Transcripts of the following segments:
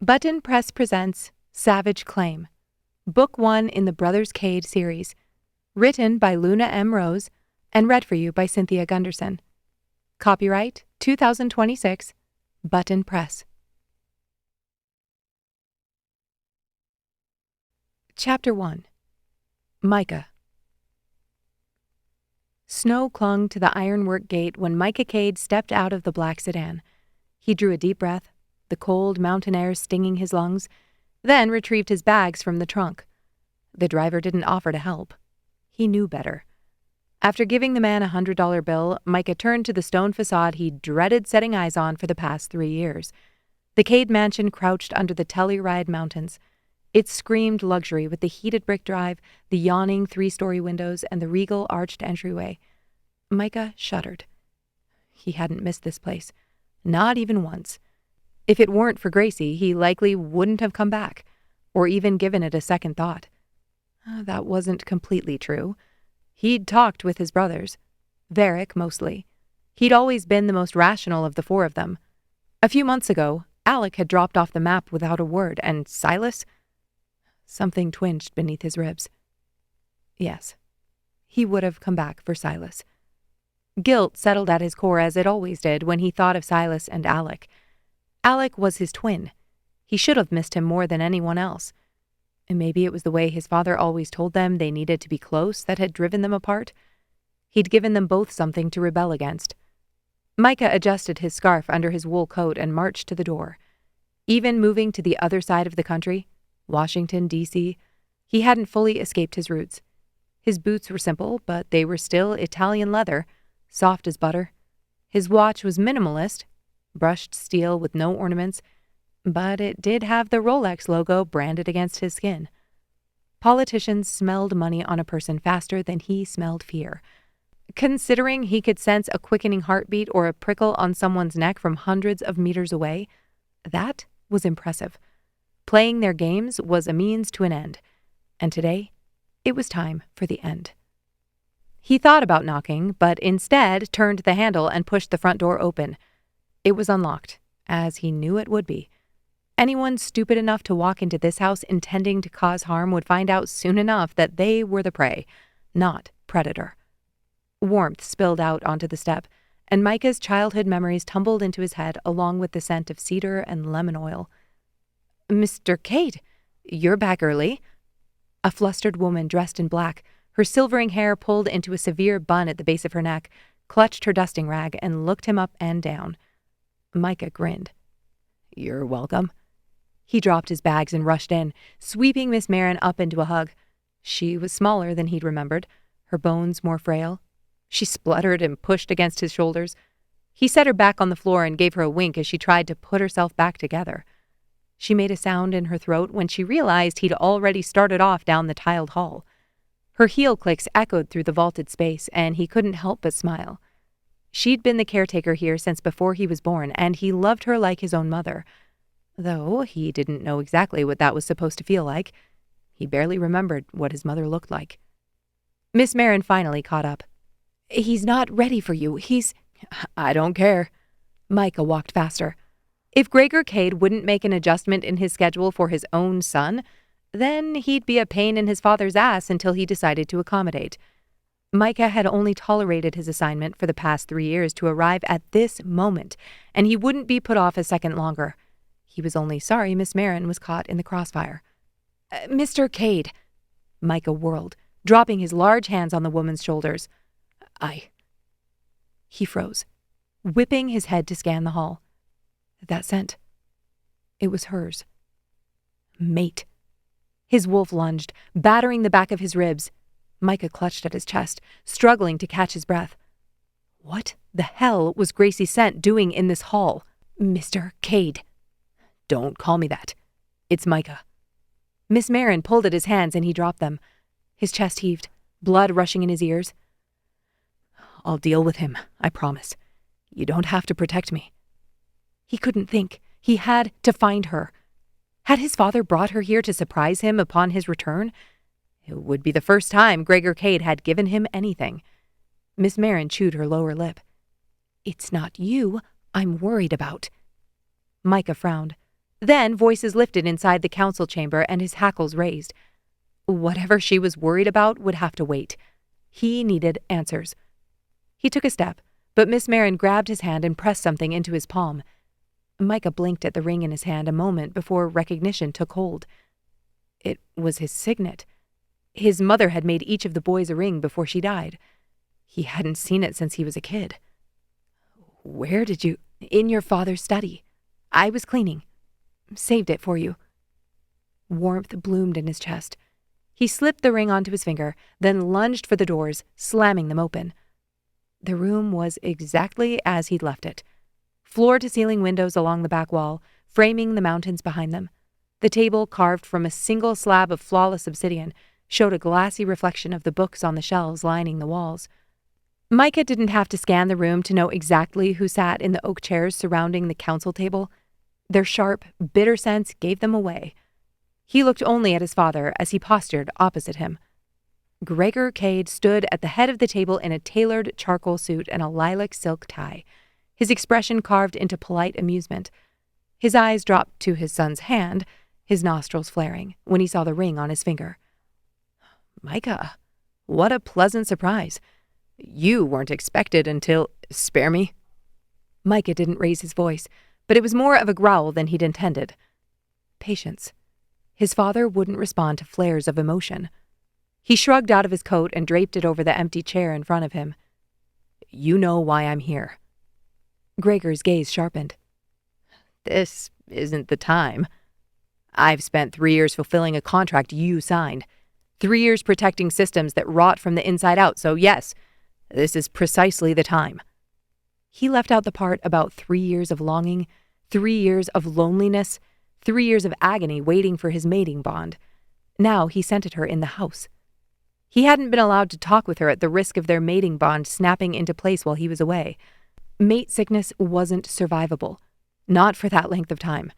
Button Press presents Savage Claim, Book 1 in the Brothers Kade series, written by Luna M. Rose and read for you by Cynthia Gunderson. Copyright 2026, Button Press. Chapter 1. Mikah. Snow clung to the ironwork gate when Mikah Kade stepped out of the black sedan. He drew a deep breath, the cold mountain air stinging his lungs, then retrieved his bags from the trunk. The driver didn't offer to help. He knew better. After giving the man $100 bill, Mikah turned to the stone facade he'd dreaded setting eyes on for the past 3 years. The Kade mansion crouched under the Telluride Mountains. It screamed luxury with the heated brick drive, the yawning 3-story windows, and the regal arched entryway. Mikah shuddered. He hadn't missed this place. Not even once. If it weren't for Gracie, he likely wouldn't have come back, or even given it a second thought. That wasn't completely true. He'd talked with his brothers. Varric, mostly. He'd always been the most rational of the 4 of them. A few months ago, Alec had dropped off the map without a word, and Silas? Something twinged beneath his ribs. Yes, he would have come back for Silas. Guilt settled at his core as it always did when he thought of Silas and Alec. Alec was his twin. He should have missed him more than anyone else. And maybe it was the way his father always told them they needed to be close that had driven them apart. He'd given them both something to rebel against. Mikah adjusted his scarf under his wool coat and marched to the door. Even moving to the other side of the country, Washington, D.C., he hadn't fully escaped his roots. His boots were simple, but they were still Italian leather, soft as butter. His watch was minimalist, brushed steel with no ornaments, but it did have the Rolex logo branded against his skin. Politicians smelled money on a person faster than he smelled fear. Considering he could sense a quickening heartbeat or a prickle on someone's neck from hundreds of meters away, that was impressive. Playing their games was a means to an end, and today it was time for the end. He thought about knocking, but instead turned the handle and pushed the front door open. It was unlocked, as he knew it would be. Anyone stupid enough to walk into this house intending to cause harm would find out soon enough that they were the prey, not predator. Warmth spilled out onto the step, and Mikah's childhood memories tumbled into his head along with the scent of cedar and lemon oil. "Mr. Kade, you're back early." A flustered woman dressed in black, her silvering hair pulled into a severe bun at the base of her neck, clutched her dusting rag and looked him up and down. Mikah grinned. "You're welcome." He dropped his bags and rushed in, sweeping Miss Marin up into a hug. She was smaller than he'd remembered, her bones more frail. She spluttered and pushed against his shoulders. He set her back on the floor and gave her a wink as she tried to put herself back together. She made a sound in her throat when she realized he'd already started off down the tiled hall. Her heel clicks echoed through the vaulted space, and he couldn't help but smile. She'd been the caretaker here since before he was born, and he loved her like his own mother. Though he didn't know exactly what that was supposed to feel like. He barely remembered what his mother looked like. Miss Marin finally caught up. "He's not ready for you. I don't care." Mikah walked faster. If Gregor Kade wouldn't make an adjustment in his schedule for his own son, then he'd be a pain in his father's ass until he decided to accommodate. Mikah had only tolerated his assignment for the past 3 years to arrive at this moment, and he wouldn't be put off a second longer. He was only sorry Miss Marin was caught in the crossfire. "Mr. Kade," Mikah whirled, dropping his large hands on the woman's shoulders. He froze, whipping his head to scan the hall. That scent. It was hers. Mate. His wolf lunged, battering the back of his ribs. Mikah clutched at his chest, struggling to catch his breath. What the hell was Gracie's scent doing in this hall? "Mr. Kade." "Don't call me that. It's Mikah." Miss Marin pulled at his hands and he dropped them. His chest heaved, blood rushing in his ears. "I'll deal with him, I promise. You don't have to protect me." He couldn't think. He had to find her. Had his father brought her here to surprise him upon his return? It would be the first time Gregor Kade had given him anything. Miss Marin chewed her lower lip. "It's not you I'm worried about." Mikah frowned. Then voices lifted inside the council chamber and his hackles raised. Whatever she was worried about would have to wait. He needed answers. He took a step, but Miss Marin grabbed his hand and pressed something into his palm. Mikah blinked at the ring in his hand a moment before recognition took hold. It was his signet. His mother had made each of the boys a ring before she died. He hadn't seen it since he was a kid. Where did you... In your father's study. I was cleaning. Saved it for you. Warmth bloomed in his chest. He slipped the ring onto his finger, then lunged for the doors, slamming them open. The room was exactly as he'd left it. Floor-to-ceiling windows along the back wall, framing the mountains behind them. The table, carved from a single slab of flawless obsidian, showed a glassy reflection of the books on the shelves lining the walls. Mikah didn't have to scan the room to know exactly who sat in the oak chairs surrounding the council table. Their sharp, bitter scents gave them away. He looked only at his father as he postured opposite him. Gregor Kade stood at the head of the table in a tailored charcoal suit and a lilac silk tie, his expression carved into polite amusement. His eyes dropped to his son's hand, his nostrils flaring, when he saw the ring on his finger. Mikah, what a pleasant surprise. You weren't expected until... Spare me? Mikah didn't raise his voice, but it was more of a growl than he'd intended. Patience. His father wouldn't respond to flares of emotion. He shrugged out of his coat and draped it over the empty chair in front of him. You know why I'm here. Gregor's gaze sharpened. This isn't the time. I've spent 3 years fulfilling a contract you signed. 3 years protecting systems that rot from the inside out, so yes, this is precisely the time. He left out the part about 3 years of longing, 3 years of loneliness, 3 years of agony waiting for his mating bond. Now he scented her in the house. He hadn't been allowed to talk with her at the risk of their mating bond snapping into place while he was away. Mate sickness wasn't survivable, not for that length of time,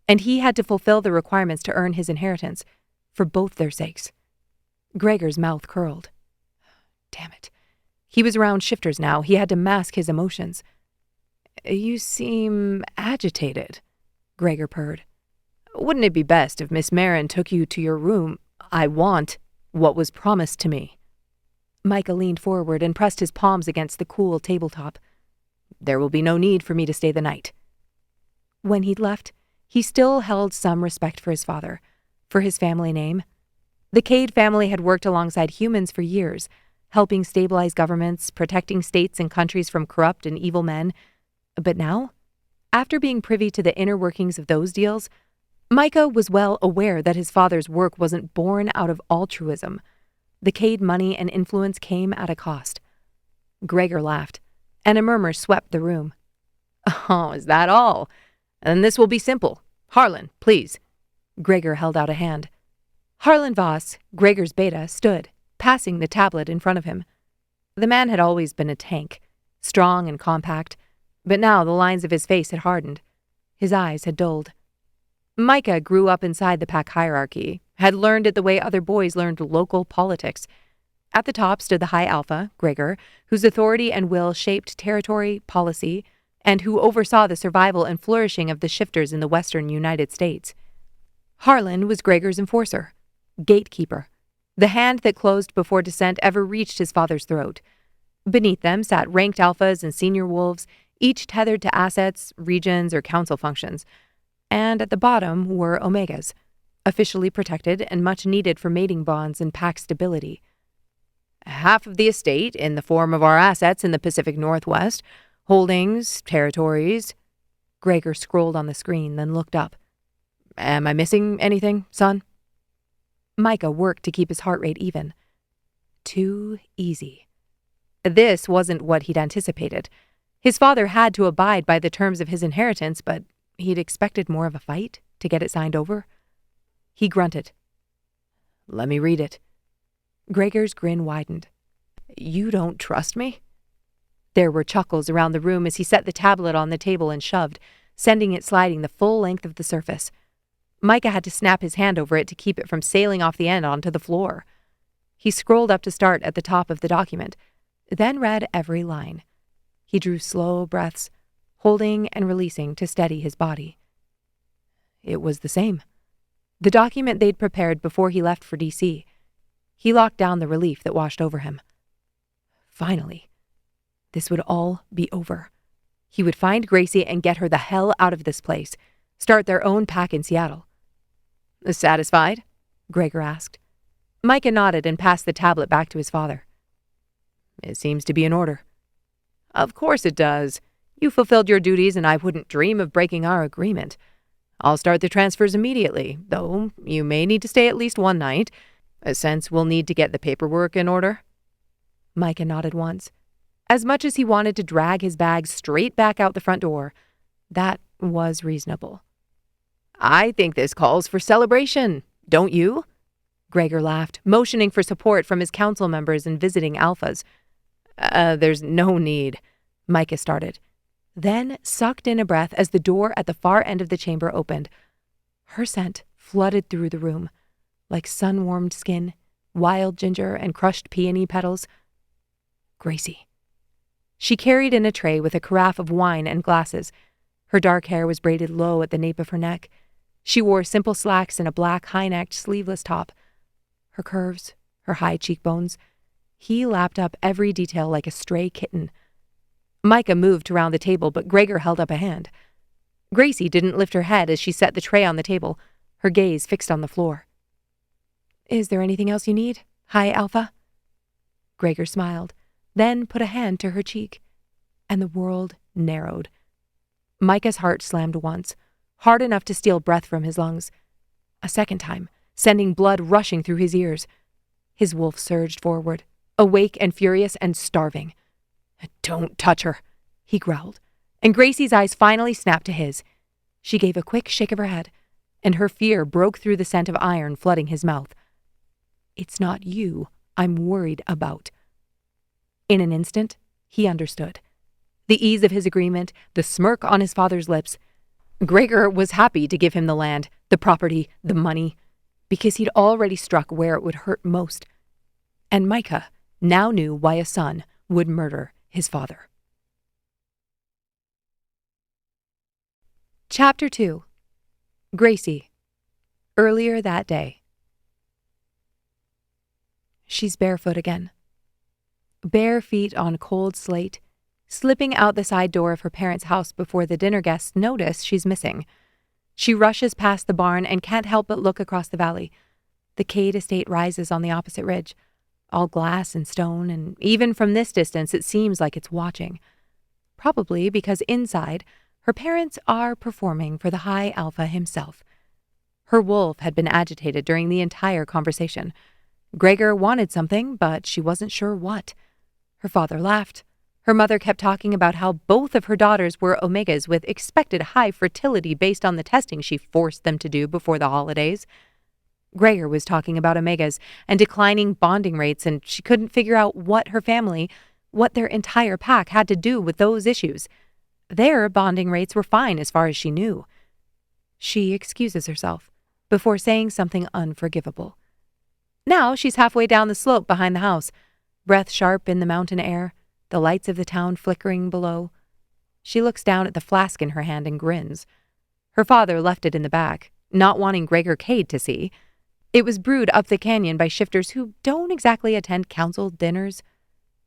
and he had to fulfill the requirements to earn his inheritance, for both their sakes. Gregor's mouth curled. Damn it. He was around shifters now. He had to mask his emotions. You seem agitated, Gregor purred. Wouldn't it be best if Miss Marin took you to your room? I want what was promised to me. Mikah leaned forward and pressed his palms against the cool tabletop. There will be no need for me to stay the night. When he'd left, he still held some respect for his father, for his family name. The Kade family had worked alongside humans for years, helping stabilize governments, protecting states and countries from corrupt and evil men. But now, after being privy to the inner workings of those deals, Mikah was well aware that his father's work wasn't born out of altruism. The Kade money and influence came at a cost. Gregor laughed, and a murmur swept the room. Oh, is that all? Then this will be simple. Harlan, please. Gregor held out a hand. Harlan Voss, Gregor's beta, stood, passing the tablet in front of him. The man had always been a tank, strong and compact, but now the lines of his face had hardened. His eyes had dulled. Mikah grew up inside the pack hierarchy, had learned it the way other boys learned local politics. At the top stood the High Alpha, Gregor, whose authority and will shaped territory, policy, and who oversaw the survival and flourishing of the shifters in the western United States. Harlan was Gregor's enforcer, gatekeeper, the hand that closed before dissent ever reached his father's throat. Beneath them sat ranked alphas and senior wolves, each tethered to assets, regions, or council functions. And at the bottom were omegas, officially protected and much needed for mating bonds and pack stability. Half of the estate in the form of our assets in the Pacific Northwest, holdings, territories. Gregor scrolled on the screen, then looked up. Am I missing anything, son? Mikah worked to keep his heart rate even. Too easy. This wasn't what he'd anticipated. His father had to abide by the terms of his inheritance, but he'd expected more of a fight to get it signed over. He grunted. Let me read it. Gregor's grin widened. You don't trust me? There were chuckles around the room as he set the tablet on the table and shoved, sending it sliding the full length of the surface. Mikah had to snap his hand over it to keep it from sailing off the end onto the floor. He scrolled up to start at the top of the document, then read every line. He drew slow breaths, holding and releasing to steady his body. It was the same. The document they'd prepared before he left for D.C. He locked down the relief that washed over him. Finally, this would all be over. He would find Gracie and get her the hell out of this place, start their own pack in Seattle. Satisfied? Gregor asked. Mikah nodded and passed the tablet back to his father. It seems to be in order. Of course it does. You fulfilled your duties and I wouldn't dream of breaking our agreement. I'll start the transfers immediately, though you may need to stay at least one night, since we'll need to get the paperwork in order. Mikah nodded once. As much as he wanted to drag his bag straight back out the front door, that was reasonable. I think this calls for celebration, don't you? Gregor laughed, motioning for support from his council members and visiting alphas. There's no need, Mikah started, then sucked in a breath as the door at the far end of the chamber opened. Her scent flooded through the room, like sun-warmed skin, wild ginger, and crushed peony petals. Gracie. She carried in a tray with a carafe of wine and glasses. Her dark hair was braided low at the nape of her neck. She wore simple slacks and a black high-necked sleeveless top. Her curves, her high cheekbones. He lapped up every detail like a stray kitten. Mikah moved around the table, but Gregor held up a hand. Gracie didn't lift her head as she set the tray on the table, her gaze fixed on the floor. Is there anything else you need, High Alpha? Gregor smiled, then put a hand to her cheek, and the world narrowed. Mikah's heart slammed once, hard enough to steal breath from his lungs. A second time, sending blood rushing through his ears. His wolf surged forward, awake and furious and starving. Don't touch her, he growled, and Gracie's eyes finally snapped to his. She gave a quick shake of her head, and her fear broke through the scent of iron flooding his mouth. It's not you I'm worried about. In an instant, he understood. The ease of his agreement, the smirk on his father's lips. Gregor was happy to give him the land, the property, the money, because he'd already struck where it would hurt most. And Mikah now knew why a son would murder his father. Chapter 2. Gracie. Earlier that day. She's barefoot again. Bare feet on cold slate, slipping out the side door of her parents' house before the dinner guests notice she's missing. She rushes past the barn and can't help but look across the valley. The Kade estate rises on the opposite ridge, all glass and stone, and even from this distance it seems like it's watching. Probably because inside, her parents are performing for the High Alpha himself. Her wolf had been agitated during the entire conversation. Gregor wanted something, but she wasn't sure what. Her father laughed. Her mother kept talking about how both of her daughters were Omegas with expected high fertility based on the testing she forced them to do before the holidays. Gregor was talking about Omegas and declining bonding rates, and she couldn't figure out what her family, what their entire pack had to do with those issues. Their bonding rates were fine as far as she knew. She excuses herself before saying something unforgivable. Now she's halfway down the slope behind the house, breath sharp in the mountain air, the lights of the town flickering below. She looks down at the flask in her hand and grins. Her father left it in the back, not wanting Gregor Kade to see. It was brewed up the canyon by shifters who don't exactly attend council dinners.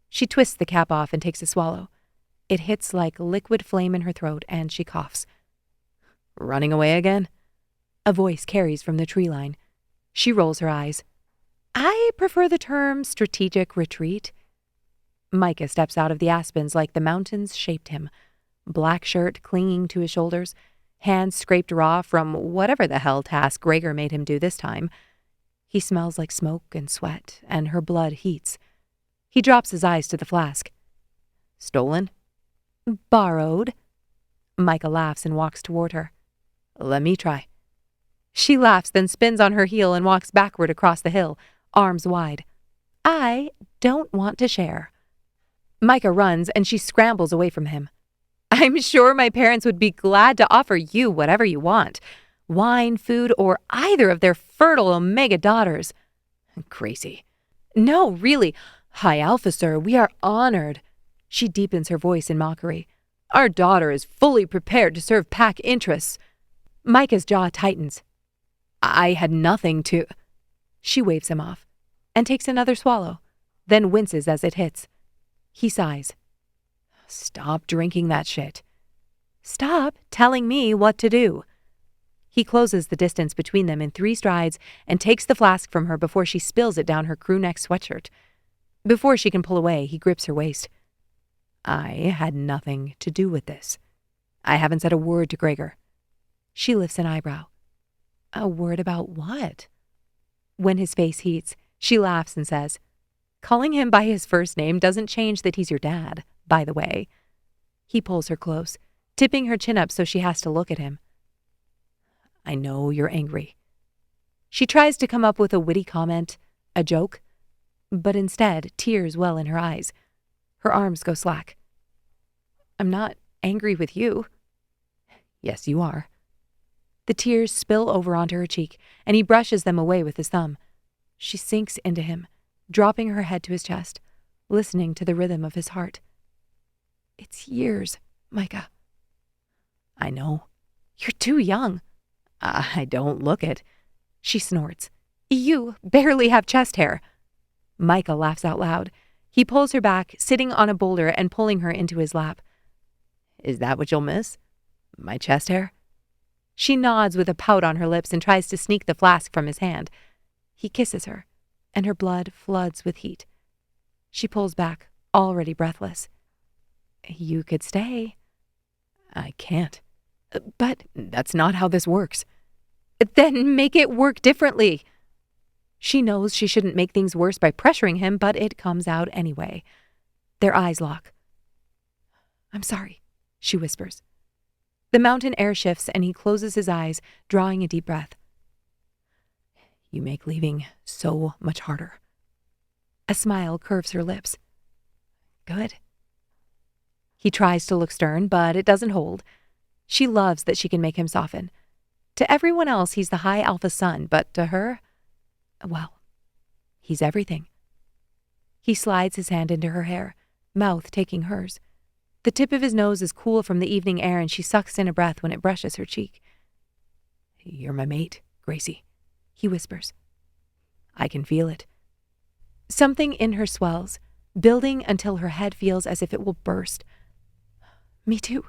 She twists the cap off and takes a swallow. It hits like liquid flame in her throat, and she coughs. Running away again? A voice carries from the tree line. She rolls her eyes. I prefer the term strategic retreat. Mikah steps out of the aspens like the mountains shaped him. Black shirt clinging to his shoulders, hands scraped raw from whatever the hell task Gregor made him do this time. He smells like smoke and sweat, and her blood heats. He drops his eyes to the flask. Stolen? Borrowed. Mikah laughs and walks toward her. Let me try. She laughs, then spins on her heel and walks backward across the hill, arms wide. I don't want to share. Mikah runs, and she scrambles away from him. I'm sure my parents would be glad to offer you whatever you want. Wine, food, or either of their fertile Omega daughters. Gracie. No, really. High Alpha, sir, we are honored. She deepens her voice in mockery. Our daughter is fully prepared to serve pack interests. Micah's jaw tightens. I had nothing to... She waves him off and takes another swallow, then winces as it hits. He sighs. Stop drinking that shit. Stop telling me what to do. He closes the distance between them in 3 strides and takes the flask from her before she spills it down her crew-neck sweatshirt. Before she can pull away, he grips her waist. I had nothing to do with this. I haven't said a word to Gregor. She lifts an eyebrow. A word about what? When his face heats, she laughs and says, calling him by his first name doesn't change that he's your dad, by the way. He pulls her close, tipping her chin up so she has to look at him. I know you're angry. She tries to come up with a witty comment, a joke, but instead tears well in her eyes. Her arms go slack. I'm not angry with you. Yes, you are. The tears spill over onto her cheek, and he brushes them away with his thumb. She sinks into him, dropping her head to his chest, listening to the rhythm of his heart. It's years, Mikah. I know. You're too young. I don't look it. She snorts. You barely have chest hair. Mikah laughs out loud. He pulls her back, sitting on a boulder and pulling her into his lap. Is that what you'll miss? My chest hair? She nods with a pout on her lips and tries to sneak the flask from his hand. He kisses her, and her blood floods with heat. She pulls back, already breathless. You could stay. I can't. But that's not how this works. Then make it work differently. She knows she shouldn't make things worse by pressuring him, but it comes out anyway. Their eyes lock. I'm sorry, she whispers. The mountain air shifts and he closes his eyes, drawing a deep breath. You make leaving so much harder. A smile curves her lips. Good. He tries to look stern, but it doesn't hold. She loves that she can make him soften. To everyone else, he's the high alpha son, but to her, well, he's everything. He slides his hand into her hair, mouth taking hers. The tip of his nose is cool from the evening air, and she sucks in a breath when it brushes her cheek. You're my mate, Gracie, he whispers. I can feel it. Something in her swells, building until her head feels as if it will burst. Me too.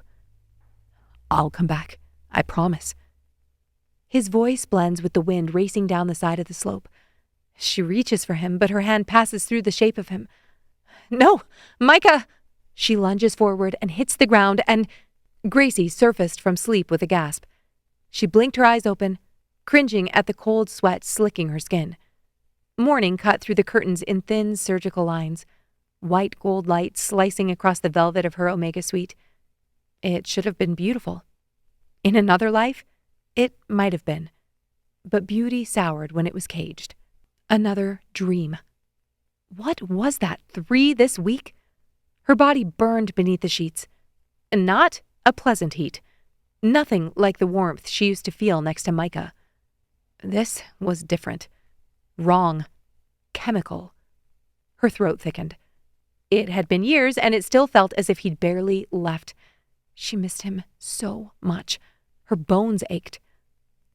I'll come back, I promise. His voice blends with the wind racing down the side of the slope. She reaches for him, but her hand passes through the shape of him. No, Mikah! She lunges forward and hits the ground, and Gracie surfaced from sleep with a gasp. She blinked her eyes open, cringing at the cold sweat slicking her skin. Morning cut through the curtains in thin surgical lines, white gold light slicing across the velvet of her Omega suite. It should have been beautiful. In another life, it might have been. But beauty soured when it was caged. Another dream. What was that, 3 this week? Her body burned beneath the sheets. Not a pleasant heat. Nothing like the warmth she used to feel next to Mikah. This was different. Wrong. Chemical. Her throat thickened. It had been years, and it still felt as if he'd barely left. She missed him so much. Her bones ached.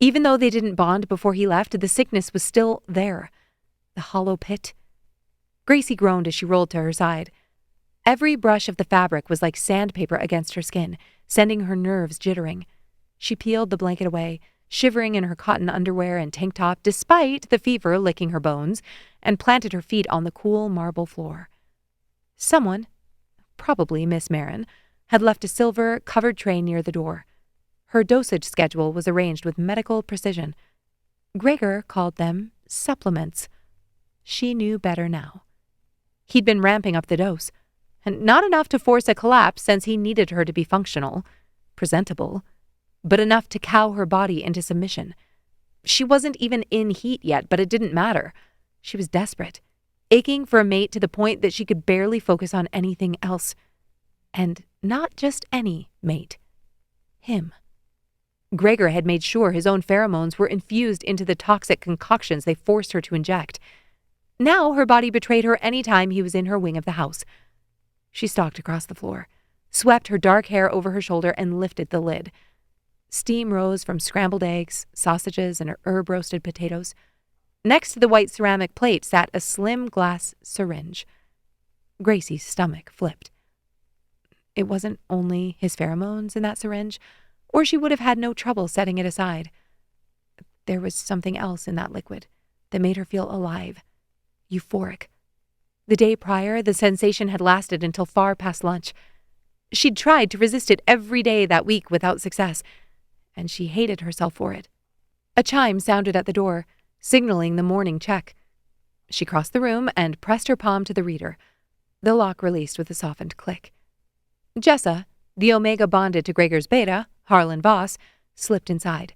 Even though they didn't bond before he left, the sickness was still there. The hollow pit. Gracie groaned as she rolled to her side. Every brush of the fabric was like sandpaper against her skin, sending her nerves jittering. She peeled the blanket away, shivering in her cotton underwear and tank top despite the fever licking her bones, and planted her feet on the cool marble floor. Someone, probably Miss Marin, had left a silver, covered tray near the door. Her dosage schedule was arranged with medical precision. Gregor called them supplements. She knew better now. He'd been ramping up the dose, and not enough to force a collapse since he needed her to be functional, presentable, but enough to cow her body into submission. She wasn't even in heat yet, but it didn't matter. She was desperate, aching for a mate to the point that she could barely focus on anything else. And not just any mate. Him. Gregor had made sure his own pheromones were infused into the toxic concoctions they forced her to inject. Now her body betrayed her any time he was in her wing of the house. She stalked across the floor, swept her dark hair over her shoulder, and lifted the lid. Steam rose from scrambled eggs, sausages, and herb-roasted potatoes. Next to the white ceramic plate sat a slim glass syringe. Gracie's stomach flipped. It wasn't only his pheromones in that syringe, or she would have had no trouble setting it aside. There was something else in that liquid that made her feel alive, euphoric. The day prior, the sensation had lasted until far past lunch. She'd tried to resist it every day that week without success, and she hated herself for it. A chime sounded at the door, signaling the morning check. She crossed the room and pressed her palm to the reader. The lock released with a softened click. Jessa, the Omega bonded to Gregor's Beta, Harlan Voss, slipped inside.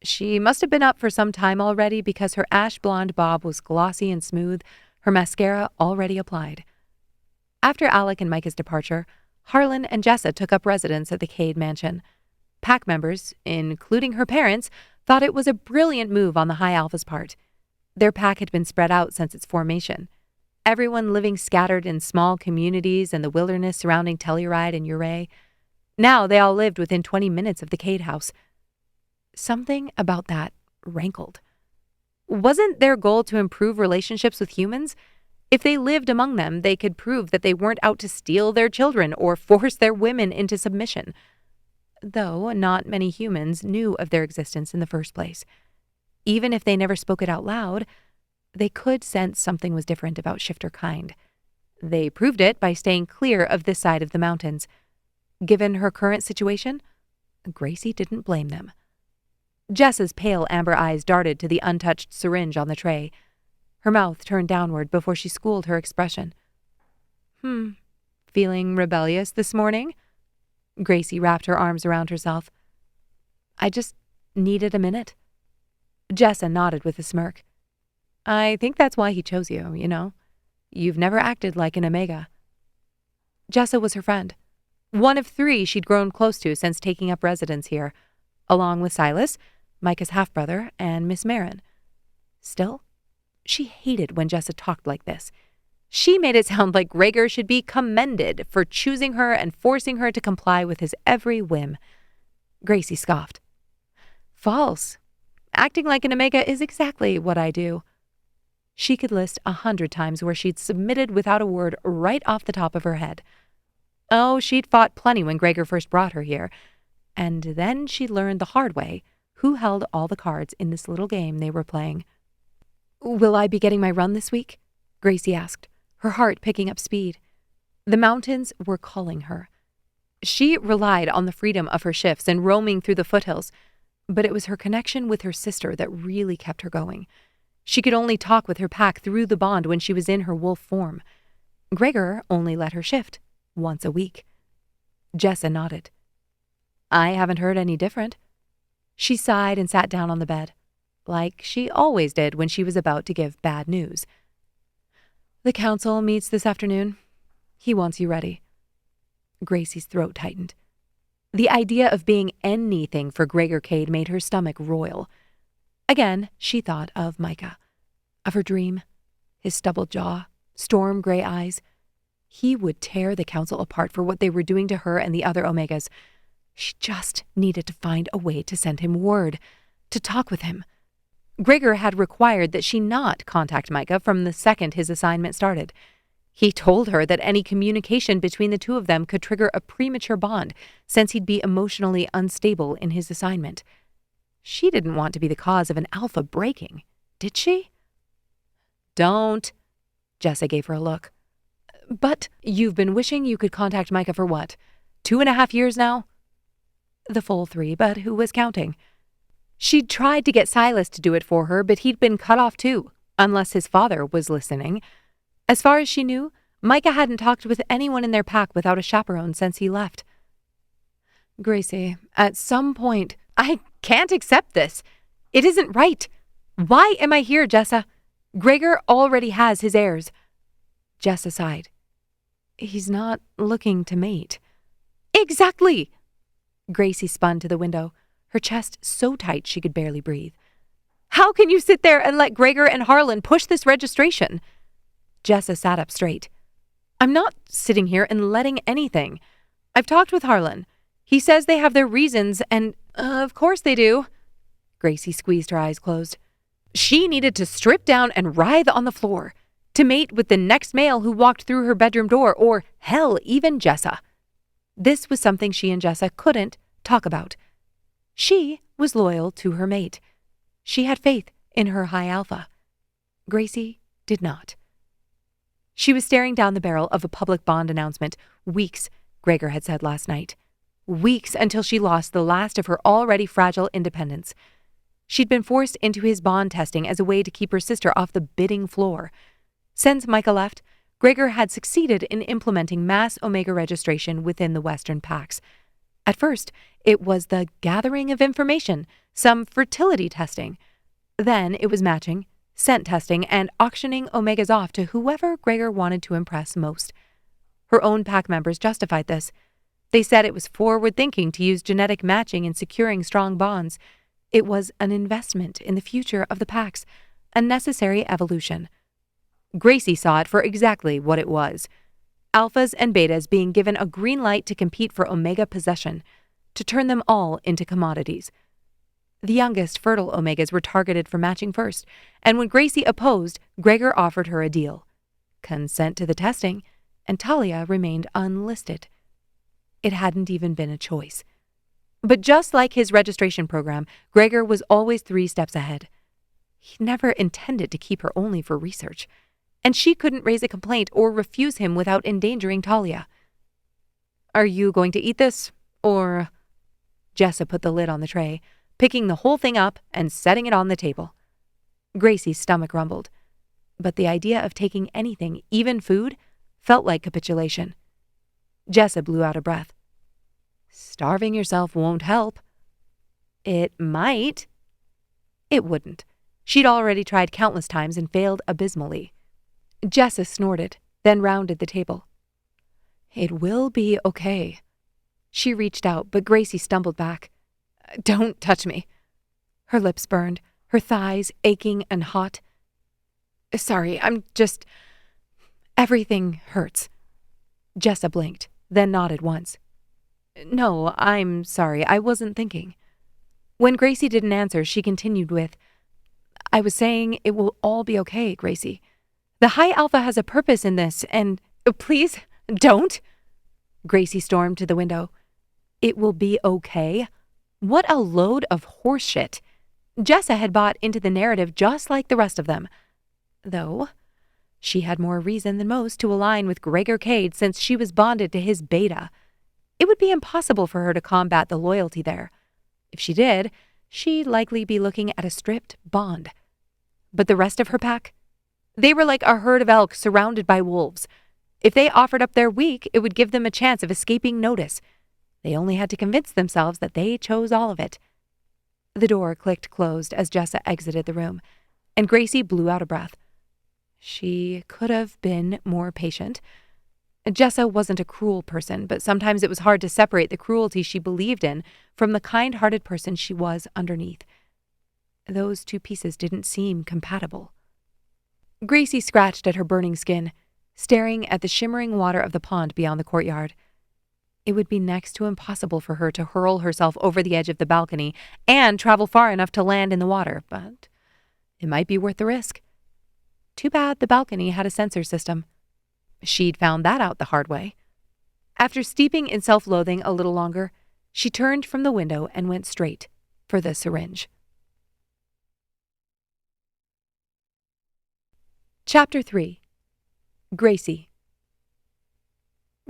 She must have been up for some time already because her ash-blonde bob was glossy and smooth, her mascara already applied. After Alec and Micah's departure, Harlan and Jessa took up residence at the Kade mansion. Pack members, including her parents, thought it was a brilliant move on the High Alpha's part. Their pack had been spread out since its formation. Everyone living scattered in small communities in the wilderness surrounding Telluride and Ouray. Now they all lived within 20 minutes of the Kade house. Something about that rankled. Wasn't their goal to improve relationships with humans? If they lived among them, they could prove that they weren't out to steal their children or force their women into submission. Though not many humans knew of their existence in the first place. Even if they never spoke it out loud, they could sense something was different about shifter kind. They proved it by staying clear of this side of the mountains. Given her current situation, Gracie didn't blame them. Jessa's pale amber eyes darted to the untouched syringe on the tray. Her mouth turned downward before she schooled her expression. Feeling rebellious this morning? Gracie wrapped her arms around herself. I just needed a minute. Jessa nodded with a smirk. I think that's why he chose you, you know. You've never acted like an Omega. Jessa was her friend. One of 3 she'd grown close to since taking up residence here, along with Silas, Micah's half-brother, and Miss Marin. Still, she hated when Jessa talked like this. She made it sound like Gregor should be commended for choosing her and forcing her to comply with his every whim. Gracie scoffed. False. Acting like an Omega is exactly what I do. She could list 100 times where she'd submitted without a word right off the top of her head. Oh, she'd fought plenty when Gregor first brought her here. And then she learned the hard way who held all the cards in this little game they were playing. Will I be getting my run this week? Gracie asked, her heart picking up speed. The mountains were calling her. She relied on the freedom of her shifts and roaming through the foothills, but it was her connection with her sister that really kept her going. She could only talk with her pack through the bond when she was in her wolf form. Gregor only let her shift once a week. Jessa nodded. I haven't heard any different. She sighed and sat down on the bed, like she always did when she was about to give bad news. The council meets this afternoon. He wants you ready. Gracie's throat tightened. The idea of being anything for Gregor Kade made her stomach roil. Again, she thought of Mikah, of her dream, his stubbled jaw, storm gray eyes. He would tear the council apart for what they were doing to her and the other Omegas. She just needed to find a way to send him word, to talk with him. Gregor had required that she not contact Mikah from the second his assignment started. He told her that any communication between the two of them could trigger a premature bond, since he'd be emotionally unstable in his assignment. She didn't want to be the cause of an alpha breaking, did she? Don't. Jessa gave her a look. But you've been wishing you could contact Mikah for what? 2.5 years now? The full 3, but who was counting? She'd tried to get Silas to do it for her, but he'd been cut off too, unless his father was listening. As far as she knew, Mikah hadn't talked with anyone in their pack without a chaperone since he left. Gracie, at some point, I can't accept this. It isn't right. Why am I here, Jessa? Gregor already has his heirs. Jessa sighed. He's not looking to mate. Exactly! Gracie spun to the window, her chest so tight she could barely breathe. How can you sit there and let Gregor and Harlan push this registration? Jessa sat up straight. I'm not sitting here and letting anything. I've talked with Harlan. He says they have their reasons, and of course they do. Gracie squeezed her eyes closed. She needed to strip down and writhe on the floor to mate with the next male who walked through her bedroom door, or hell, even Jessa. This was something she and Jessa couldn't talk about. She was loyal to her mate. She had faith in her high alpha. Gracie did not. She was staring down the barrel of a public bond announcement. Weeks, Gregor had said last night. Weeks until she lost the last of her already fragile independence. She'd been forced into his bond testing as a way to keep her sister off the bidding floor. Since Mikah left, Gregor had succeeded in implementing mass Omega registration within the Western Pax. At first, it was the gathering of information, some fertility testing. Then it was matching, scent testing, and auctioning Omegas off to whoever Gregor wanted to impress most. Her own pack members justified this. They said it was forward-thinking to use genetic matching in securing strong bonds. It was an investment in the future of the Pax, a necessary evolution. Gracie saw it for exactly what it was. Alphas and betas being given a green light to compete for Omega possession, to turn them all into commodities. The youngest fertile Omegas were targeted for matching first, and when Gracie opposed, Gregor offered her a deal. Consent to the testing, and Talia remained unlisted. It hadn't even been a choice. But just like his registration program, Gregor was always 3 steps ahead. He never intended to keep her only for research, and she couldn't raise a complaint or refuse him without endangering Talia. "Are you going to eat this, or—" Jessa put the lid on the tray, picking the whole thing up and setting it on the table. Gracie's stomach rumbled, but the idea of taking anything, even food, felt like capitulation. Jessa blew out a breath. "Starving yourself won't help." "It might." It wouldn't. She'd already tried countless times and failed abysmally. Jessa snorted, then rounded the table. "It will be okay." She reached out, but Gracie stumbled back. "Don't touch me." Her lips burned, her thighs aching and hot. "Sorry, everything hurts." Jessa blinked, then nodded once. "No, I'm sorry, I wasn't thinking." When Gracie didn't answer, she continued with, "I was saying it will all be okay, Gracie. The High Alpha has a purpose in this, and—" "Please, don't!" Gracie stormed to the window. It will be okay? What a load of horseshit. Jessa had bought into the narrative just like the rest of them. Though, she had more reason than most to align with Gregor Kade since she was bonded to his beta. It would be impossible for her to combat the loyalty there. If she did, she'd likely be looking at a stripped bond. But the rest of her pack? They were like a herd of elk surrounded by wolves. If they offered up their weak, it would give them a chance of escaping notice. They only had to convince themselves that they chose all of it. The door clicked closed as Jessa exited the room, and Gracie blew out a breath. She could have been more patient. Jessa wasn't a cruel person, but sometimes it was hard to separate the cruelty she believed in from the kind-hearted person she was underneath. Those two pieces didn't seem compatible. Gracie scratched at her burning skin, staring at the shimmering water of the pond beyond the courtyard. It would be next to impossible for her to hurl herself over the edge of the balcony and travel far enough to land in the water, but it might be worth the risk. Too bad the balcony had a sensor system. She'd found that out the hard way. After steeping in self-loathing a little longer, she turned from the window and went straight for the syringe. Chapter 3. Gracie.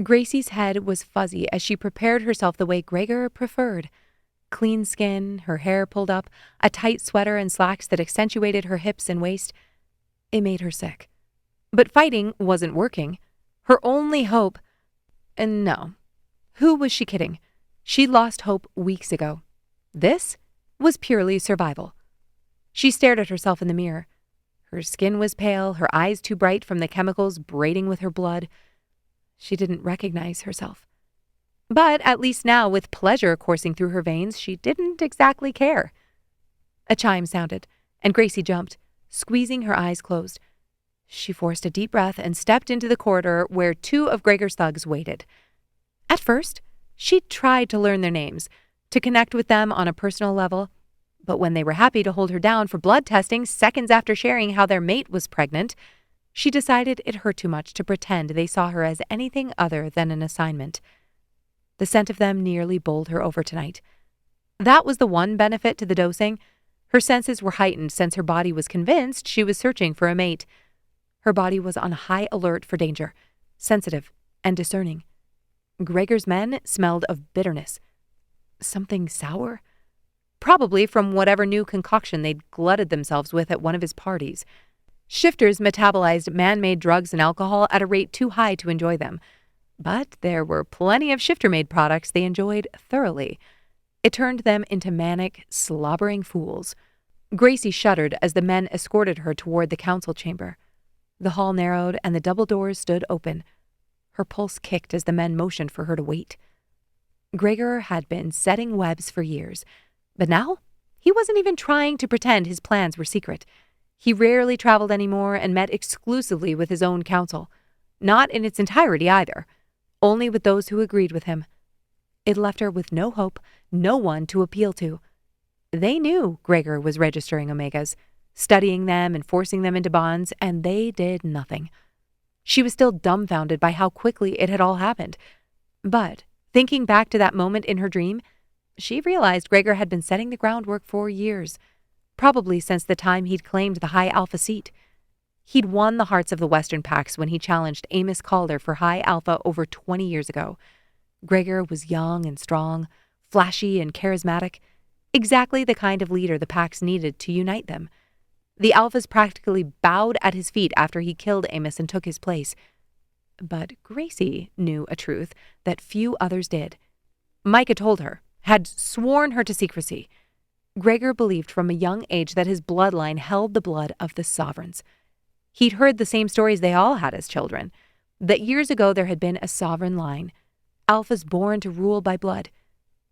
Gracie's head was fuzzy as she prepared herself the way Gregor preferred. Clean skin, her hair pulled up, a tight sweater and slacks that accentuated her hips and waist. It made her sick. But fighting wasn't working. Her only hope— And no. Who was she kidding? She'd lost hope weeks ago. This was purely survival. She stared at herself in the mirror. Her skin was pale, her eyes too bright from the chemicals braiding with her blood. She didn't recognize herself. But at least now, with pleasure coursing through her veins, she didn't exactly care. A chime sounded, and Gracie jumped, squeezing her eyes closed. She forced a deep breath and stepped into the corridor where 2 of Gregor's thugs waited. At first, She tried to learn their names, to connect with them on a personal level, but when they were happy to hold her down for blood testing seconds after sharing how their mate was pregnant, she decided it hurt too much to pretend they saw her as anything other than an assignment. The scent of them nearly bowled her over tonight. That was the one benefit to the dosing. Her senses were heightened since her body was convinced she was searching for a mate. Her body was on high alert for danger, sensitive and discerning. Gregor's men smelled of bitterness. Something sour? Probably from whatever new concoction they'd glutted themselves with at one of his parties. Shifters metabolized man-made drugs and alcohol at a rate too high to enjoy them. But there were plenty of shifter-made products they enjoyed thoroughly. It turned them into manic, slobbering fools. Gracie shuddered as the men escorted her toward the council chamber. The hall narrowed and the double doors stood open. Her pulse kicked as the men motioned for her to wait. Gregor had been setting webs for years, but now he wasn't even trying to pretend his plans were secret. He rarely traveled anymore and met exclusively with his own council. Not in its entirety either, only with those who agreed with him. It left her with no hope, no one to appeal to. They knew Gregor was registering Omegas, studying them and forcing them into bonds, and they did nothing. She was still dumbfounded by how quickly it had all happened. But, thinking back to that moment in her dream, she realized Gregor had been setting the groundwork for years, probably since the time he'd claimed the High Alpha seat. He'd won the hearts of the Western Packs when he challenged Amos Calder for High Alpha over 20 years ago. Gregor was young and strong, flashy and charismatic, exactly the kind of leader the Packs needed to unite them. The Alphas practically bowed at his feet after he killed Amos and took his place. But Gracie knew a truth that few others did. Mikah told her, had sworn her to secrecy. Gregor believed from a young age that his bloodline held the blood of the sovereigns. He'd heard the same stories they all had as children, that years ago there had been a sovereign line, Alphas born to rule by blood.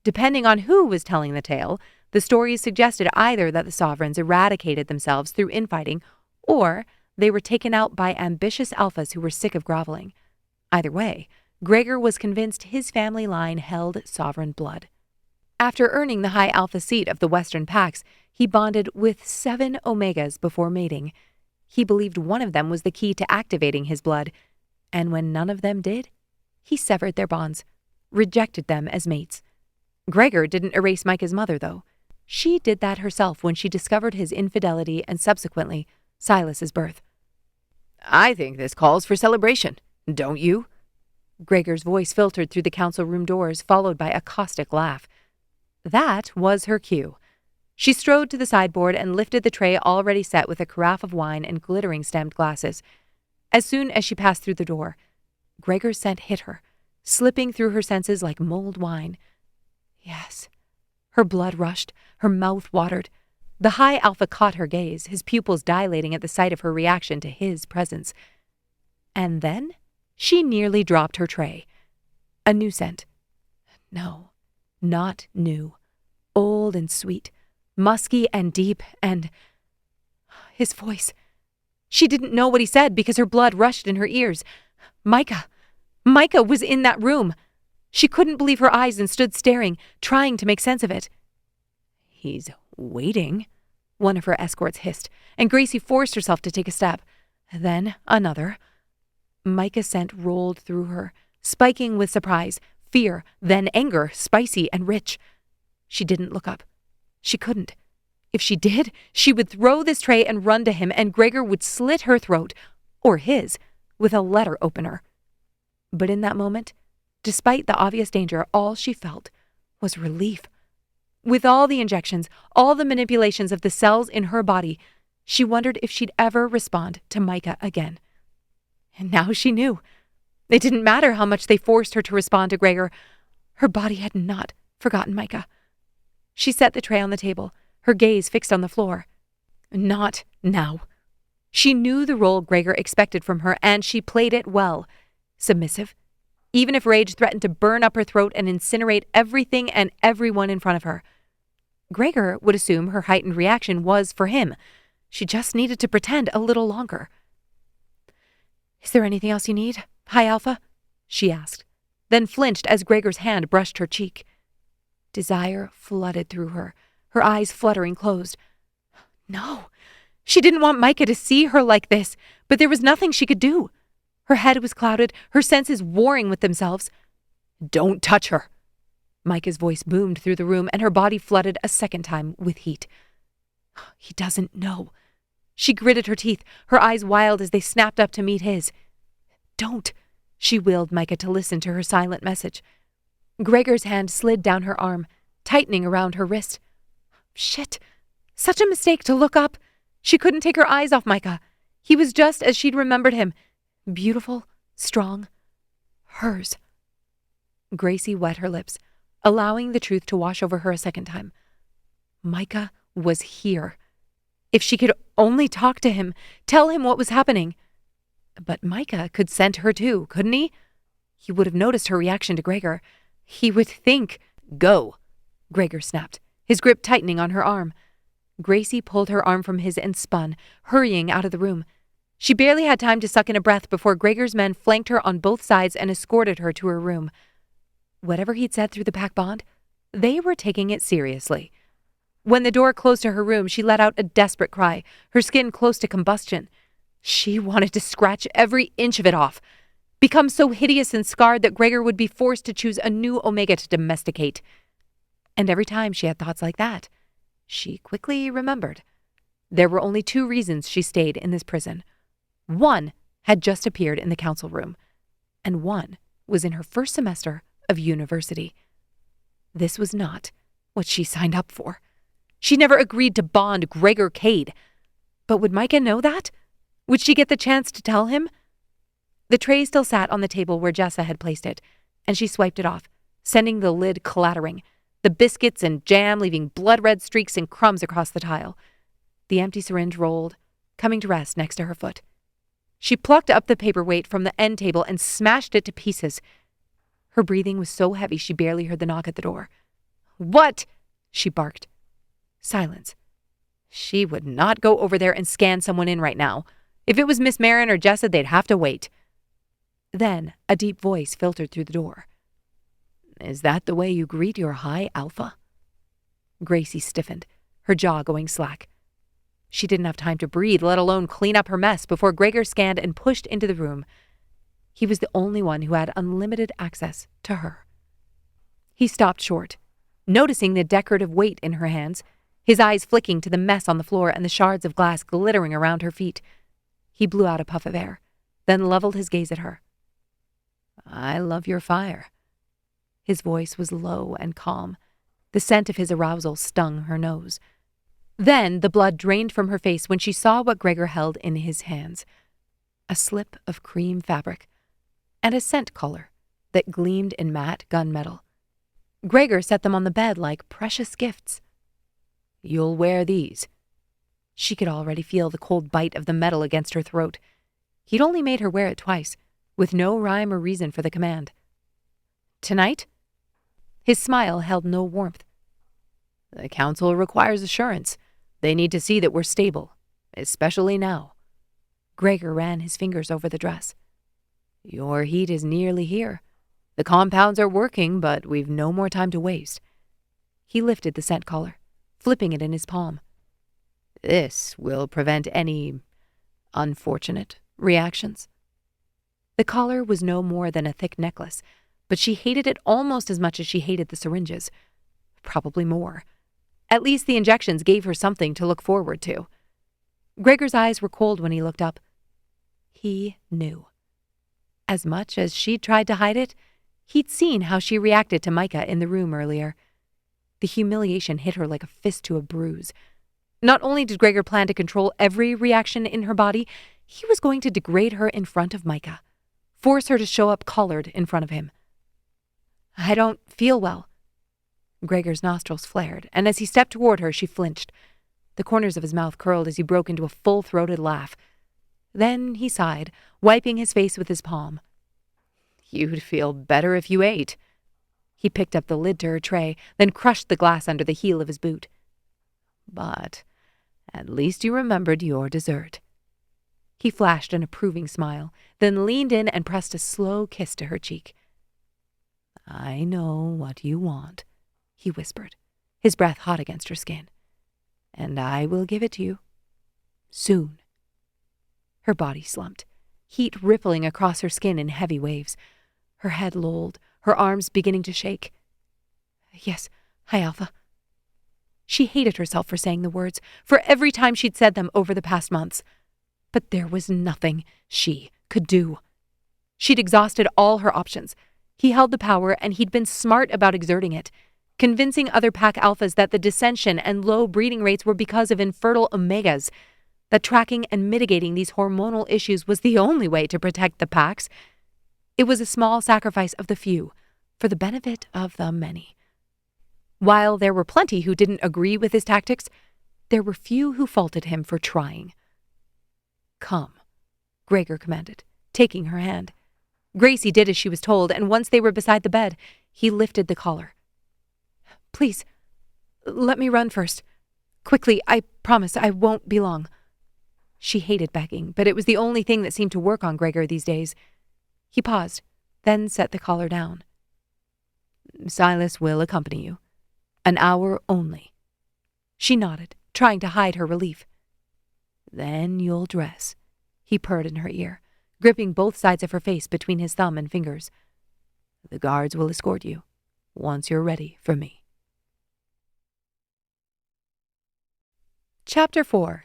Depending on who was telling the tale, the stories suggested either that the sovereigns eradicated themselves through infighting, or they were taken out by ambitious Alphas who were sick of groveling. Either way, Gregor was convinced his family line held sovereign blood. After earning the High Alpha seat of the Western Packs, he bonded with 7 Omegas before mating. He believed one of them was the key to activating his blood, and when none of them did, he severed their bonds, rejected them as mates. Gregor didn't erase Mikah's mother, though. She did that herself when she discovered his infidelity and subsequently Silas's birth. I think this calls for celebration, don't you? Gregor's voice filtered through the council room doors, followed by a caustic laugh. That was her cue. She strode to the sideboard and lifted the tray already set with a carafe of wine and glittering stemmed glasses. As soon as she passed through the door, Gregor's scent hit her, slipping through her senses like mulled wine. Yes. Her blood rushed, her mouth watered. The High Alpha caught her gaze, his pupils dilating at the sight of her reaction to his presence. And then she nearly dropped her tray. A new scent. No, not new. Old and sweet, musky and deep, and his voice. She didn't know what he said because her blood rushed in her ears. Mikah was in that room. She couldn't believe her eyes and stood staring, trying to make sense of it. He's waiting, one of her escorts hissed, and Gracie forced herself to take a step. Then another. Mikah's scent rolled through her, spiking with surprise, fear, then anger, spicy and rich. She didn't look up. She couldn't. If she did, she would throw this tray and run to him, and Gregor would slit her throat, or his, with a letter opener. But in that moment, despite the obvious danger, all she felt was relief. With all the injections, all the manipulations of the cells in her body, she wondered if she'd ever respond to Mikah again. And now she knew. It didn't matter how much they forced her to respond to Gregor. Her body had not forgotten Mikah. She set the tray on the table, her gaze fixed on the floor. Not now. She knew the role Gregor expected from her, and she played it well. Submissive, even if rage threatened to burn up her throat and incinerate everything and everyone in front of her. Gregor would assume her heightened reaction was for him. She just needed to pretend a little longer. "Is there anything else you need, High Alpha?" she asked. then flinched as Gregor's hand brushed her cheek. Desire flooded through her, her eyes fluttering closed. No, she didn't want Mikah to see her like this, but there was nothing she could do. Her head was clouded, her senses warring with themselves. "Don't touch her!" Mikah's voice boomed through the room, and her body flooded a second time with heat. He doesn't know. She gritted her teeth, her eyes wild as they snapped up to meet his. "Don't," she willed Mikah to listen to her silent message. Gregor's hand slid down her arm, tightening around her wrist. Shit! Such a mistake to look up. She couldn't take her eyes off Mikah. He was just as she'd remembered him. Beautiful, strong. Hers. Gracie wet her lips, allowing the truth to wash over her a second time. Mikah was here. If she could only talk to him, tell him what was happening. But Mikah could scent her too, couldn't he? He would have noticed her reaction to Gregor. He would think. "Go," Gregor snapped, his grip tightening on her arm. Gracie pulled her arm from his and spun, hurrying out of the room. She barely had time to suck in a breath before Gregor's men flanked her on both sides and escorted her to her room. Whatever he'd said through the pack bond, they were taking it seriously. When the door closed to her room, she let out a desperate cry, her skin close to combustion. She wanted to scratch every inch of it off, become so hideous and scarred that Gregor would be forced to choose a new Omega to domesticate. And every time she had thoughts like that, she quickly remembered. There were only 2 reasons she stayed in this prison. One had just appeared in the council room, and one was in her first semester of university. This was not what she signed up for. She never agreed to bond Gregor Kade. But would Mikah know that? Would she get the chance to tell him? The tray still sat on the table where Jessa had placed it, and she swiped it off, sending the lid clattering, the biscuits and jam leaving blood-red streaks and crumbs across the tile. The empty syringe rolled, coming to rest next to her foot. She plucked up the paperweight from the end table and smashed it to pieces. Her breathing was so heavy she barely heard the knock at the door. "What?" she barked. Silence. She would not go over there and scan someone in right now. If it was Miss Marin or Jessa, they'd have to wait. Then a deep voice filtered through the door. "Is that the way you greet your high alpha?" Gracie stiffened, her jaw going slack. She didn't have time to breathe, let alone clean up her mess, before Gregor scanned and pushed into the room. He was the only one who had unlimited access to her. He stopped short, noticing the decorative weight in her hands, his eyes flicking to the mess on the floor and the shards of glass glittering around her feet. He blew out a puff of air, then leveled his gaze at her. "I love your fire." His voice was low and calm. The scent of his arousal stung her nose. Then the blood drained from her face when she saw what Gregor held in his hands. A slip of cream fabric and a scent collar that gleamed in matte gunmetal. Gregor set them on the bed like precious gifts. "You'll wear these." She could already feel the cold bite of the metal against her throat. He'd only made her wear it twice, with no rhyme or reason for the command. "Tonight?" His smile held no warmth. "The council requires assurance. They need to see that we're stable, especially now." Gregor ran his fingers over the dress. "Your heat is nearly here. The compounds are working, but we've no more time to waste." He lifted the scent collar, flipping it in his palm. "This will prevent any unfortunate reactions." The collar was no more than a thick necklace, but she hated it almost as much as she hated the syringes. Probably more. At least the injections gave her something to look forward to. Gregor's eyes were cold when he looked up. He knew. As much as she'd tried to hide it, he'd seen how she reacted to Mikah in the room earlier. The humiliation hit her like a fist to a bruise. Not only did Gregor plan to control every reaction in her body, he was going to degrade her in front of Mikah, force her to show up collared in front of him. "I don't feel well." Gregor's nostrils flared, and as he stepped toward her, she flinched. The corners of his mouth curled as he broke into a full-throated laugh. Then he sighed, wiping his face with his palm. "You'd feel better if you ate." He picked up the lid to her tray, then crushed the glass under the heel of his boot. "But at least you remembered your dessert." He flashed an approving smile, then leaned in and pressed a slow kiss to her cheek. I know what you want, he whispered, his breath hot against her skin. And I will give it to you. Soon. Her body slumped, heat rippling across her skin in heavy waves. Her head lolled, her arms beginning to shake. Yes, High Alpha. She hated herself for saying the words, for every time she'd said them over the past months. But there was nothing she could do. She'd exhausted all her options. He held the power, and he'd been smart about exerting it, convincing other pack alphas that the dissension and low breeding rates were because of infertile omegas, that tracking and mitigating these hormonal issues was the only way to protect the packs. It was a small sacrifice of the few, for the benefit of the many. While there were plenty who didn't agree with his tactics, there were few who faulted him for trying. Come, Gregor commanded, taking her hand. Gracie did as she was told, and once they were beside the bed, he lifted the collar. Please, let me run first. Quickly, I promise I won't be long. She hated begging, but it was the only thing that seemed to work on Gregor these days. He paused, then set the collar down. Silas will accompany you. An hour only. She nodded, trying to hide her relief. Then you'll dress, he purred in her ear, gripping both sides of her face between his thumb and fingers. The guards will escort you, once you're ready for me. Chapter 4.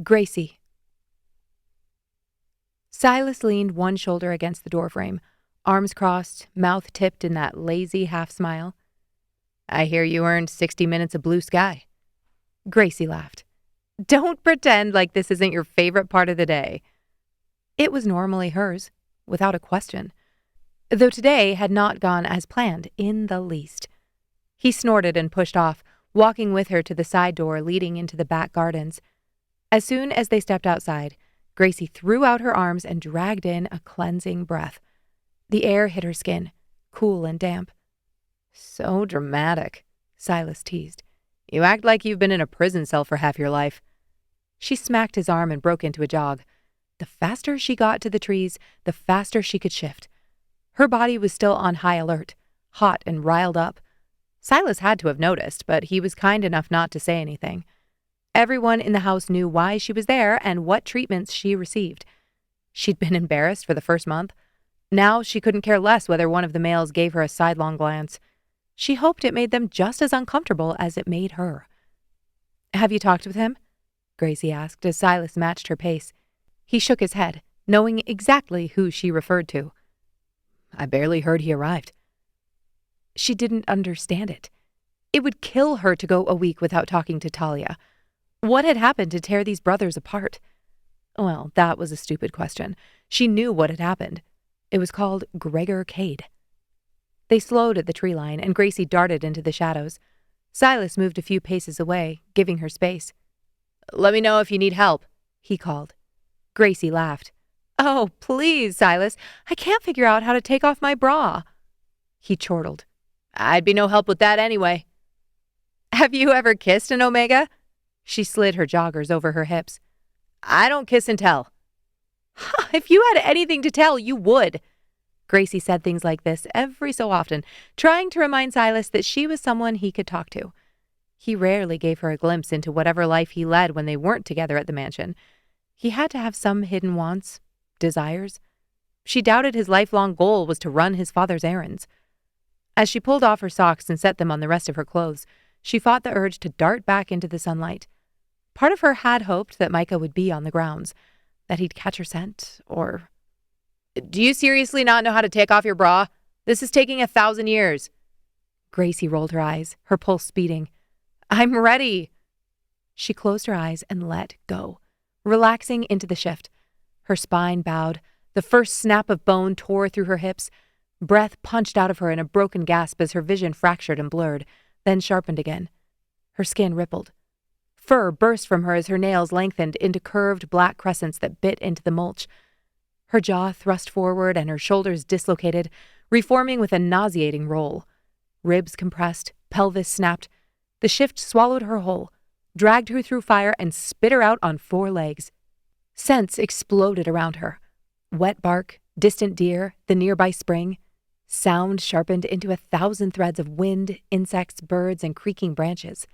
Gracie. Silas leaned one shoulder against the doorframe, arms crossed, mouth tipped in that lazy half-smile. I hear you earned 60 minutes of blue sky. Gracie laughed. Don't pretend like this isn't your favorite part of the day. It was normally hers, without a question, though today had not gone as planned in the least. He snorted and pushed off, walking with her to the side door leading into the back gardens. As soon as they stepped outside, Gracie threw out her arms and dragged in a cleansing breath. The air hit her skin, cool and damp. So dramatic, Silas teased. You act like you've been in a prison cell for half your life. She smacked his arm and broke into a jog. The faster she got to the trees, the faster she could shift. Her body was still on high alert, hot and riled up. Silas had to have noticed, but he was kind enough not to say anything. Everyone in the house knew why she was there and what treatments she received. She'd been embarrassed for the first month. Now she couldn't care less whether one of the males gave her a sidelong glance. She hoped it made them just as uncomfortable as it made her. Have you talked with him? Gracie asked as Silas matched her pace. He shook his head, knowing exactly who she referred to. I barely heard he arrived. She didn't understand it. It would kill her to go a week without talking to Talia. What had happened to tear these brothers apart? Well, that was a stupid question. She knew what had happened. It was called Gregor Kade. They slowed at the tree line, and Gracie darted into the shadows. Silas moved a few paces away, giving her space. Let me know if you need help, he called. Gracie laughed. Oh, please, Silas. I can't figure out how to take off my bra. He chortled. I'd be no help with that anyway. Have you ever kissed an Omega? She slid her joggers over her hips. I don't kiss and tell. If you had anything to tell, you would. Gracie said things like this every so often, trying to remind Silas that she was someone he could talk to. He rarely gave her a glimpse into whatever life he led when they weren't together at the mansion. He had to have some hidden wants, desires. She doubted his lifelong goal was to run his father's errands. As she pulled off her socks and set them on the rest of her clothes, she fought the urge to dart back into the sunlight. Part of her had hoped that Mikah would be on the grounds, that he'd catch her scent, or... Do you seriously not know how to take off your bra? This is taking 1,000 years. Gracie rolled her eyes, her pulse speeding. I'm ready. She closed her eyes and let go, relaxing into the shift. Her spine bowed. The first snap of bone tore through her hips. Breath punched out of her in a broken gasp as her vision fractured and blurred, then sharpened again. Her skin rippled. Fur burst from her as her nails lengthened into curved black crescents that bit into the mulch. Her jaw thrust forward and her shoulders dislocated, reforming with a nauseating roll. Ribs compressed, pelvis snapped. The shift swallowed her whole, dragged her through fire, and spit her out on 4 legs. Scents exploded around her. Wet bark, distant deer, the nearby spring. Sound sharpened into 1,000 threads of wind, insects, birds, and creaking branches.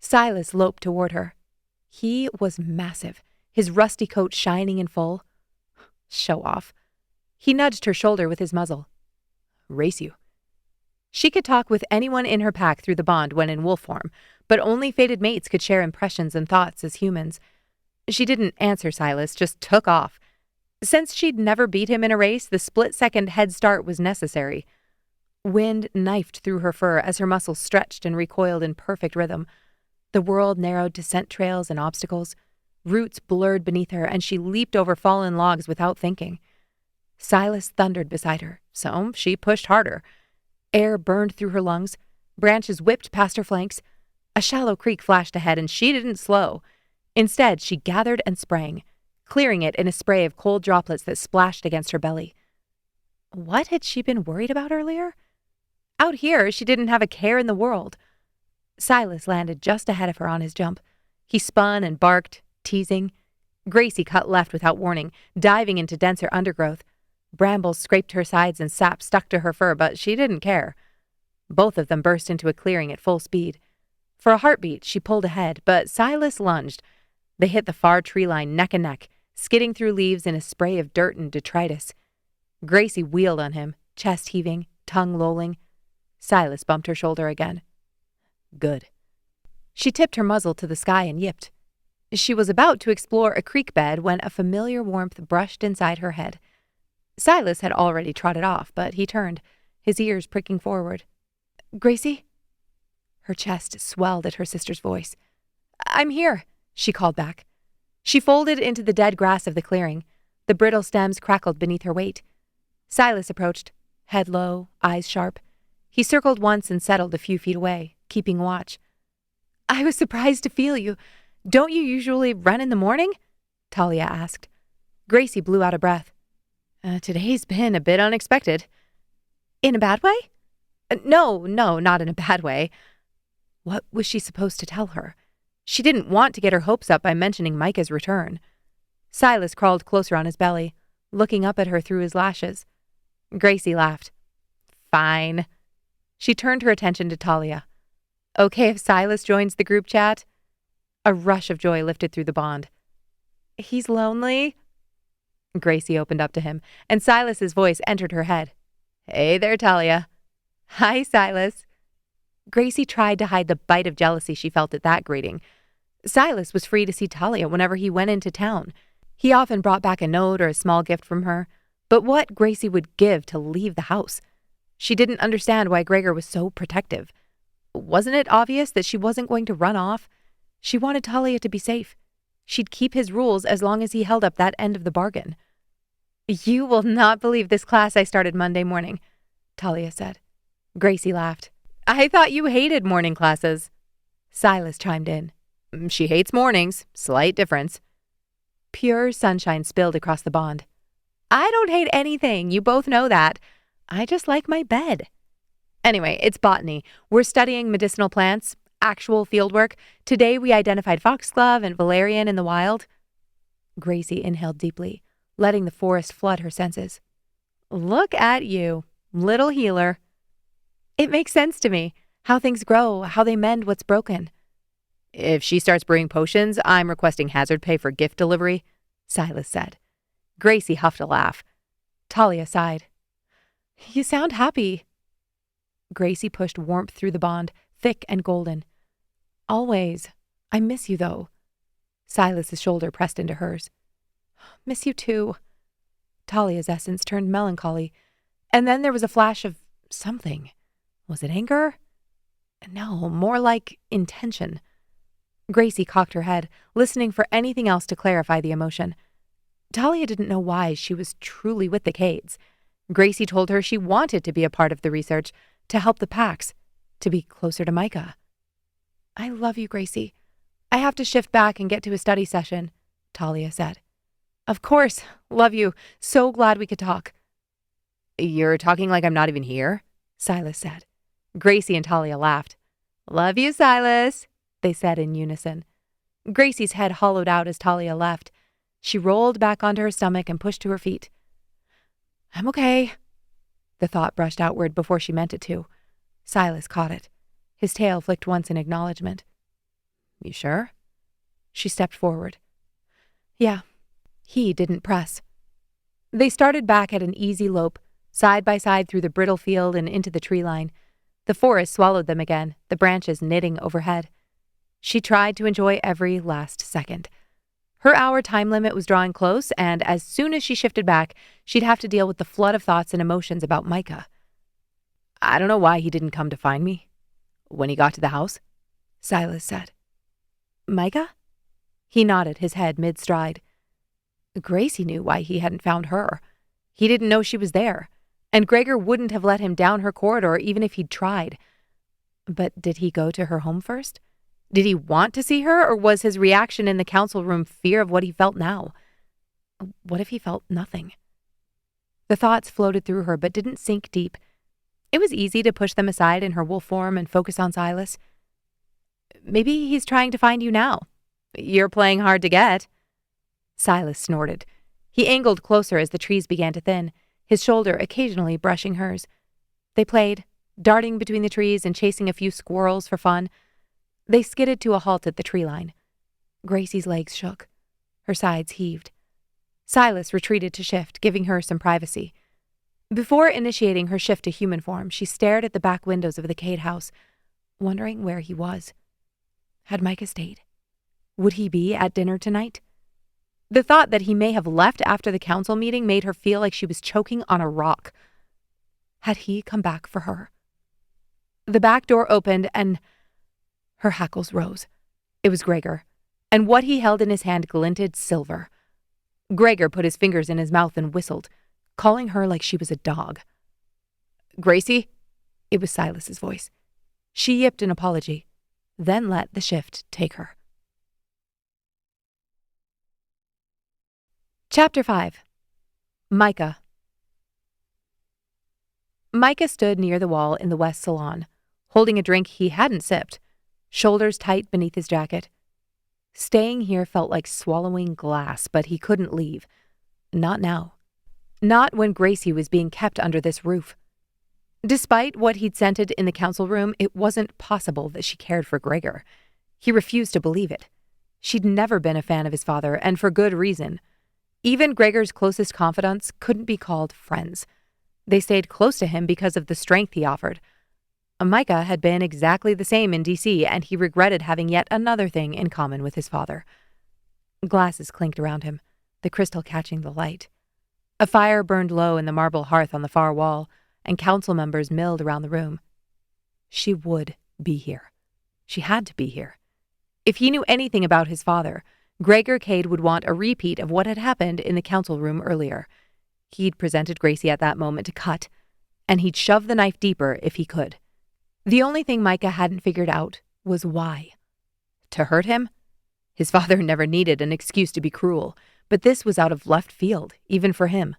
Silas loped toward her. He was massive, his rusty coat shining in full. Show off. He nudged her shoulder with his muzzle. Race you. She could talk with anyone in her pack through the bond when in wolf form, but only fated mates could share impressions and thoughts as humans. She didn't answer Silas, just took off. Since she'd never beat him in a race, the split-second head start was necessary. Wind knifed through her fur as her muscles stretched and recoiled in perfect rhythm. The world narrowed to scent trails and obstacles. Roots blurred beneath her, and she leaped over fallen logs without thinking. Silas thundered beside her, so she pushed harder. Air burned through her lungs. Branches whipped past her flanks. A shallow creek flashed ahead, and she didn't slow. Instead, she gathered and sprang, clearing it in a spray of cold droplets that splashed against her belly. What had she been worried about earlier? Out here, she didn't have a care in the world. Silas landed just ahead of her on his jump. He spun and barked, teasing. Gracie cut left without warning, diving into denser undergrowth. Brambles scraped her sides and sap stuck to her fur, but she didn't care. Both of them burst into a clearing at full speed. For a heartbeat, she pulled ahead, but Silas lunged. They hit the far tree line neck and neck, skidding through leaves in a spray of dirt and detritus. Gracie wheeled on him, chest heaving, tongue lolling. Silas bumped her shoulder again. Good. She tipped her muzzle to the sky and yipped. She was about to explore a creek bed when a familiar warmth brushed inside her head. Silas had already trotted off, but he turned, his ears pricking forward. Gracie? Her chest swelled at her sister's voice. I'm here, she called back. She folded into the dead grass of the clearing. The brittle stems crackled beneath her weight. Silas approached, head low, eyes sharp. He circled once and settled a few feet away, keeping watch. I was surprised to feel you. Don't you usually run in the morning? Talia asked. Gracie blew out a breath. Today's been a bit unexpected. In a bad way? No, not in a bad way. What was she supposed to tell her? She didn't want to get her hopes up by mentioning Mikah's return. Silas crawled closer on his belly, looking up at her through his lashes. Gracie laughed. Fine. She turned her attention to Talia. Okay if Silas joins the group chat? A rush of joy lifted through the bond. He's lonely? Gracie opened up to him, and Silas's voice entered her head. Hey there, Talia. Hi, Silas. Gracie tried to hide the bite of jealousy she felt at that greeting. Silas was free to see Talia whenever he went into town. He often brought back a note or a small gift from her, but what Gracie would give to leave the house. She didn't understand why Gregor was so protective. Wasn't it obvious that she wasn't going to run off? She wanted Talia to be safe. She'd keep his rules as long as he held up that end of the bargain. You will not believe this class I started Monday morning, Talia said. Gracie laughed. I thought you hated morning classes. Silas chimed in. She hates mornings. Slight difference. Pure sunshine spilled across the bond. I don't hate anything. You both know that. I just like my bed. Anyway, it's botany. We're studying medicinal plants, actual fieldwork. Today we identified foxglove and valerian in the wild. Gracie inhaled deeply, letting the forest flood her senses. Look at you, little healer. It makes sense to me. How things grow, how they mend what's broken. If she starts brewing potions, I'm requesting hazard pay for gift delivery, Silas said. Gracie huffed a laugh. Talia sighed. You sound happy. Gracie pushed warmth through the bond, thick and golden. Always. I miss you, though. Silas's shoulder pressed into hers. Miss you, too. Talia's essence turned melancholy, and then there was a flash of something. Was it anger? No, more like intention. Gracie cocked her head, listening for anything else to clarify the emotion. Talia didn't know why she was truly with the Kades. Gracie told her she wanted to be a part of the research, to help the packs, to be closer to Mikah. I love you, Gracie. I have to shift back and get to a study session, Talia said. Of course. Love you. So glad we could talk. You're talking like I'm not even here, Silas said. Gracie and Talia laughed. Love you, Silas, they said in unison. Gracie's head hollowed out as Talia left. She rolled back onto her stomach and pushed to her feet. I'm okay. The thought brushed outward before she meant it to. Silas caught it. His tail flicked once in acknowledgement. "You sure?" She stepped forward. Yeah. He didn't press. They started back at an easy lope, side by side through the brittle field and into the tree line. The forest swallowed them again, the branches knitting overhead. She tried to enjoy every last second. Her hour time limit was drawing close, and as soon as she shifted back, she'd have to deal with the flood of thoughts and emotions about Mikah. "I don't know why he didn't come to find me when he got to the house," Silas said. "Mikah?" He nodded, his head mid-stride. Gracie knew why he hadn't found her. He didn't know she was there, and Gregor wouldn't have let him down her corridor even if he'd tried. But did he go to her home first? Did he want to see her, or was his reaction in the council room fear of what he felt now? What if he felt nothing? The thoughts floated through her but didn't sink deep. It was easy to push them aside in her wolf form and focus on Silas. "Maybe he's trying to find you now. You're playing hard to get." Silas snorted. He angled closer as the trees began to thin, his shoulder occasionally brushing hers. They played, darting between the trees and chasing a few squirrels for fun. They skidded to a halt at the tree line. Gracie's legs shook. Her sides heaved. Silas retreated to shift, giving her some privacy. Before initiating her shift to human form, she stared at the back windows of the Kade house, wondering where he was. Had Mikah stayed? Would he be at dinner tonight? The thought that he may have left after the council meeting made her feel like she was choking on a rock. Had he come back for her? The back door opened and her hackles rose. It was Gregor, and what he held in his hand glinted silver. Gregor put his fingers in his mouth and whistled, calling her like she was a dog. "Gracie?" It was Silas's voice. She yipped an apology, then let the shift take her. Chapter 5. Mikah. Mikah stood near the wall in the west salon, holding a drink he hadn't sipped, shoulders tight beneath his jacket. Staying here felt like swallowing glass, but he couldn't leave. Not now. Not when Gracie was being kept under this roof. Despite what he'd scented in the council room, it wasn't possible that she cared for Gregor. He refused to believe it. She'd never been a fan of his father, and for good reason. Even Gregor's closest confidants couldn't be called friends. They stayed close to him because of the strength he offered. Mikah had been exactly the same in D.C., and he regretted having yet another thing in common with his father. Glasses clinked around him, the crystal catching the light. A fire burned low in the marble hearth on the far wall, and council members milled around the room. She would be here. She had to be here. If he knew anything about his father, Gregor Kade would want a repeat of what had happened in the council room earlier. He'd presented Gracie at that moment to cut, and he'd shove the knife deeper if he could. The only thing Mikah hadn't figured out was why. To hurt him? His father never needed an excuse to be cruel, but this was out of left field, even for him.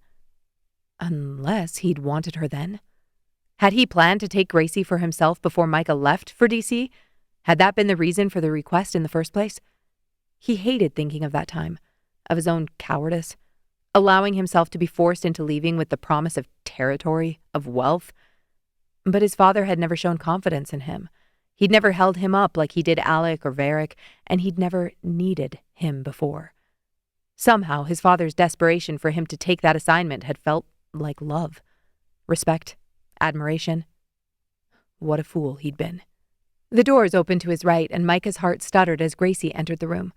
Unless he'd wanted her then? Had he planned to take Gracie for himself before Mikah left for D.C.? Had that been the reason for the request in the first place? He hated thinking of that time, of his own cowardice, allowing himself to be forced into leaving with the promise of territory, of wealth. But his father had never shown confidence in him. He'd never held him up like he did Alec or Varric, and he'd never needed him before. Somehow, his father's desperation for him to take that assignment had felt like love, respect, admiration. What a fool he'd been. The doors opened to his right, and Mikah's heart stuttered as Gracie entered the room.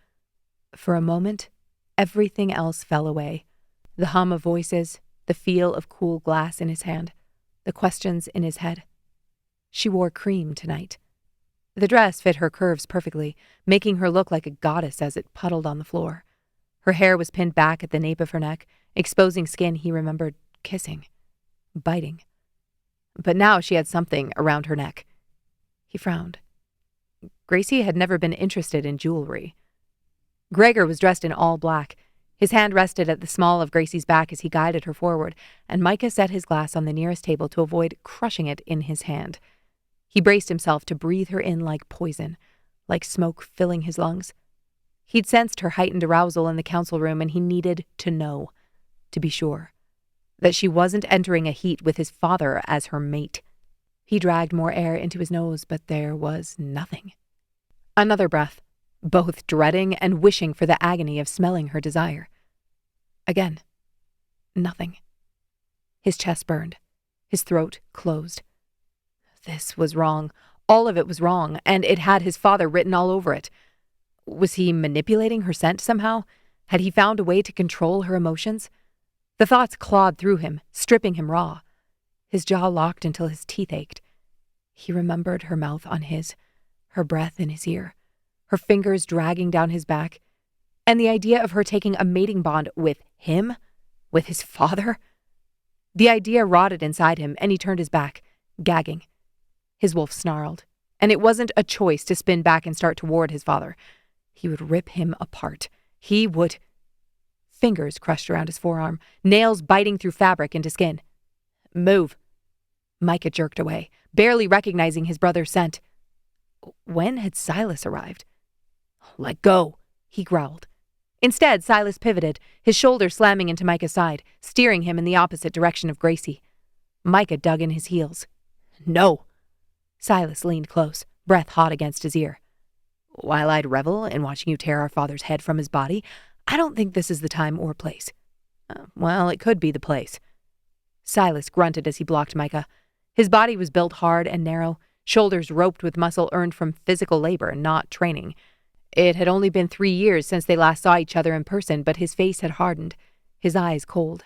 For a moment, everything else fell away. The hum of voices, the feel of cool glass in his hand, the questions in his head. She wore cream tonight. The dress fit her curves perfectly, making her look like a goddess as it puddled on the floor. Her hair was pinned back at the nape of her neck, exposing skin he remembered kissing, biting. But now she had something around her neck. He frowned. Gracie had never been interested in jewelry. Gregor was dressed in all black. His hand rested at the small of Gracie's back as he guided her forward, and Mikah set his glass on the nearest table to avoid crushing it in his hand. He braced himself to breathe her in like poison, like smoke filling his lungs. He'd sensed her heightened arousal in the council room, and he needed to know, to be sure. that she wasn't entering a heat with his father as her mate. He dragged more air into his nose, but there was nothing. Another breath, both dreading and wishing for the agony of smelling her desire. Again, nothing. His chest burned. His throat closed. This was wrong. All of it was wrong, and it had his father written all over it. Was he manipulating her scent somehow? Had he found a way to control her emotions? The thoughts clawed through him, stripping him raw. His jaw locked until his teeth ached. He remembered her mouth on his, her breath in his ear, her fingers dragging down his back, and the idea of her taking a mating bond with him, with his father. The idea rotted inside him, and he turned his back, gagging. His wolf snarled, and it wasn't a choice to spin back and start toward his father. He would rip him apart. He would... Fingers crushed around his forearm, nails biting through fabric into skin. Move. Mikah jerked away, barely recognizing his brother's scent. When had Silas arrived? Let go, he growled. Instead, Silas pivoted, his shoulder slamming into Mikah's side, steering him in the opposite direction of Gracie. Mikah dug in his heels. No. Silas leaned close, breath hot against his ear. While I'd revel in watching you tear our father's head from his body, I don't think this is the time or place. Well, it could be the place. Silas grunted as he blocked Mikah. His body was built hard and narrow, shoulders roped with muscle earned from physical labor, not training. It had only been 3 years since they last saw each other in person, but his face had hardened, his eyes cold.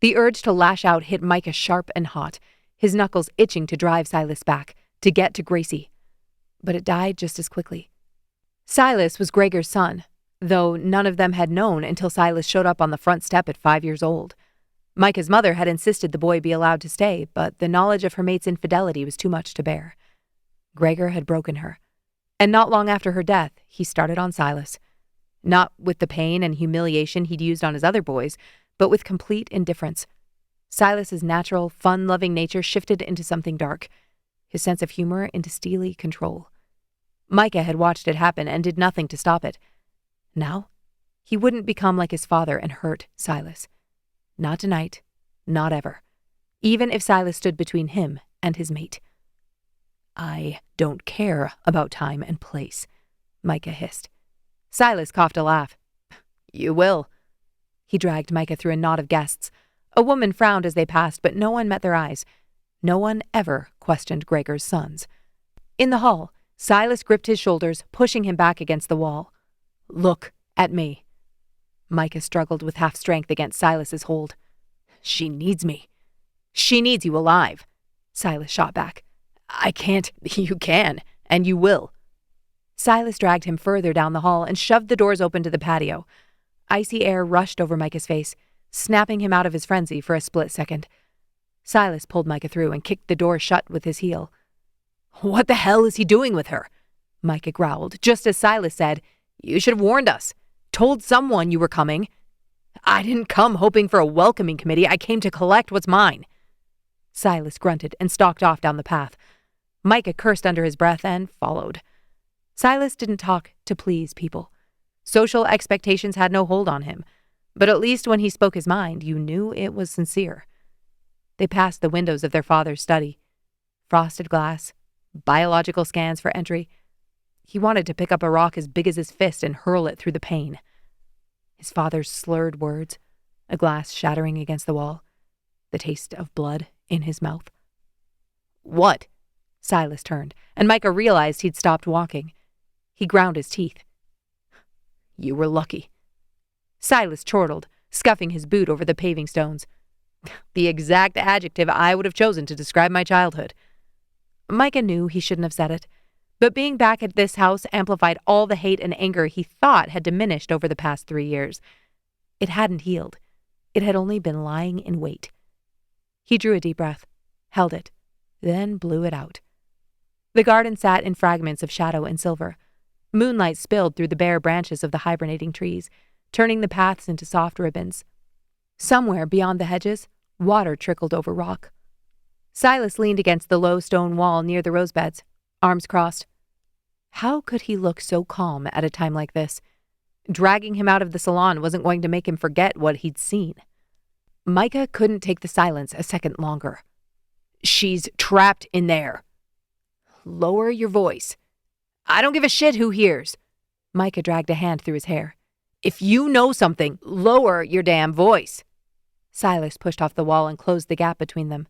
The urge to lash out hit Mikah sharp and hot, his knuckles itching to drive Silas back, to get to Gracie. But it died just as quickly. Silas was Gregor's son, though none of them had known until Silas showed up on the front step at 5 years old. Micah's mother had insisted the boy be allowed to stay, but the knowledge of her mate's infidelity was too much to bear. Gregor had broken her, and not long after her death, he started on Silas. Not with the pain and humiliation he'd used on his other boys, but with complete indifference. Silas's natural, fun-loving nature shifted into something dark, his sense of humor into steely control. Mikah had watched it happen and did nothing to stop it. Now, he wouldn't become like his father and hurt Silas. Not tonight, not ever, even if Silas stood between him and his mate. I don't care about time and place, Mikah hissed. Silas coughed a laugh. You will. He dragged Mikah through a knot of guests. A woman frowned as they passed, but no one met their eyes. No one ever questioned Gregor's sons. In the hall, Silas gripped his shoulders, pushing him back against the wall. Look at me. Mikah struggled with half strength against Silas's hold. She needs me. She needs you alive, Silas shot back. I can't. You can, and you will. Silas dragged him further down the hall and shoved the doors open to the patio. Icy air rushed over Mikah's face, snapping him out of his frenzy for a split second. Silas pulled Mikah through and kicked the door shut with his heel. What the hell is he doing with her? Mikah growled, just as Silas said, You should have warned us. Told someone you were coming. I didn't come hoping for a welcoming committee. I came to collect what's mine. Silas grunted and stalked off down the path. Mikah cursed under his breath and followed. Silas didn't talk to please people. Social expectations had no hold on him, but at least when he spoke his mind, you knew it was sincere. They passed the windows of their father's study. Frosted glass, biological scans for entry. He wanted to pick up a rock as big as his fist and hurl it through the pane. His father's slurred words, a glass shattering against the wall, the taste of blood in his mouth. What? Silas turned, and Mikah realized he'd stopped walking. He ground his teeth. You were lucky. Silas chortled, scuffing his boot over the paving stones. The exact adjective I would have chosen to describe my childhood. Mikah knew he shouldn't have said it, but being back at this house amplified all the hate and anger he thought had diminished over the past 3 years. It hadn't healed. It had only been lying in wait. He drew a deep breath, held it, then blew it out. The garden sat in fragments of shadow and silver. Moonlight spilled through the bare branches of the hibernating trees, turning the paths into soft ribbons. Somewhere beyond the hedges, water trickled over rock. Silas leaned against the low stone wall near the rosebeds, arms crossed. How could he look so calm at a time like this? Dragging him out of the salon wasn't going to make him forget what he'd seen. Mikah couldn't take the silence a second longer. She's trapped in there. Lower your voice. I don't give a shit who hears. Mikah dragged a hand through his hair. If you know something, lower your damn voice. Silas pushed off the wall and closed the gap between them.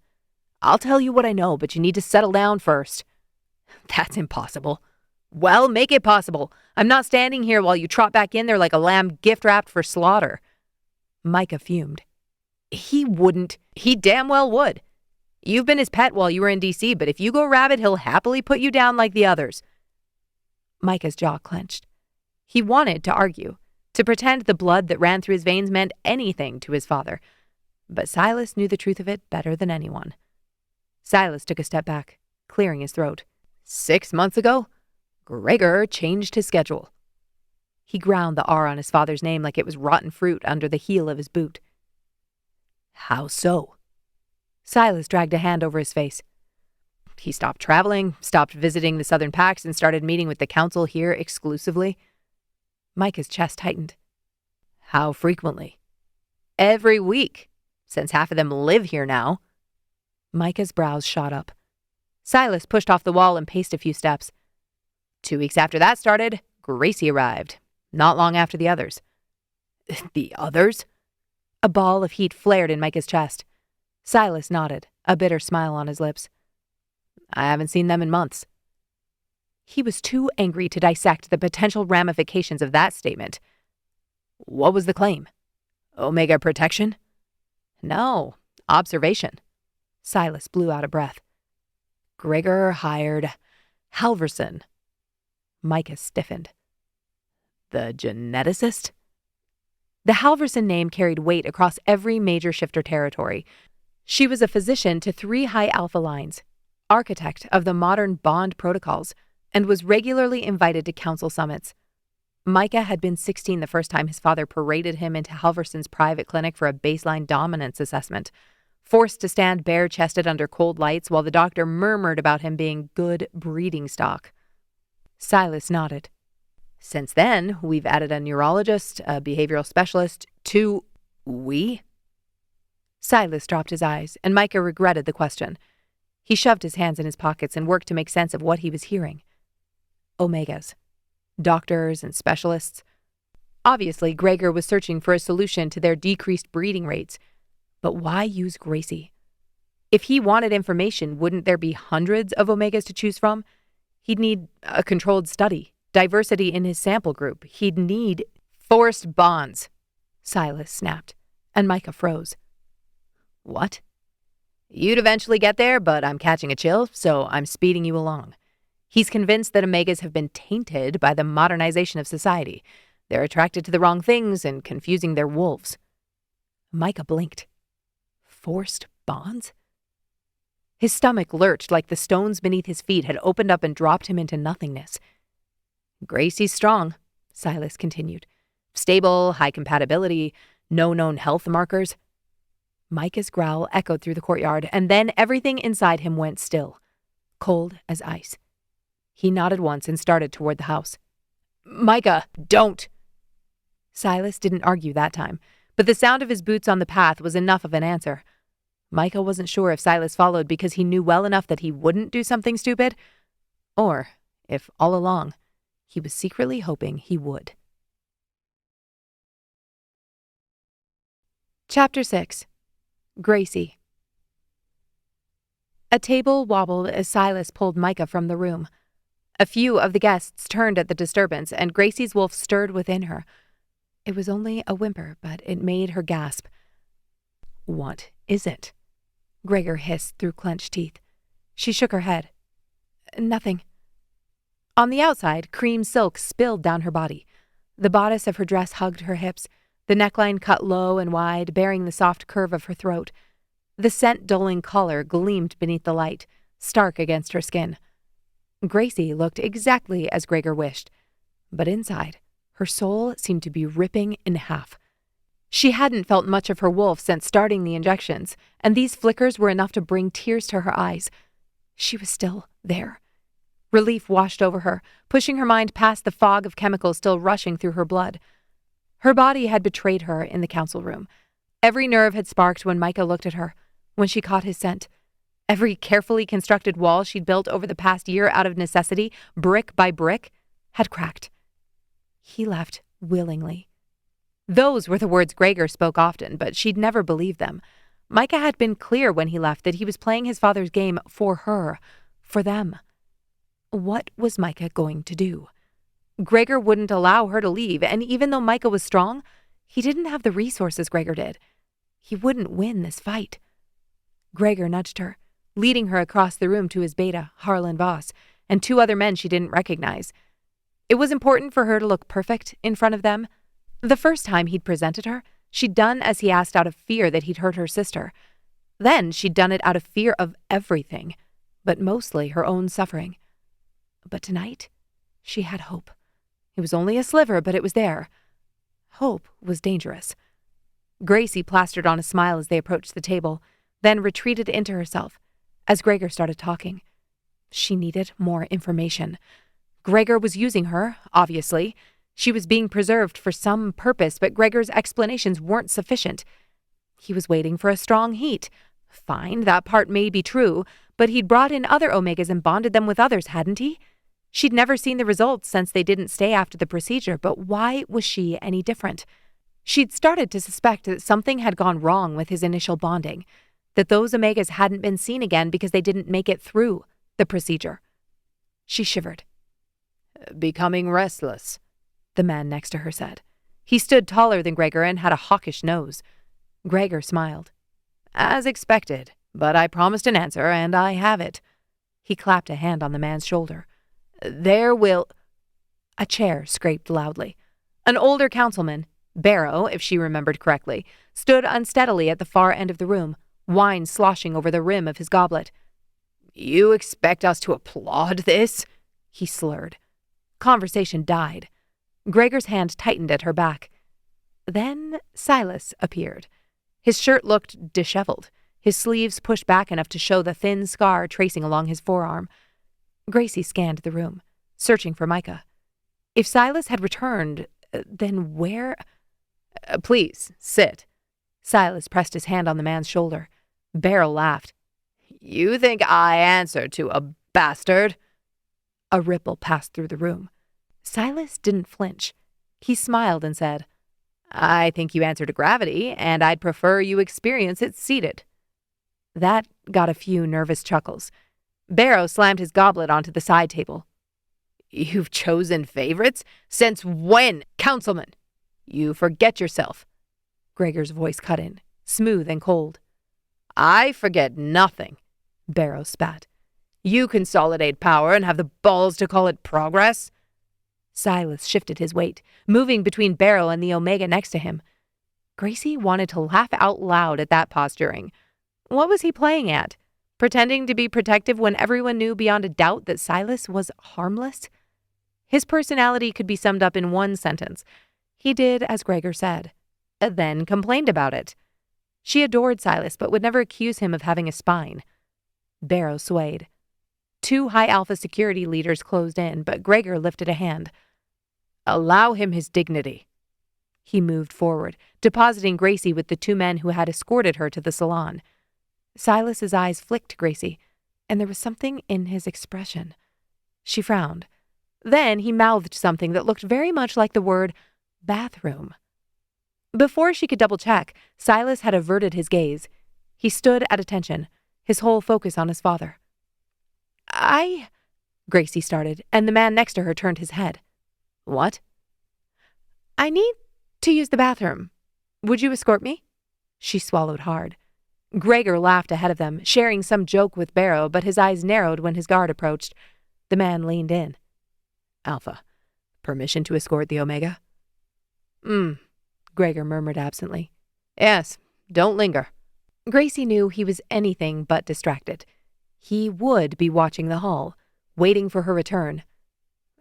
I'll tell you what I know, but you need to settle down first. That's impossible. Well, make it possible. I'm not standing here while you trot back in there like a lamb gift-wrapped for slaughter. Mikah fumed. He wouldn't. He damn well would. You've been his pet while you were in D.C., but if you go rabid, he'll happily put you down like the others. Mikah's jaw clenched. He wanted to argue, to pretend the blood that ran through his veins meant anything to his father. But Silas knew the truth of it better than anyone. Silas took a step back, clearing his throat. 6 months ago, Gregor changed his schedule. He ground the R on his father's name like it was rotten fruit under the heel of his boot. How so? Silas dragged a hand over his face. He stopped traveling, stopped visiting the Southern Pacts, and started meeting with the council here exclusively. Micah's chest tightened. How frequently? Every week, since half of them live here now. Micah's brows shot up. Silas pushed off the wall and paced a few steps. 2 weeks after that started, Gracie arrived, not long after the others. The others? A ball of heat flared in Micah's chest. Silas nodded, a bitter smile on his lips. I haven't seen them in months. He was too angry to dissect the potential ramifications of that statement. What was the claim? Omega protection? No, observation. Silas blew out a breath. Gregor hired Halverson. Mikah stiffened. The geneticist? The Halverson name carried weight across every major shifter territory. She was a physician to 3 high alpha lines, architect of the modern bond protocols, and was regularly invited to council summits. Mikah had been 16 the first time his father paraded him into Halverson's private clinic for a baseline dominance assessment, forced to stand bare-chested under cold lights while the doctor murmured about him being good breeding stock. Silas nodded. Since then, we've added a neurologist, a behavioral specialist, 2... We? Silas dropped his eyes, and Mikah regretted the question. He shoved his hands in his pockets and worked to make sense of what he was hearing. Omegas. Doctors and specialists. Obviously, Gregor was searching for a solution to their decreased breeding rates. But why use Gracie? If he wanted information, wouldn't there be hundreds of Omegas to choose from? He'd need a controlled study, diversity in his sample group. He'd need forced bonds, Silas snapped, and Mikah froze. What? You'd eventually get there, but I'm catching a chill, so I'm speeding you along. He's convinced that Omegas have been tainted by the modernization of society. They're attracted to the wrong things and confusing their wolves. Mikah blinked. Forced bonds? His stomach lurched like the stones beneath his feet had opened up and dropped him into nothingness. Gracie's strong, Silas continued. Stable, high compatibility, no known health markers. Micah's growl echoed through the courtyard, and then everything inside him went still, cold as ice. He nodded once and started toward the house. Mikah, don't! Silas didn't argue that time, but the sound of his boots on the path was enough of an answer. Mikah wasn't sure if Silas followed because he knew well enough that he wouldn't do something stupid, or if all along he was secretly hoping he would. Chapter 6. Gracie. A table wobbled as Silas pulled Mikah from the room. A few of the guests turned at the disturbance, and Gracie's wolf stirred within her. It was only a whimper, but it made her gasp. "What is it?" Gregor hissed through clenched teeth. She shook her head. "Nothing." On the outside, cream silk spilled down her body. The bodice of her dress hugged her hips, the neckline cut low and wide, bearing the soft curve of her throat. The scent-dulling collar gleamed beneath the light, stark against her skin. Gracie looked exactly as Gregor wished, but inside, her soul seemed to be ripping in half. She hadn't felt much of her wolf since starting the injections, and these flickers were enough to bring tears to her eyes. She was still there. Relief washed over her, pushing her mind past the fog of chemicals still rushing through her blood. Her body had betrayed her in the council room. Every nerve had sparked when Mikah looked at her, when she caught his scent. Every carefully constructed wall she'd built over the past year out of necessity, brick by brick, had cracked. He left willingly. Those were the words Gregor spoke often, but she'd never believed them. Mikah had been clear when he left that he was playing his father's game for her, for them. What was Mikah going to do? Gregor wouldn't allow her to leave, and even though Mikah was strong, he didn't have the resources Gregor did. He wouldn't win this fight. Gregor nudged her, leading her across the room to his beta, Harlan Voss, and 2 other men she didn't recognize. It was important for her to look perfect in front of them. The first time he'd presented her, she'd done as he asked out of fear that he'd hurt her sister. Then she'd done it out of fear of everything, but mostly her own suffering. But tonight, she had hope. It was only a sliver, but it was there. Hope was dangerous. Gracie plastered on a smile as they approached the table, then retreated into herself as Gregor started talking. She needed more information. Gregor was using her, obviously. She was being preserved for some purpose, but Gregor's explanations weren't sufficient. He was waiting for a strong heat. Fine, that part may be true, but he'd brought in other Omegas and bonded them with others, hadn't he? She'd never seen the results since they didn't stay after the procedure, but why was she any different? She'd started to suspect that something had gone wrong with his initial bonding, that those Omegas hadn't been seen again because they didn't make it through the procedure. She shivered. "Becoming restless," the man next to her said. He stood taller than Gregor and had a hawkish nose. Gregor smiled. "As expected, but I promised an answer, and I have it." He clapped a hand on the man's shoulder. "There will—" A chair scraped loudly. An older councilman, Barrow, if she remembered correctly, stood unsteadily at the far end of the room, wine sloshing over the rim of his goblet. "You expect us to applaud this?" he slurred. Conversation died. Gregor's hand tightened at her back. Then Silas appeared. His shirt looked disheveled, his sleeves pushed back enough to show the thin scar tracing along his forearm. Gracie scanned the room, searching for Mikah. If Silas had returned, then where— Please, sit." Silas pressed his hand on the man's shoulder. Barrow laughed. "You think I answer to a bastard?" A ripple passed through the room. Silas didn't flinch. He smiled and said, "I think you answer to gravity, and I'd prefer you experience it seated." That got a few nervous chuckles. Barrow slammed his goblet onto the side table. "You've chosen favorites? Since when, councilman? You forget yourself." Gregor's voice cut in, smooth and cold. "I forget nothing," Barrow spat. "You consolidate power and have the balls to call it progress?" Silas shifted his weight, moving between Barrow and the Omega next to him. Gracie wanted to laugh out loud at that posturing. What was he playing at? Pretending to be protective when everyone knew beyond a doubt that Silas was harmless? His personality could be summed up in one sentence. He did as Gregor said, then complained about it. She adored Silas, but would never accuse him of having a spine. Barrow swayed. 2 high alpha security leaders closed in, but Gregor lifted a hand. "Allow him his dignity." He moved forward, depositing Gracie with the 2 men who had escorted her to the salon. Silas's eyes flicked Gracie, and there was something in his expression. She frowned. Then he mouthed something that looked very much like the word bathroom. Before she could double-check, Silas had averted his gaze. He stood at attention, his whole focus on his father. Gracie started, and the man next to her turned his head. "What?" "I need to use the bathroom. Would you escort me?" She swallowed hard. Gregor laughed ahead of them, sharing some joke with Barrow, but his eyes narrowed when his guard approached. The man leaned in. "Alpha, permission to escort the Omega?" Gregor murmured absently. "Yes, don't linger." Gracie knew he was anything but distracted. He would be watching the hall, waiting for her return.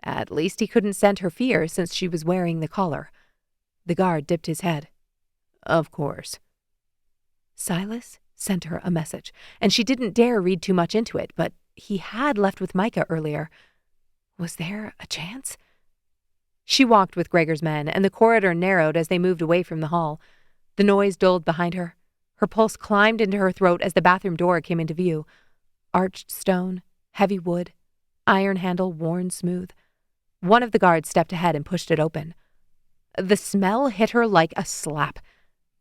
At least he couldn't scent her fear since she was wearing the collar. The guard dipped his head. "Of course." Silas sent her a message, and she didn't dare read too much into it, but he had left with Mikah earlier. Was there a chance? She walked with Gregor's men, and the corridor narrowed as they moved away from the hall. The noise dulled behind her. Her pulse climbed into her throat as the bathroom door came into view. Arched stone, heavy wood, iron handle worn smooth. One of the guards stepped ahead and pushed it open. The smell hit her like a slap.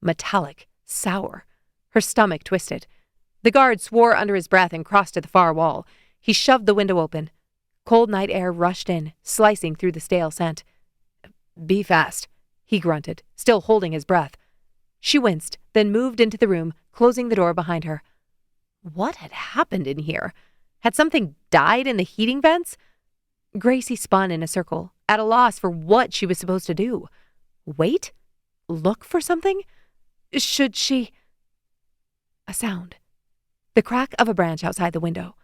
Metallic, sour. Her stomach twisted. The guard swore under his breath and crossed to the far wall. He shoved the window open. Cold night air rushed in, slicing through the stale scent. "Be fast," he grunted, still holding his breath. She winced, then moved into the room, closing the door behind her. What had happened in here? Had something died in the heating vents? Gracie spun in a circle, at a loss for what she was supposed to do. Wait? Look for something? Should she... A sound. The crack of a branch outside the window.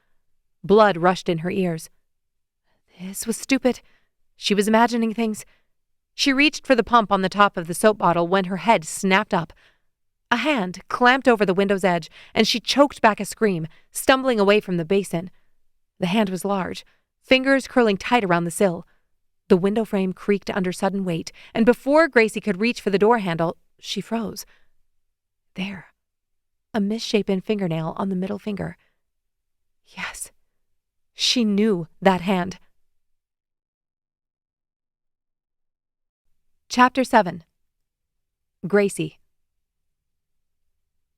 Blood rushed in her ears. This was stupid. She was imagining things. She reached for the pump on the top of the soap bottle when her head snapped up. A hand clamped over the window's edge, and she choked back a scream, stumbling away from the basin. The hand was large, fingers curling tight around the sill. The window frame creaked under sudden weight, and before Gracie could reach for the door handle, she froze. There. A misshapen fingernail on the middle finger. Yes. She knew that hand. Chapter 7. Gracie.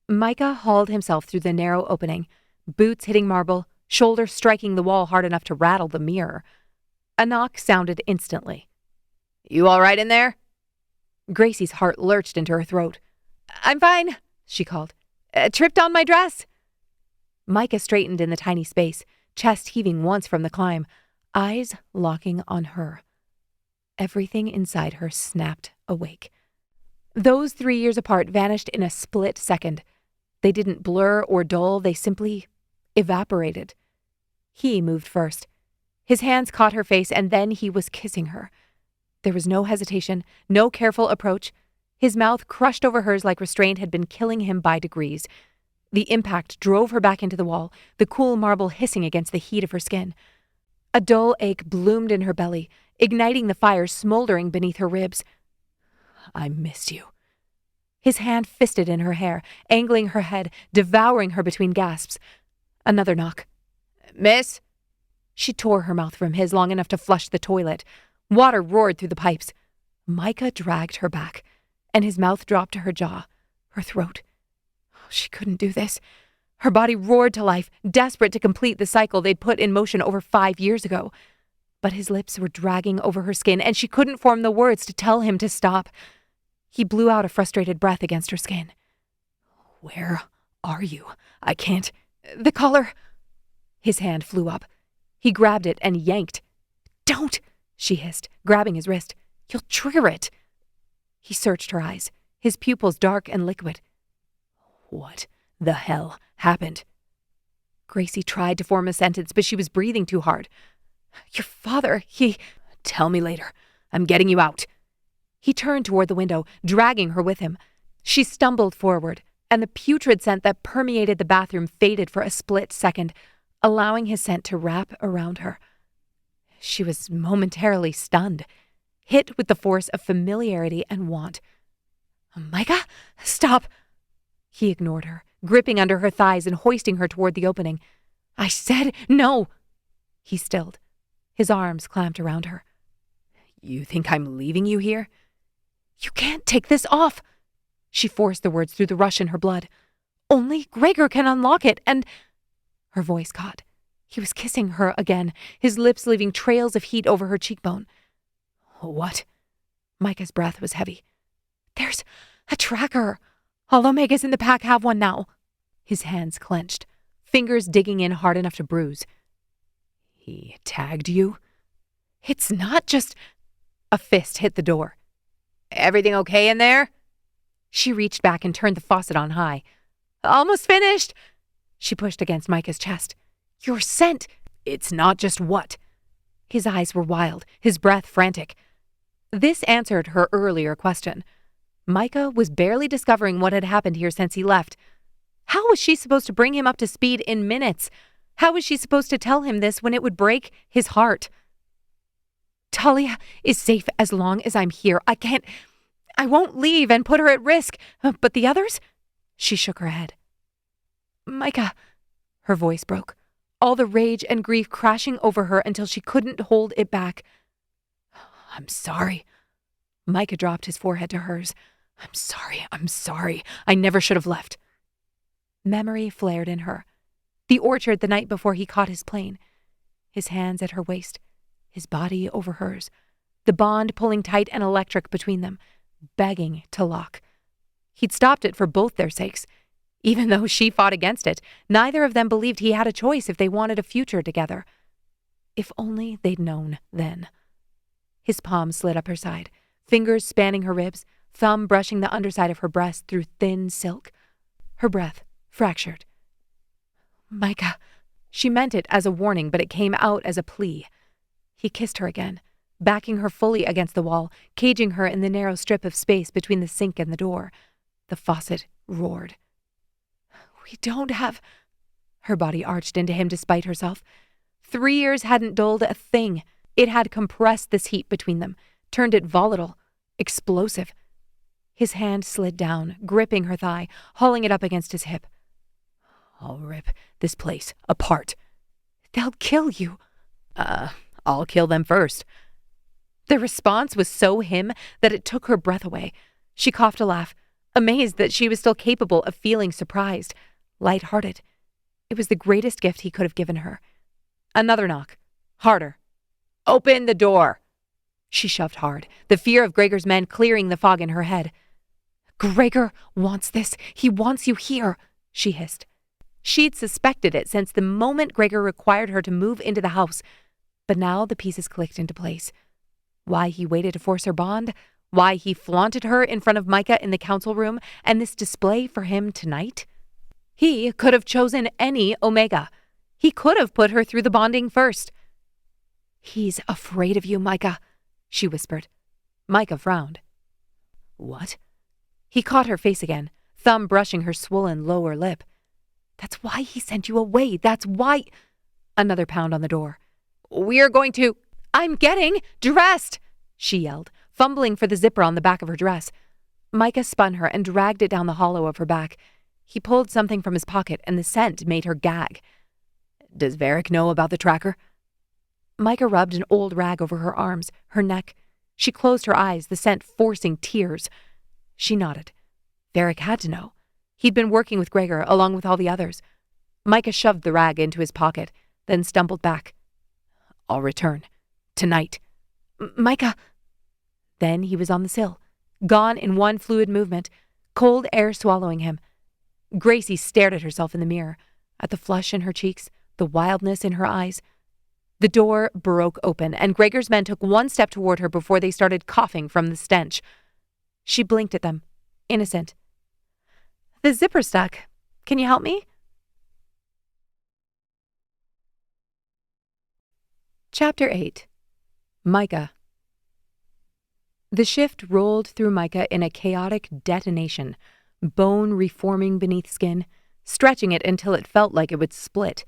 Mikah hauled himself through the narrow opening, boots hitting marble, shoulders striking the wall hard enough to rattle the mirror. A knock sounded instantly. "You all right in there?" Gracie's heart lurched into her throat. "I'm fine," she called. "Tripped on my dress." Mikah straightened in the tiny space, chest heaving once from the climb, eyes locking on her. Everything inside her snapped awake. Those 3 years apart vanished in a split second. They didn't blur or dull, they simply evaporated. He moved first. His hands caught her face, and then he was kissing her. There was no hesitation, no careful approach. His mouth crushed over hers like restraint had been killing him by degrees. The impact drove her back into the wall, the cool marble hissing against the heat of her skin. A dull ache bloomed in her belly, igniting the fire smoldering beneath her ribs. "I missed you." His hand fisted in her hair, angling her head, devouring her between gasps. Another knock. "Miss?" She tore her mouth from his long enough to flush the toilet. Water roared through the pipes. Mikah dragged her back, and his mouth dropped to her jaw, her throat. She couldn't do this. Her body roared to life, desperate to complete the cycle they'd put in motion over 5 years ago. But his lips were dragging over her skin, and she couldn't form the words to tell him to stop. He blew out a frustrated breath against her skin. "Where are you? I can't—" "The collar." His hand flew up. He grabbed it and yanked. "Don't!" she hissed, grabbing his wrist. "You'll trigger it." He searched her eyes, his pupils dark and liquid. "What the hell happened?" Gracie tried to form a sentence, but she was breathing too hard. "Your father, he—" "Tell me later. I'm getting you out." He turned toward the window, dragging her with him. She stumbled forward, and the putrid scent that permeated the bathroom faded for a split second, allowing his scent to wrap around her. She was momentarily stunned, hit with the force of familiarity and want. "Mikah, stop!" He ignored her, gripping under her thighs and hoisting her toward the opening. "I said no!" He stilled, his arms clamped around her. "You think I'm leaving you here?" "You can't take this off!" She forced the words through the rush in her blood. "Only Gregor can unlock it, and—" Her voice caught. He was kissing her again, his lips leaving trails of heat over her cheekbone. "What?" Mikah's breath was heavy. "There's a tracker. All Omegas in the pack have one now." His hands clenched, fingers digging in hard enough to bruise. "He tagged you?" "It's not just—" A fist hit the door. "Everything okay in there?" She reached back and turned the faucet on high. "Almost finished." She pushed against Mikah's chest. "You're sent." "It's not just what?" His eyes were wild, his breath frantic. This answered her earlier question. Mikah was barely discovering what had happened here since he left. How was she supposed to bring him up to speed in minutes? How was she supposed to tell him this when it would break his heart? "Talia is safe as long as I'm here. I won't leave and put her at risk. But the others? She shook her head. Mikah, her voice broke, all the rage and grief crashing over her until she couldn't hold it back. I'm sorry. Mikah dropped his forehead to hers. I'm sorry. I never should have left. Memory flared in her. The orchard the night before he caught his plane. His hands at her waist, his body over hers, the bond pulling tight and electric between them, begging to lock. He'd stopped it for both their sakes. Even though she fought against it, neither of them believed he had a choice if they wanted a future together. If only they'd known then. His palm slid up her side, fingers spanning her ribs, thumb brushing the underside of her breast through thin silk. Her breath fractured. Mikah. She meant it as a warning, but it came out as a plea. He kissed her again, backing her fully against the wall, caging her in the narrow strip of space between the sink and the door. The faucet roared. We don't have... Her body arched into him despite herself. 3 years hadn't dulled a thing. It had compressed this heat between them, turned it volatile, explosive. His hand slid down, gripping her thigh, hauling it up against his hip. I'll rip this place apart. They'll kill you. I'll kill them first. The response was so him that it took her breath away. She coughed a laugh, amazed that she was still capable of feeling surprised, light-hearted. It was the greatest gift he could have given her. Another knock. Harder. Open the door. She shoved hard, the fear of Gregor's men clearing the fog in her head. Gregor wants this. He wants you here, she hissed. She'd suspected it since the moment Gregor required her to move into the house, but now the pieces clicked into place. Why he waited to force her bond, why he flaunted her in front of Mikah in the council room, and this display for him tonight? He could have chosen any Omega. He could have put her through the bonding first. He's afraid of you, Mikah, she whispered. Mikah frowned. What? He caught her face again, thumb brushing her swollen lower lip. That's why he sent you away. That's why... Another pound on the door. We're going to... I'm getting dressed, she yelled, fumbling for the zipper on the back of her dress. Mikah spun her and dragged it down the hollow of her back. He pulled something from his pocket, and the scent made her gag. Does Varric know about the tracker? Mikah rubbed an old rag over her arms, her neck. She closed her eyes, the scent forcing tears. She nodded. Varric had to know. He'd been working with Gregor, along with all the others. Mikah shoved the rag into his pocket, then stumbled back. I'll return. Tonight. Mikah. Then he was on the sill, gone in one fluid movement, cold air swallowing him. Gracie stared at herself in the mirror, at the flush in her cheeks, the wildness in her eyes. The door broke open, and Gregor's men took one step toward her before they started coughing from the stench. She blinked at them, innocent. The zipper's stuck. Can you help me? Chapter 8. Mikah. The shift rolled through Mikah in a chaotic detonation, bone reforming beneath skin, stretching it until it felt like it would split.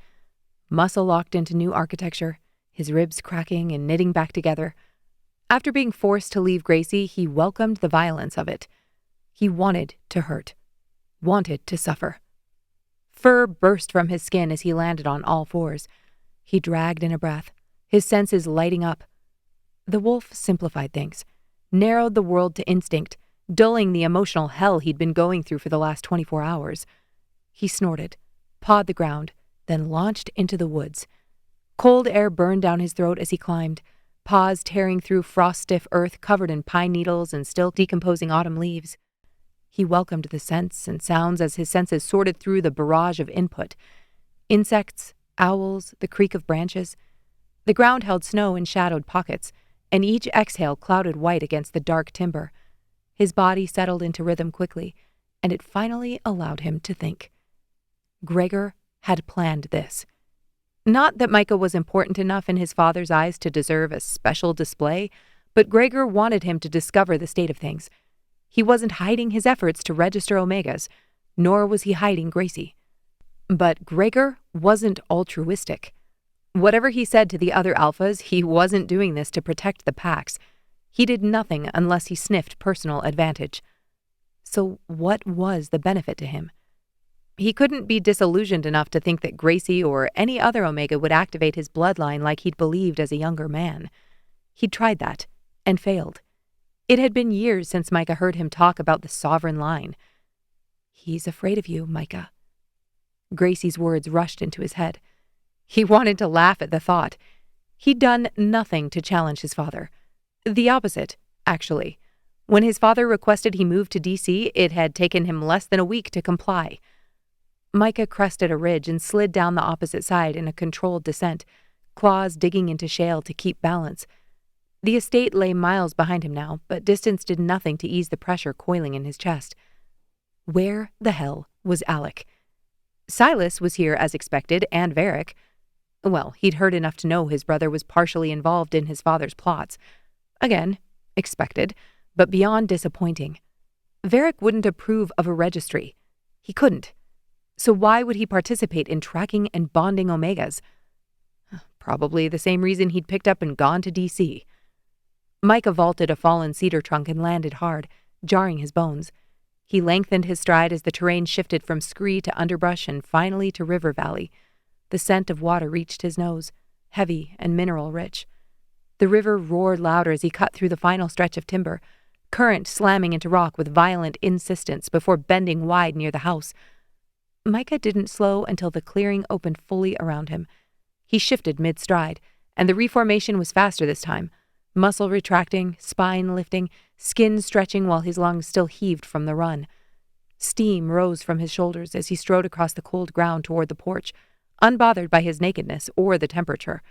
Muscle locked into new architecture, his ribs cracking and knitting back together. After being forced to leave Gracie, he welcomed the violence of it. He wanted to hurt, wanted to suffer. Fur burst from his skin as he landed on all fours. He dragged in a breath, his senses lighting up. The wolf simplified things, narrowed the world to instinct, dulling the emotional hell he'd been going through for the last 24 hours. He snorted, pawed the ground, then launched into the woods. Cold air burned down his throat as he climbed, paws tearing through frost-stiff earth covered in pine needles and still decomposing autumn leaves. He welcomed the scents and sounds as his senses sorted through the barrage of input. Insects, owls, the creak of branches. The ground held snow in shadowed pockets, and each exhale clouded white against the dark timber. His body settled into rhythm quickly, and it finally allowed him to think. Gregor had planned this. Not that Mikah was important enough in his father's eyes to deserve a special display, but Gregor wanted him to discover the state of things. He wasn't hiding his efforts to register Omegas, nor was he hiding Gracie. But Gregor wasn't altruistic. Whatever he said to the other alphas, he wasn't doing this to protect the packs. He did nothing unless he sniffed personal advantage. So what was the benefit to him? He couldn't be disillusioned enough to think that Gracie or any other Omega would activate his bloodline like he'd believed as a younger man. He'd tried that, and failed. It had been years since Mikah heard him talk about the sovereign line. "He's afraid of you, Mikah." Gracie's words rushed into his head. He wanted to laugh at the thought. He'd done nothing to challenge his father. The opposite, actually. When his father requested he move to D.C., it had taken him less than a week to comply. Mikah crested a ridge and slid down the opposite side in a controlled descent, claws digging into shale to keep balance. The estate lay miles behind him now, but distance did nothing to ease the pressure coiling in his chest. Where the hell was Alec? Silas was here as expected, and Varric. Well, he'd heard enough to know his brother was partially involved in his father's plots. Again, expected, but beyond disappointing. Varric wouldn't approve of a registry. He couldn't. So why would he participate in tracking and bonding Omegas? Probably the same reason he'd picked up and gone to D.C. Mikah vaulted a fallen cedar trunk and landed hard, jarring his bones. He lengthened his stride as the terrain shifted from scree to underbrush and finally to river valley. The scent of water reached his nose, heavy and mineral-rich. The river roared louder as he cut through the final stretch of timber, current slamming into rock with violent insistence before bending wide near the house. Mikah didn't slow until the clearing opened fully around him. He shifted mid-stride, and the reformation was faster this time, muscle retracting, spine lifting, skin stretching while his lungs still heaved from the run. Steam rose from his shoulders as he strode across the cold ground toward the porch, unbothered by his nakedness or the temperature.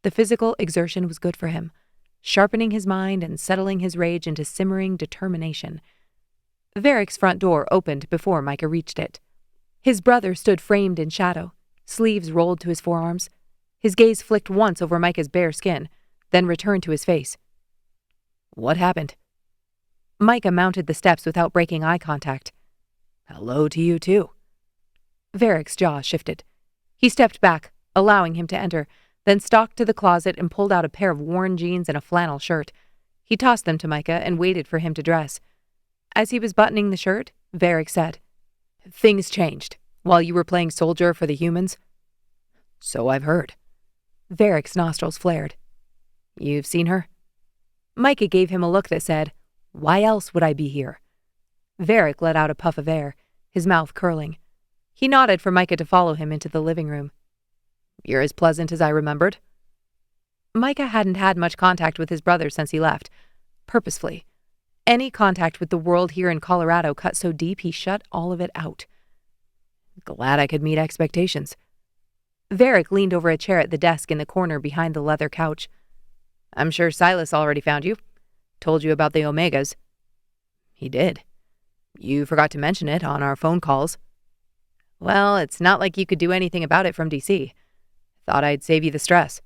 The physical exertion was good for him, sharpening his mind and settling his rage into simmering determination. Varric's front door opened before Mikah reached it. His brother stood framed in shadow, sleeves rolled to his forearms. His gaze flicked once over Mikah's bare skin, then returned to his face. "What happened?" Mikah mounted the steps without breaking eye contact. "Hello to you, too." Varric's jaw shifted. He stepped back, allowing him to enter, then stalked to the closet and pulled out a pair of worn jeans and a flannel shirt. He tossed them to Mikah and waited for him to dress. As he was buttoning the shirt, Varric said, "Things changed while you were playing soldier for the humans." "So I've heard." Varric's nostrils flared. "You've seen her?" Mikah gave him a look that said, "Why else would I be here?" Varric let out a puff of air, his mouth curling. He nodded for Mikah to follow him into the living room. "You're as pleasant as I remembered." Mikah hadn't had much contact with his brother since he left, purposefully. Any contact with the world here in Colorado cut so deep he shut all of it out. "Glad I could meet expectations." Varric leaned over a chair at the desk in the corner behind the leather couch. "I'm sure Silas already found you. Told you about the Omegas." "He did. You forgot to mention it on our phone calls." "Well, it's not like you could do anything about it from D.C. Thought I'd save you the stress."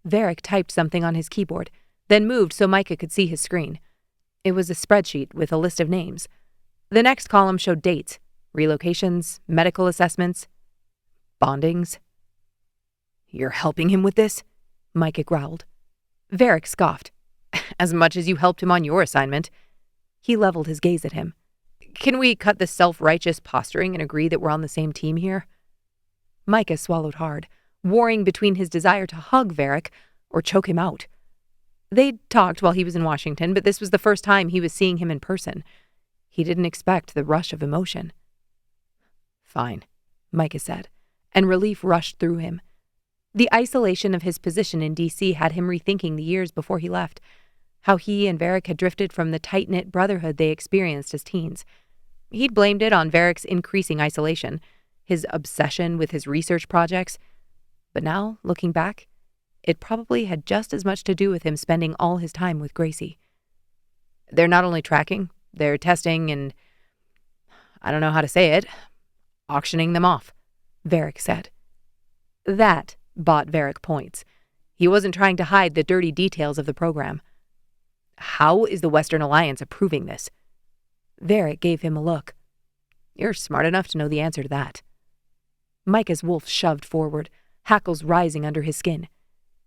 Varric typed something on his keyboard, then moved so Mikah could see his screen. It was a spreadsheet with a list of names. The next column showed dates, relocations, medical assessments, bondings. "You're helping him with this?" Mikah growled. Varric scoffed. "As much as you helped him on your assignment." He leveled his gaze at him. "Can we cut the self-righteous posturing and agree that we're on the same team here?" Mikah swallowed hard, warring between his desire to hug Varric or choke him out. They'd talked while he was in Washington, but this was the first time he was seeing him in person. He didn't expect the rush of emotion. "Fine," Mikah said, and relief rushed through him. The isolation of his position in D.C. had him rethinking the years before he left, how he and Varric had drifted from the tight-knit brotherhood they experienced as teens. He'd blamed it on Varric's increasing isolation, his obsession with his research projects. But now, looking back, it probably had just as much to do with him spending all his time with Gracie. "They're not only tracking, they're testing and, I don't know how to say it, auctioning them off," Varric said. That bought Varric points. He wasn't trying to hide the dirty details of the program. "How is the Western Alliance approving this?" Varric gave him a look. "You're smart enough to know the answer to that." Mikah's wolf shoved forward, hackles rising under his skin.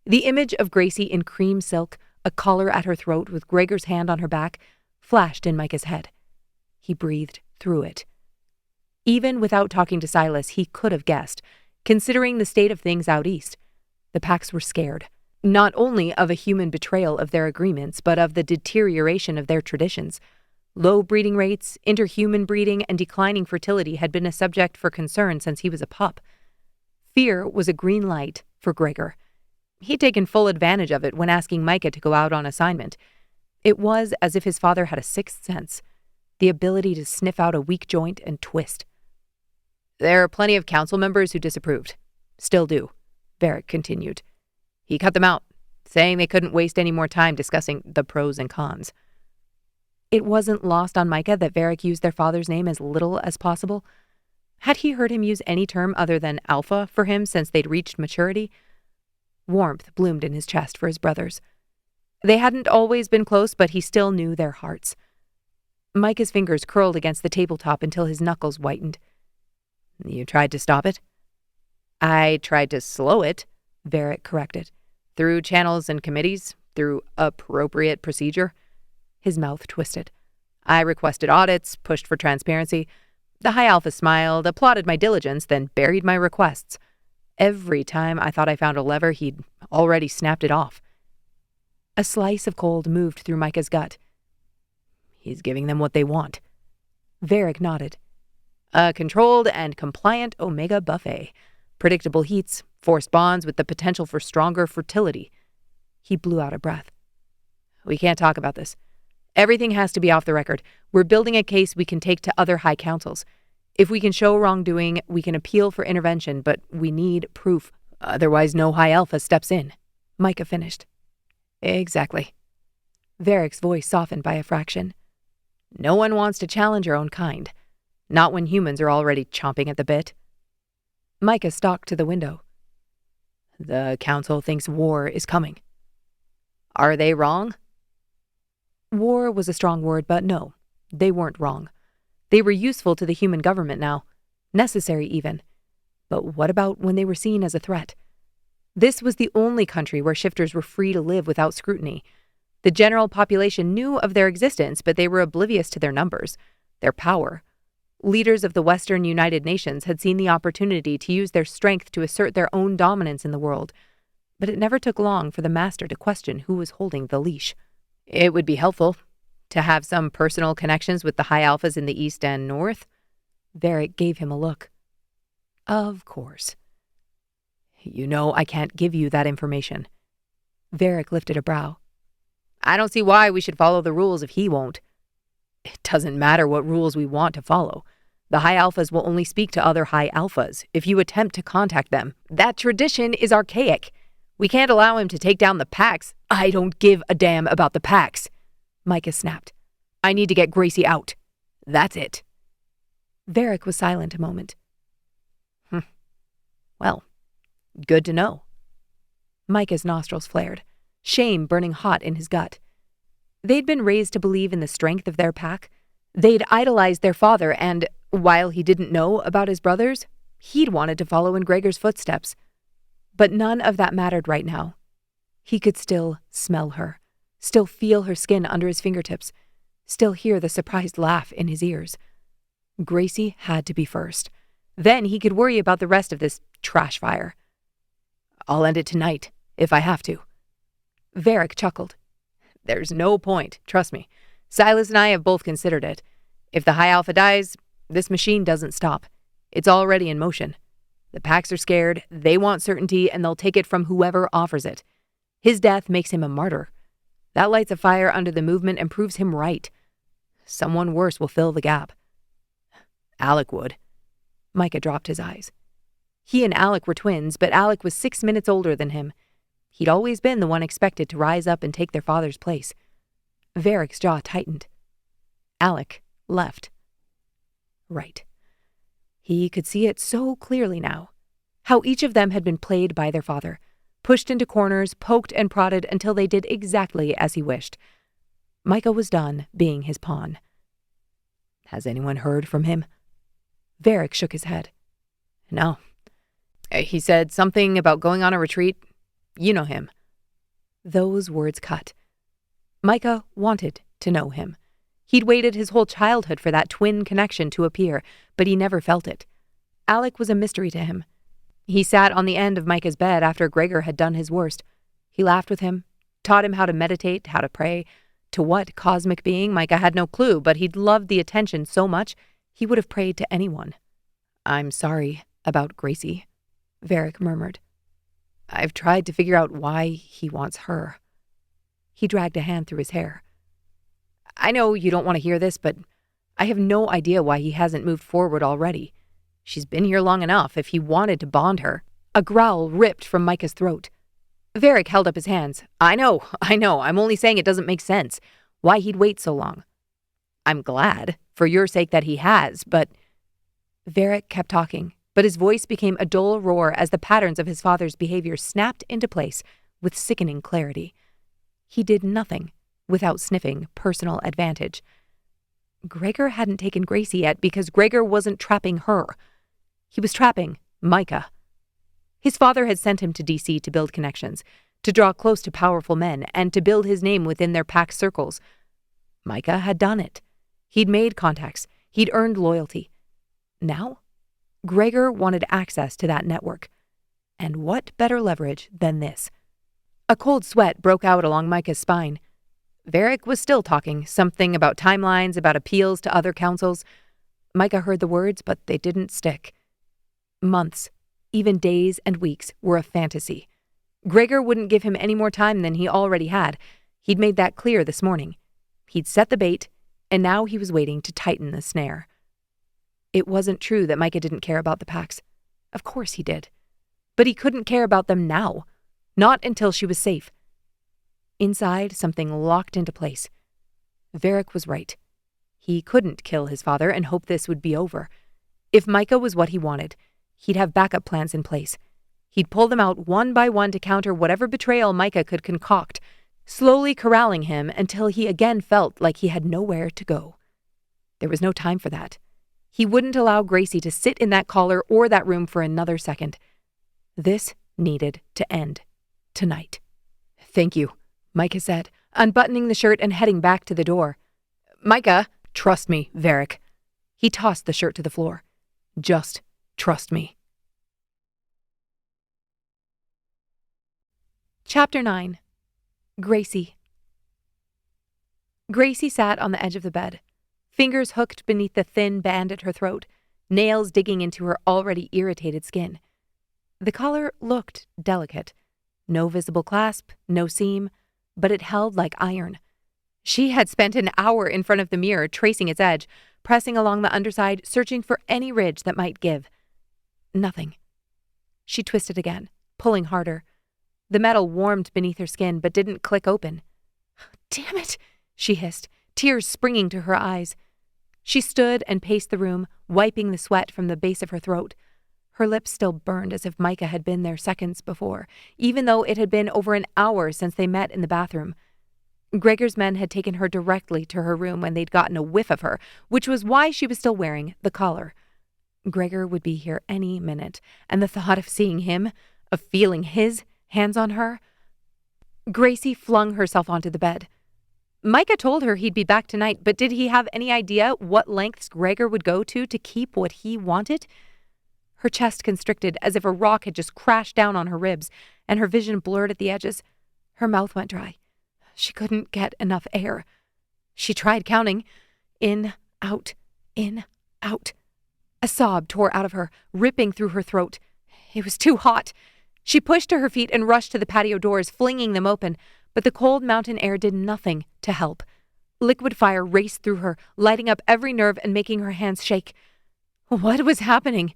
The image of Gracie in cream silk, a collar at her throat with Gregor's hand on her back, flashed in Mikah's head. He breathed through it. Even without talking to Silas, he could have guessed, considering the state of things out east. The packs were scared, not only of a human betrayal of their agreements, but of the deterioration of their traditions. Low breeding rates, interhuman breeding, and declining fertility had been a subject for concern since he was a pup. Fear was a green light for Gregor. He'd taken full advantage of it when asking Mikah to go out on assignment. It was as if his father had a sixth sense, the ability to sniff out a weak joint and twist. There are plenty of council members who disapproved. Still do, Varric continued. He cut them out, saying they couldn't waste any more time discussing the pros and cons. It wasn't lost on Mikah that Varric used their father's name as little as possible. Had he heard him use any term other than alpha for him since they'd reached maturity? Warmth bloomed in his chest for his brothers. They hadn't always been close, but he still knew their hearts. Mikah's fingers curled against the tabletop until his knuckles whitened. You tried to stop it? I tried to slow it, Varric corrected. Through channels and committees, through appropriate procedure. His mouth twisted. I requested audits, pushed for transparency. The High Alpha smiled, applauded my diligence, then buried my requests. Every time I thought I found a lever, he'd already snapped it off. A slice of cold moved through Mikah's gut. He's giving them what they want. Varric nodded. A controlled and compliant Omega buffet. Predictable heats, forced bonds with the potential for stronger fertility. He blew out a breath. We can't talk about this. Everything has to be off the record. We're building a case we can take to other high councils. If we can show wrongdoing, we can appeal for intervention, but we need proof. Otherwise, no High Alpha steps in. Mikah finished. Exactly. Varric's voice softened by a fraction. No one wants to challenge our own kind. Not when humans are already chomping at the bit. Mikah stalked to the window. The council thinks war is coming. Are they wrong? War was a strong word, but no, they weren't wrong. They were useful to the human government now, necessary even. But what about when they were seen as a threat? This was the only country where shifters were free to live without scrutiny. The general population knew of their existence, but they were oblivious to their numbers, their power. Leaders of the Western United Nations had seen the opportunity to use their strength to assert their own dominance in the world. But it never took long for the master to question who was holding the leash. It would be helpful to have some personal connections with the High Alphas in the East and North. Varric gave him a look. Of course. You know I can't give you that information. Varric lifted a brow. I don't see why we should follow the rules if he won't. It doesn't matter what rules we want to follow. The High Alphas will only speak to other High Alphas if you attempt to contact them. That tradition is archaic. We can't allow him to take down the packs. I don't give a damn about the packs, Mikah snapped. I need to get Gracie out. That's it. Varric was silent a moment. Well, good to know. Mikah's nostrils flared, shame burning hot in his gut. They'd been raised to believe in the strength of their pack. They'd idolized their father, and while he didn't know about his brothers, he'd wanted to follow in Gregor's footsteps. But none of that mattered right now. He could still smell her, still feel her skin under his fingertips, still hear the surprised laugh in his ears. Gracie had to be first. Then he could worry about the rest of this trash fire. I'll end it tonight, if I have to. Varric chuckled. There's no point, trust me. Silas and I have both considered it. If the High Alpha dies, this machine doesn't stop. It's already in motion. The packs are scared, they want certainty, and they'll take it from whoever offers it. His death makes him a martyr. That lights a fire under the movement and proves him right. Someone worse will fill the gap. Alec would. Mikah dropped his eyes. He and Alec were twins, but Alec was 6 minutes older than him. He'd always been the one expected to rise up and take their father's place. Varric's jaw tightened. Alec left. Right. He could see it so clearly now. How each of them had been played by their father, pushed into corners, poked and prodded until they did exactly as he wished. Mikah was done being his pawn. Has anyone heard from him? Varric shook his head. No. He said something about going on a retreat. You know him. Those words cut. Mikah wanted to know him. He'd waited his whole childhood for that twin connection to appear, but he never felt it. Alec was a mystery to him. He sat on the end of Mikah's bed after Gregor had done his worst. He laughed with him, taught him how to meditate, how to pray. To what cosmic being, Mikah had no clue, but he'd loved the attention so much he would have prayed to anyone. "I'm sorry about Gracie," Varric murmured. "I've tried to figure out why he wants her." He dragged a hand through his hair. "I know you don't want to hear this, but I have no idea why he hasn't moved forward already. She's been here long enough if he wanted to bond her." A growl ripped from Mikah's throat. Varric held up his hands. I know. I'm only saying it doesn't make sense. Why he'd wait so long. I'm glad, for your sake, that he has, but..." Varric kept talking, but his voice became a dull roar as the patterns of his father's behavior snapped into place with sickening clarity. He did nothing without sniffing personal advantage. Gregor hadn't taken Gracie yet because Gregor wasn't trapping her. He was trapping Mikah. His father had sent him to DC to build connections, to draw close to powerful men, and to build his name within their pack circles. Mikah had done it. He'd made contacts. He'd earned loyalty. Now, Gregor wanted access to that network. And what better leverage than this? A cold sweat broke out along Mikah's spine. Varric was still talking, something about timelines, about appeals to other councils. Mikah heard the words, but they didn't stick. Months, even days and weeks, were a fantasy. Gregor wouldn't give him any more time than he already had. He'd made that clear this morning. He'd set the bait, and now he was waiting to tighten the snare. It wasn't true that Mikah didn't care about the packs. Of course he did. But he couldn't care about them now. Not until she was safe. Inside, something locked into place. Varric was right. He couldn't kill his father and hope this would be over. If Mikah was what he wanted, he'd have backup plans in place. He'd pull them out one by one to counter whatever betrayal Mikah could concoct, slowly corralling him until he again felt like he had nowhere to go. There was no time for that. He wouldn't allow Gracie to sit in that collar or that room for another second. This needed to end. Tonight. "Thank you," Mikah said, unbuttoning the shirt and heading back to the door. "Mikah, trust me, Varric." He tossed the shirt to the floor. "Just trust me." Chapter 9. Gracie. Gracie sat on the edge of the bed, fingers hooked beneath the thin band at her throat, nails digging into her already irritated skin. The collar looked delicate. No visible clasp, no seam, but it held like iron. She had spent an hour in front of the mirror tracing its edge, pressing along the underside, searching for any ridge that might give. Nothing. She twisted again, pulling harder. The metal warmed beneath her skin, but didn't click open. "Damn it," she hissed, tears springing to her eyes. She stood and paced the room, wiping the sweat from the base of her throat. Her lips still burned as if Mikah had been there seconds before, even though it had been over an hour since they met in the bathroom. Gregor's men had taken her directly to her room when they'd gotten a whiff of her, which was why she was still wearing the collar. Gregor would be here any minute, and the thought of seeing him, of feeling his hands on her. Gracie flung herself onto the bed. Mikah told her he'd be back tonight, but did he have any idea what lengths Gregor would go to keep what he wanted? Her chest constricted as if a rock had just crashed down on her ribs, and her vision blurred at the edges. Her mouth went dry. She couldn't get enough air. She tried counting. In, out, in, out. A sob tore out of her, ripping through her throat. It was too hot. She pushed to her feet and rushed to the patio doors, flinging them open, but the cold mountain air did nothing to help. Liquid fire raced through her, lighting up every nerve and making her hands shake. What was happening?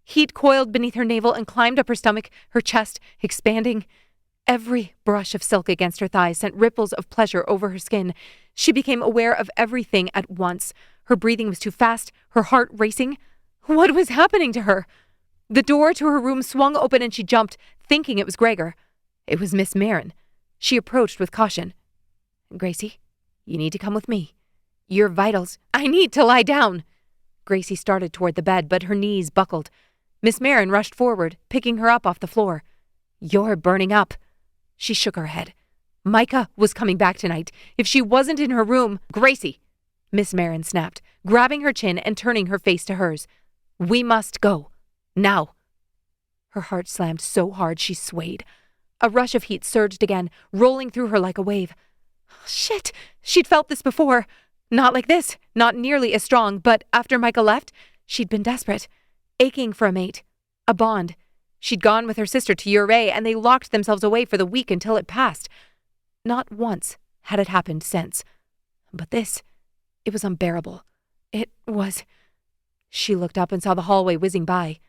Heat coiled beneath her navel and climbed up her stomach, her chest expanding. Every brush of silk against her thighs sent ripples of pleasure over her skin. She became aware of everything at once. Her breathing was too fast, her heart racing. What was happening to her? The door to her room swung open and she jumped, thinking it was Gregor. It was Miss Marin. She approached with caution. "Gracie, you need to come with me. Your vitals..." "I need to lie down." Gracie started toward the bed, but her knees buckled. Miss Marin rushed forward, picking her up off the floor. "You're burning up." She shook her head. Mikah was coming back tonight. If she wasn't in her room— Gracie! Miss Marin snapped, grabbing her chin and turning her face to hers. We must go. Now. Her heart slammed so hard she swayed. A rush of heat surged again, rolling through her like a wave. Shit! She'd felt this before. Not like this, not nearly as strong, but after Mikah left, she'd been desperate, aching for a mate, a bond. She'd gone with her sister to Ouray, and they locked themselves away for the week until it passed. Not once had it happened since. But this, it was unbearable. It was— She looked up and saw the hallway whizzing by.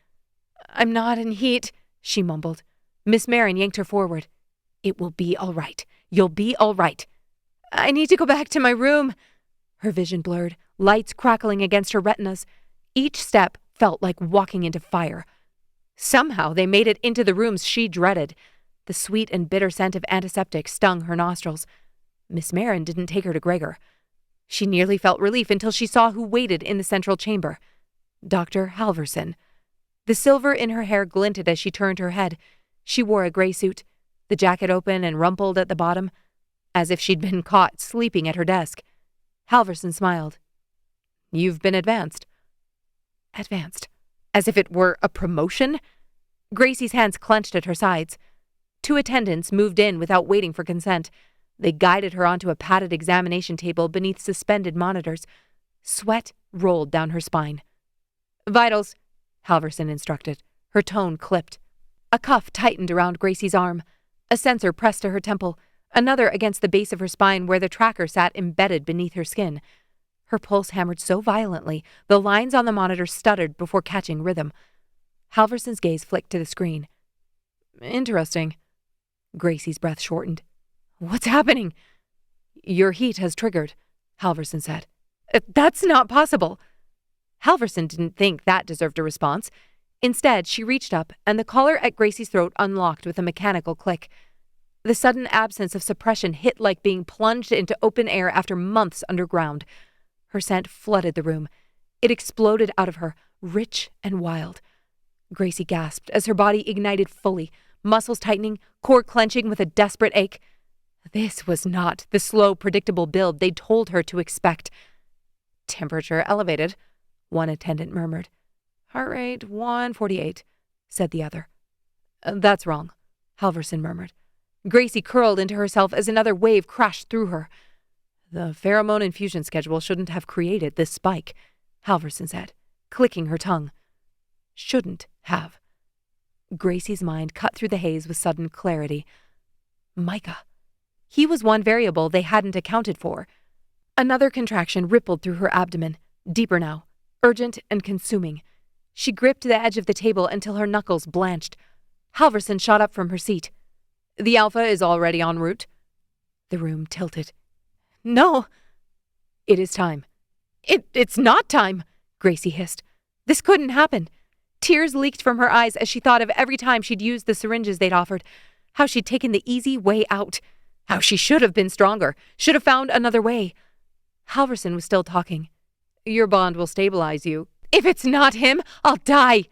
I'm not in heat, she mumbled. Miss Marin yanked her forward. It will be all right. You'll be all right. I need to go back to my room. Her vision blurred, lights crackling against her retinas. Each step felt like walking into fire. Somehow they made it into the rooms she dreaded. The sweet and bitter scent of antiseptic stung her nostrils. Miss Marin didn't take her to Gregor. She nearly felt relief until she saw who waited in the central chamber. Dr. Halverson. The silver in her hair glinted as she turned her head. She wore a gray suit, the jacket open and rumpled at the bottom, as if she'd been caught sleeping at her desk. Halverson smiled. You've been advanced. Advanced? As if it were a promotion? Gracie's hands clenched at her sides. 2 attendants moved in without waiting for consent. They guided her onto a padded examination table beneath suspended monitors. Sweat rolled down her spine. Vitals, Halverson instructed. Her tone clipped. A cuff tightened around Gracie's arm. A sensor pressed to her temple, another against the base of her spine where the tracker sat embedded beneath her skin. Her pulse hammered so violently, the lines on the monitor stuttered before catching rhythm. Halverson's gaze flicked to the screen. Interesting. Gracie's breath shortened. What's happening? Your heat has triggered, Halverson said. That's not possible. Halverson didn't think that deserved a response. Instead, she reached up, and the collar at Gracie's throat unlocked with a mechanical click. The sudden absence of suppression hit like being plunged into open air after months underground. Her scent flooded the room. It exploded out of her, rich and wild. Gracie gasped as her body ignited fully, muscles tightening, core clenching with a desperate ache. This was not the slow, predictable build they'd told her to expect. Temperature elevated, one attendant murmured. Heart rate 148, said the other. That's wrong, Halverson murmured. Gracie curled into herself as another wave crashed through her. The pheromone infusion schedule shouldn't have created this spike, Halverson said, clicking her tongue. Shouldn't have. Gracie's mind cut through the haze with sudden clarity. Mikah. He was one variable they hadn't accounted for. Another contraction rippled through her abdomen, deeper now, urgent and consuming. She gripped the edge of the table until her knuckles blanched. Halverson shot up from her seat. The Alpha is already en route. The room tilted. No. It is time. It's not time, Gracie hissed. This couldn't happen. Tears leaked from her eyes as she thought of every time she'd used the syringes they'd offered, how she'd taken the easy way out, how she should have been stronger, should have found another way. Halverson was still talking. Your bond will stabilize you. If it's not him, I'll die.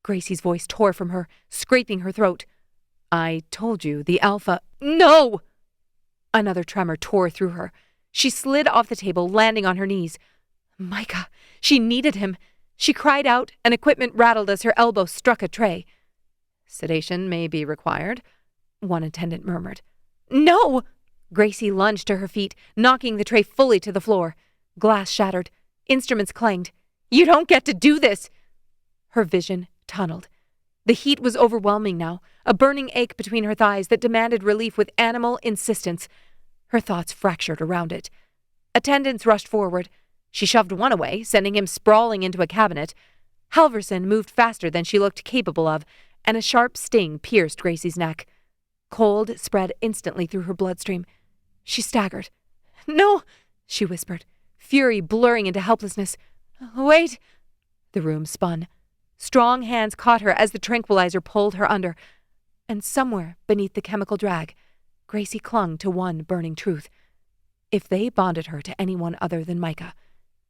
Gracie's voice tore from her, scraping her throat. I told you, the Alpha— No! Another tremor tore through her. She slid off the table, landing on her knees. Mikah! She needed him. She cried out, and equipment rattled as her elbow struck a tray. Sedation may be required, one attendant murmured. No! Gracie lunged to her feet, knocking the tray fully to the floor. Glass shattered. Instruments clanged. You don't get to do this! Her vision tunneled. The heat was overwhelming now, a burning ache between her thighs that demanded relief with animal insistence. Her thoughts fractured around it. Attendants rushed forward. She shoved one away, sending him sprawling into a cabinet. Halverson moved faster than she looked capable of, and a sharp sting pierced Gracie's neck. Cold spread instantly through her bloodstream. She staggered. No, she whispered, fury blurring into helplessness. Wait. The room spun. Strong hands caught her as the tranquilizer pulled her under. And somewhere beneath the chemical drag, Gracie clung to one burning truth. If they bonded her to anyone other than Mikah,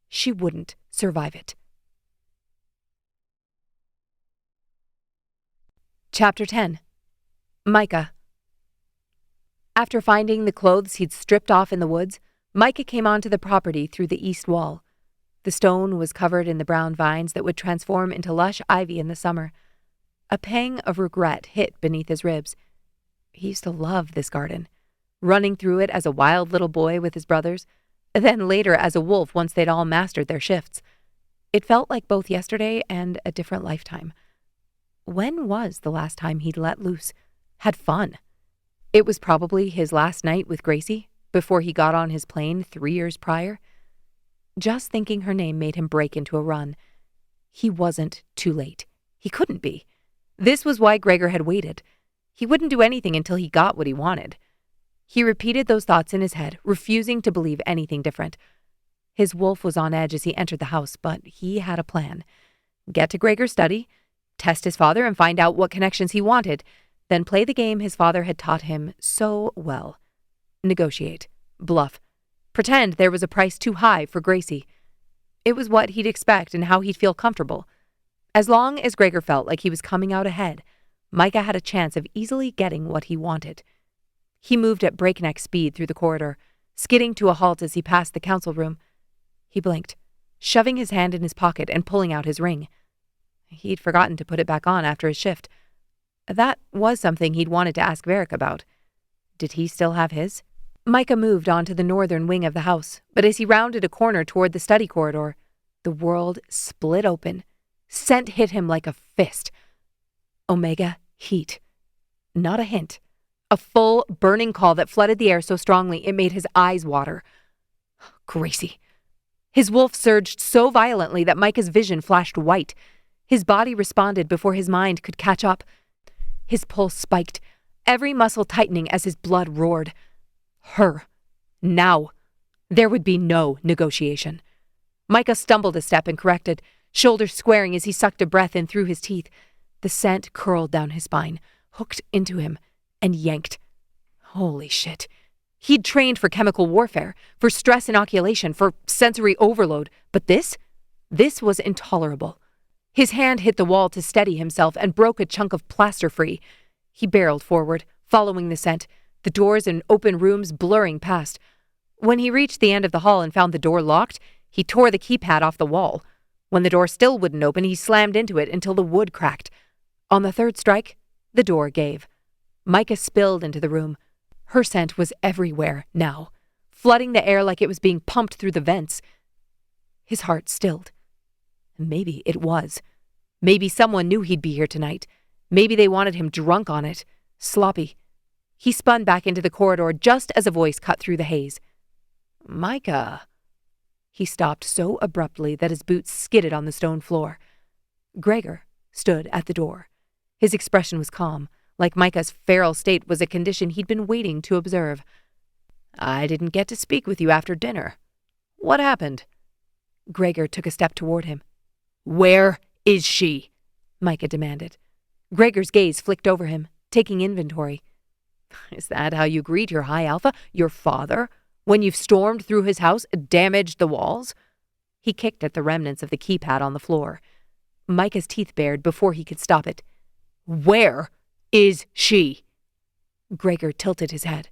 she wouldn't survive it. Chapter 10. Mikah. After finding the clothes he'd stripped off in the woods, Mikah came onto the property through the east wall. The stone was covered in the brown vines that would transform into lush ivy in the summer. A pang of regret hit beneath his ribs. He used to love this garden, running through it as a wild little boy with his brothers, then later as a wolf once they'd all mastered their shifts. It felt like both yesterday and a different lifetime. When was the last time he'd let loose, had fun? It was probably his last night with Gracie, before he got on his plane 3 years prior. Just thinking her name made him break into a run. He wasn't too late. He couldn't be. This was why Gregor had waited. He wouldn't do anything until he got what he wanted. He repeated those thoughts in his head, refusing to believe anything different. His wolf was on edge as he entered the house, but he had a plan. Get to Gregor's study, test his father and find out what connections he wanted, then play the game his father had taught him so well. Negotiate. Bluff. Pretend there was a price too high for Gracie. It was what he'd expect and how he'd feel comfortable. As long as Gregor felt like he was coming out ahead, Mikah had a chance of easily getting what he wanted. He moved at breakneck speed through the corridor, skidding to a halt as he passed the council room. He blinked, shoving his hand in his pocket and pulling out his ring. He'd forgotten to put it back on after his shift. That was something he'd wanted to ask Varric about. Did he still have his? Mikah moved on to the northern wing of the house, but as he rounded a corner toward the study corridor, the world split open. Scent hit him like a fist. Omega heat. Not a hint. A full, burning call that flooded the air so strongly it made his eyes water. Gracie. His wolf surged so violently that Mikah's vision flashed white. His body responded before his mind could catch up. His pulse spiked, every muscle tightening as his blood roared. Her. Now. There would be no negotiation. Mikah stumbled a step and corrected, shoulders squaring as he sucked a breath in through his teeth. The scent curled down his spine, hooked into him, and yanked. Holy shit. He'd trained for chemical warfare, for stress inoculation, for sensory overload, but this was intolerable. His hand hit the wall to steady himself and broke a chunk of plaster free. He barreled forward, following the scent, the doors and open rooms blurring past. When he reached the end of the hall and found the door locked, he tore the keypad off the wall. When the door still wouldn't open, he slammed into it until the wood cracked. On the third strike, the door gave. Mikah spilled into the room. Her scent was everywhere now, flooding the air like it was being pumped through the vents. His heart stilled. Maybe it was. Maybe someone knew he'd be here tonight. Maybe they wanted him drunk on it, sloppy. He spun back into the corridor just as a voice cut through the haze. Mikah. He stopped so abruptly that his boots skidded on the stone floor. Gregor stood at the door. His expression was calm, like Mikah's feral state was a condition he'd been waiting to observe. I didn't get to speak with you after dinner. What happened? Gregor took a step toward him. Where is she? Mikah demanded. Gregor's gaze flicked over him, taking inventory. Is that how you greet your high alpha, your father, when you've stormed through his house, damaged the walls? He kicked at the remnants of the keypad on the floor. Mikah's teeth bared before he could stop it. Where is she? Gregor tilted his head.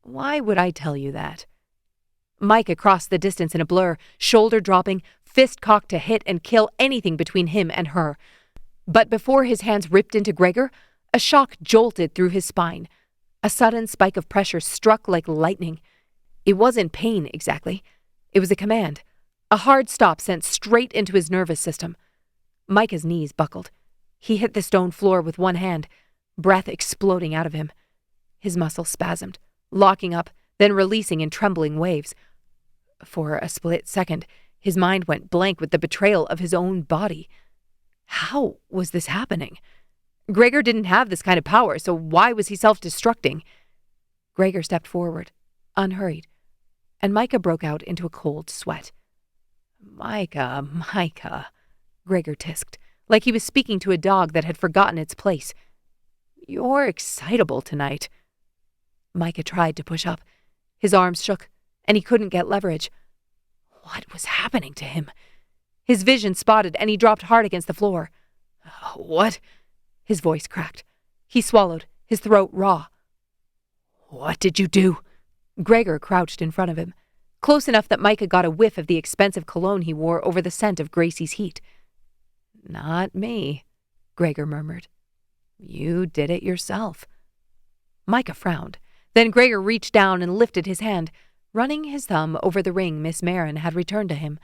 Why would I tell you that? Mikah crossed the distance in a blur, shoulder dropping, fist cocked to hit and kill anything between him and her. But before his hands ripped into Gregor, a shock jolted through his spine. A sudden spike of pressure struck like lightning. It wasn't pain, exactly. It was a command. A hard stop sent straight into his nervous system. Mikah's knees buckled. He hit the stone floor with one hand, breath exploding out of him. His muscles spasmed, locking up, then releasing in trembling waves. For a split second, his mind went blank with the betrayal of his own body. How was this happening? Gregor didn't have this kind of power, so why was he self-destructing? Gregor stepped forward, unhurried, and Mikah broke out into a cold sweat. Mikah, Gregor tisked, like he was speaking to a dog that had forgotten its place. You're excitable tonight. Mikah tried to push up. His arms shook, and he couldn't get leverage. What was happening to him? His vision spotted, and he dropped hard against the floor. What? His voice cracked. He swallowed, his throat raw. What did you do? Gregor crouched in front of him, close enough that Mikah got a whiff of the expensive cologne he wore over the scent of Gracie's heat. Not me, Gregor murmured. You did it yourself. Mikah frowned. Then Gregor reached down and lifted his hand, running his thumb over the ring Miss Marin had returned to him.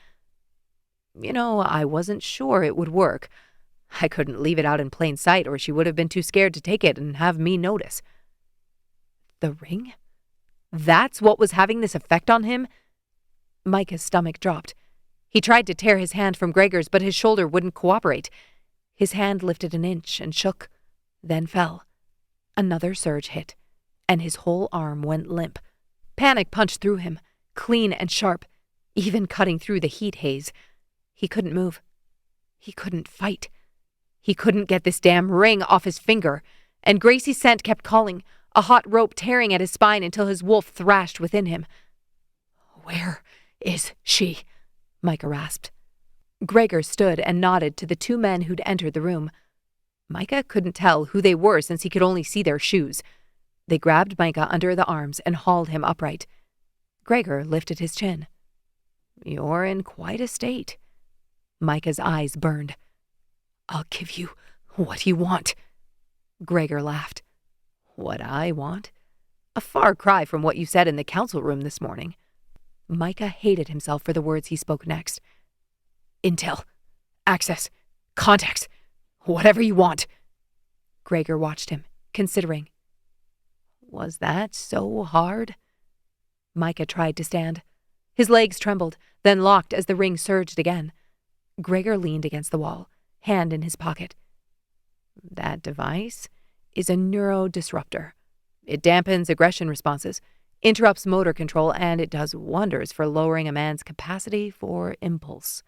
I wasn't sure it would work. I couldn't leave it out in plain sight, or she would have been too scared to take it and have me notice. The ring? That's what was having this effect on him? Mikah's stomach dropped. He tried to tear his hand from Gregor's, but his shoulder wouldn't cooperate. His hand lifted an inch and shook, then fell. Another surge hit, and his whole arm went limp. Panic punched through him, clean and sharp, even cutting through the heat haze. He couldn't move. He couldn't fight. He couldn't get this damn ring off his finger, and Gracie's scent kept calling, a hot rope tearing at his spine until his wolf thrashed within him. Where is she? Mikah rasped. Gregor stood and nodded to the two men who'd entered the room. Mikah couldn't tell who they were since he could only see their shoes. They grabbed Mikah under the arms and hauled him upright. Gregor lifted his chin. You're in quite a state. Mikah's eyes burned. I'll give you what you want. Gregor laughed. What I want? A far cry from what you said in the council room this morning. Mikah hated himself for the words he spoke next. Intel. Access. Contacts. Whatever you want. Gregor watched him, considering. Was that so hard? Mikah tried to stand. His legs trembled, then locked as the ring surged again. Gregor leaned against the wall, hand in his pocket. That device is a neurodisruptor. It dampens aggression responses, interrupts motor control, and it does wonders for lowering a man's capacity for impulse.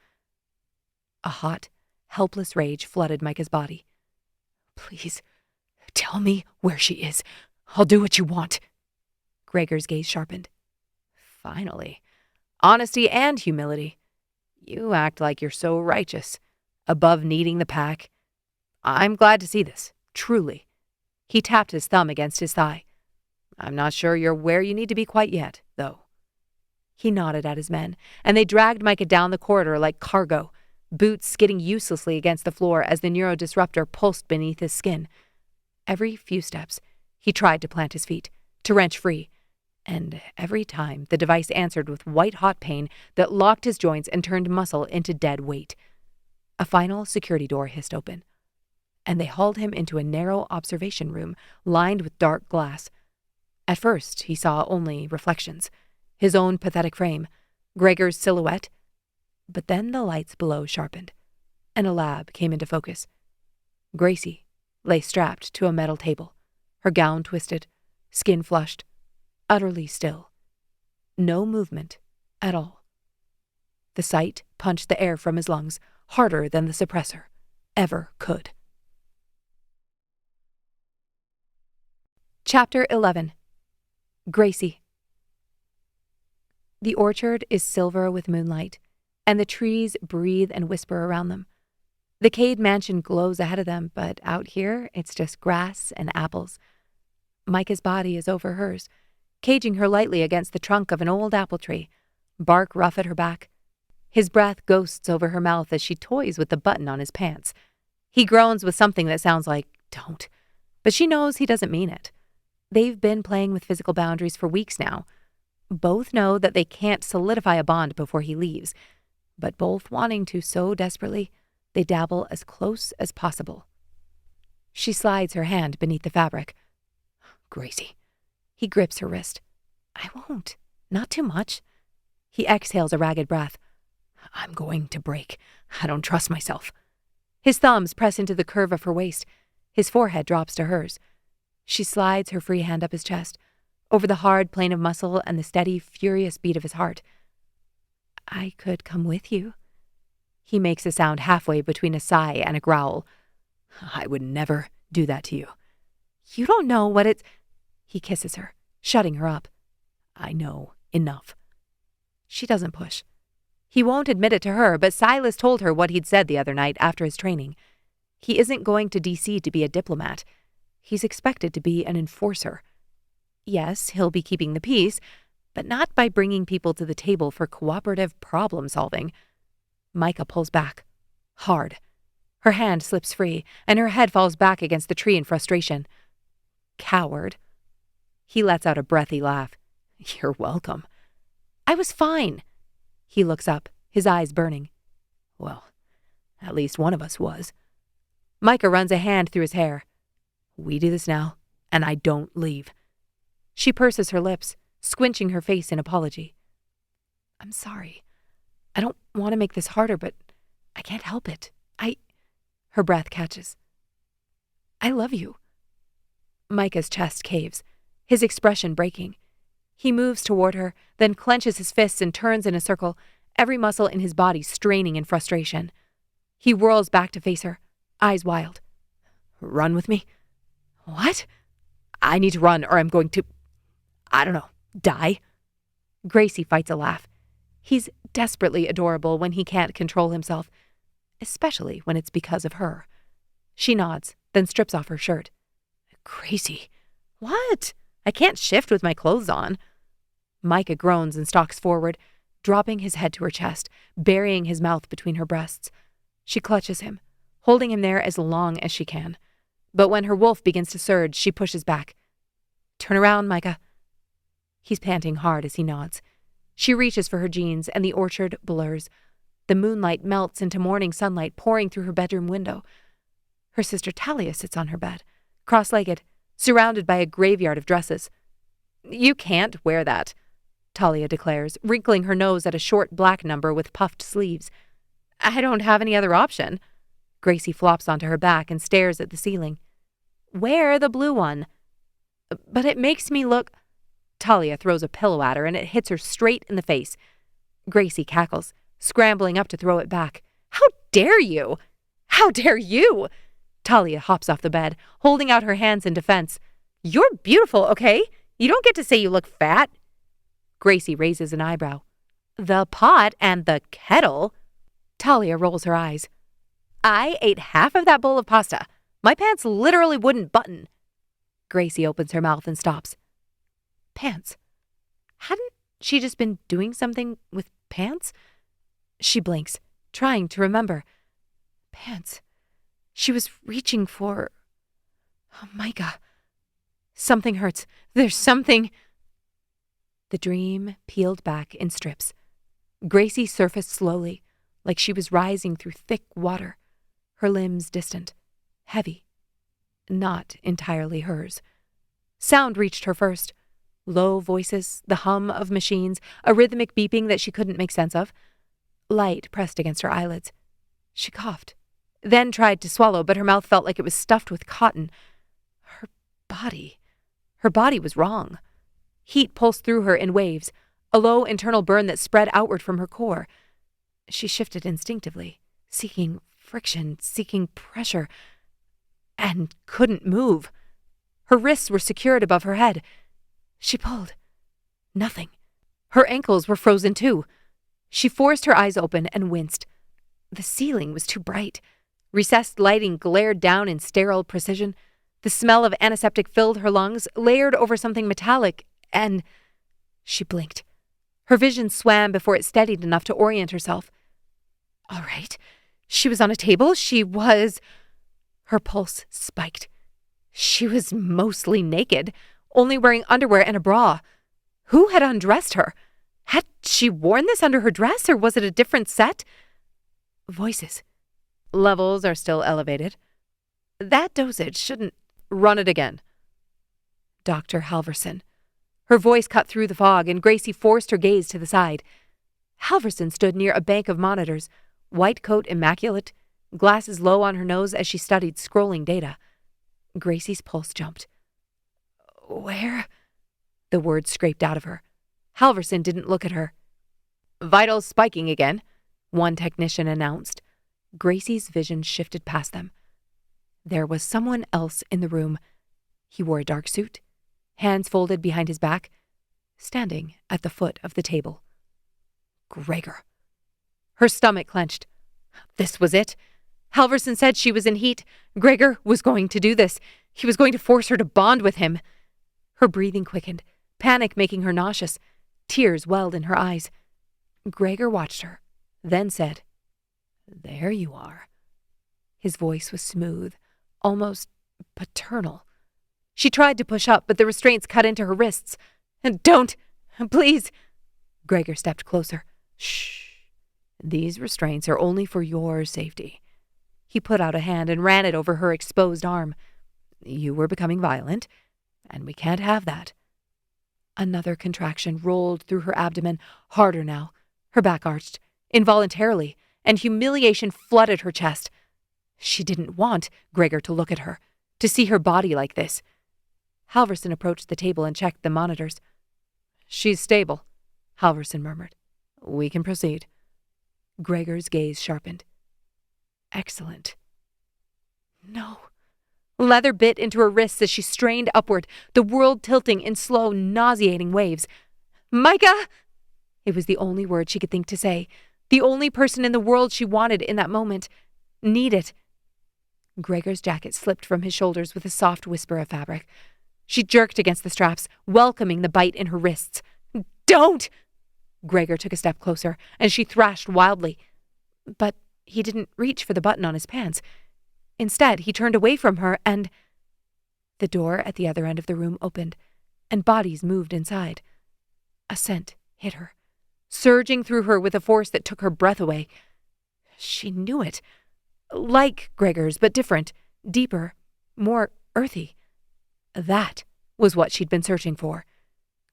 A hot, helpless rage flooded Mikah's body. Please, tell me where she is. I'll do what you want. Gregor's gaze sharpened. Finally. Honesty and humility. You act like you're so righteous, above needing the pack. I'm glad to see this, truly. He tapped his thumb against his thigh. I'm not sure you're where you need to be quite yet, though. He nodded at his men, and they dragged Mikah down the corridor like cargo, boots skidding uselessly against the floor as the neurodisruptor pulsed beneath his skin. Every few steps, he tried to plant his feet, to wrench free, and every time the device answered with white-hot pain that locked his joints and turned muscle into dead weight. A final security door hissed open, and they hauled him into a narrow observation room lined with dark glass. At first, he saw only reflections, his own pathetic frame, Gregor's silhouette. But then the lights below sharpened, and a lab came into focus. Gracie lay strapped to a metal table, her gown twisted, skin flushed, utterly still. No movement at all. The sight punched the air from his lungs harder than the suppressor ever could. Chapter 11. Gracie. The orchard is silver with moonlight, and the trees breathe and whisper around them. The Kade mansion glows ahead of them, but out here it's just grass and apples. Mikah's body is over hers, caging her lightly against the trunk of an old apple tree, bark rough at her back. His breath ghosts over her mouth as she toys with the button on his pants. He groans with something that sounds like, "Don't," but she knows he doesn't mean it. They've been playing with physical boundaries for weeks now. Both know that they can't solidify a bond before he leaves, but both wanting to so desperately, they dabble as close as possible. She slides her hand beneath the fabric. Gracie. He grips her wrist. I won't. Not too much. He exhales a ragged breath. I'm going to break. I don't trust myself. His thumbs press into the curve of her waist. His forehead drops to hers. She slides her free hand up his chest, over the hard plane of muscle and the steady, furious beat of his heart. I could come with you. He makes a sound halfway between a sigh and a growl. I would never do that to you. You don't know what it's... He kisses her, shutting her up. I know enough. She doesn't push. He won't admit it to her, but Silas told her what he'd said the other night after his training. He isn't going to DC to be a diplomat. He's expected to be an enforcer. Yes, he'll be keeping the peace, but not by bringing people to the table for cooperative problem solving. Mikah pulls back. Hard. Her hand slips free, and her head falls back against the tree in frustration. Coward. He lets out a breathy laugh. You're welcome. I was fine. He looks up, his eyes burning. Well, at least one of us was. Mikah runs a hand through his hair. We do this now, and I don't leave. She purses her lips, squinching her face in apology. I'm sorry. I don't want to make this harder, but I can't help it. Her breath catches. I love you. Micah's chest caves, his expression breaking. He moves toward her, then clenches his fists and turns in a circle, every muscle in his body straining in frustration. He whirls back to face her, eyes wild. Run with me? What? I need to run or I'm going to, I don't know, die. Gracie fights a laugh. He's desperately adorable when he can't control himself, especially when it's because of her. She nods, then strips off her shirt. Gracie. What? I can't shift with my clothes on. Mikah groans and stalks forward, dropping his head to her chest, burying his mouth between her breasts. She clutches him, holding him there as long as she can. But when her wolf begins to surge, she pushes back. Turn around, Mikah. He's panting hard as he nods. She reaches for her jeans, and the orchard blurs. The moonlight melts into morning sunlight pouring through her bedroom window. Her sister Talia sits on her bed, cross-legged, surrounded by a graveyard of dresses. You can't wear that, Talia declares, wrinkling her nose at a short black number with puffed sleeves. I don't have any other option. Gracie flops onto her back and stares at the ceiling. Wear the blue one. But it makes me look... Talia throws a pillow at her and it hits her straight in the face. Gracie cackles, scrambling up to throw it back. How dare you? How dare you? Talia hops off the bed, holding out her hands in defense. You're beautiful, okay? You don't get to say you look fat. Gracie raises an eyebrow. The pot and the kettle? Talia rolls her eyes. I ate half of that bowl of pasta. My pants literally wouldn't button. Gracie opens her mouth and stops. Pants. Hadn't she just been doing something with pants? She blinks, trying to remember. Pants. She was reaching for... Oh, Mikah. Something hurts. There's something... The dream peeled back in strips. Gracie surfaced slowly, like she was rising through thick water, her limbs distant, heavy, not entirely hers. Sound reached her first. Low voices, the hum of machines, a rhythmic beeping that she couldn't make sense of. Light pressed against her eyelids. She coughed, then tried to swallow, but her mouth felt like it was stuffed with cotton. Her body was wrong. Heat pulsed through her in waves, a low internal burn that spread outward from her core. She shifted instinctively, seeking friction, seeking pressure, and couldn't move. Her wrists were secured above her head. She pulled. Nothing. Her ankles were frozen too. She forced her eyes open and winced. The ceiling was too bright. Recessed lighting glared down in sterile precision. The smell of antiseptic filled her lungs, layered over something metallic, and... She blinked. Her vision swam before it steadied enough to orient herself. All right. She was on a table. She was... Her pulse spiked. She was mostly naked, only wearing underwear and a bra. Who had undressed her? Had she worn this under her dress, or was it a different set? Voices. Levels are still elevated. That dosage shouldn't... Run it again. Dr. Halverson. Her voice cut through the fog, and Gracie forced her gaze to the side. Halverson stood near a bank of monitors, white coat immaculate, glasses low on her nose as she studied scrolling data. Gracie's pulse jumped. Where? The words scraped out of her. Halverson didn't look at her. Vitals spiking again, one technician announced. Gracie's vision shifted past them. There was someone else in the room. He wore a dark suit, hands folded behind his back, standing at the foot of the table. Gregor. Her stomach clenched. This was it. Halverson said she was in heat. Gregor was going to do this. He was going to force her to bond with him. Her breathing quickened, panic making her nauseous. Tears welled in her eyes. Gregor watched her, then said, "There you are." His voice was smooth, almost paternal. She tried to push up, but the restraints cut into her wrists. "Don't! Please!" Gregor stepped closer. "Shh. These restraints are only for your safety." He put out a hand and ran it over her exposed arm. "You were becoming violent, and we can't have that." Another contraction rolled through her abdomen, harder now. Her back arched, involuntarily, and humiliation flooded her chest. She didn't want Gregor to look at her, to see her body like this. Halverson approached the table and checked the monitors. "She's stable," Halverson murmured. "We can proceed." Gregor's gaze sharpened. "Excellent." No. Leather bit into her wrists as she strained upward, the world tilting in slow, nauseating waves. "Mikah!" It was the only word she could think to say, the only person in the world she wanted in that moment, needed. Gregor's jacket slipped from his shoulders with a soft whisper of fabric. She jerked against the straps, welcoming the bite in her wrists. "Don't!" Gregor took a step closer, and she thrashed wildly. But he didn't reach for the button on his pants. Instead, he turned away from her and... The door at the other end of the room opened, and bodies moved inside. A scent hit her, surging through her with a force that took her breath away. She knew it. Like Gregor's, but different, deeper, more earthy. That was what she'd been searching for.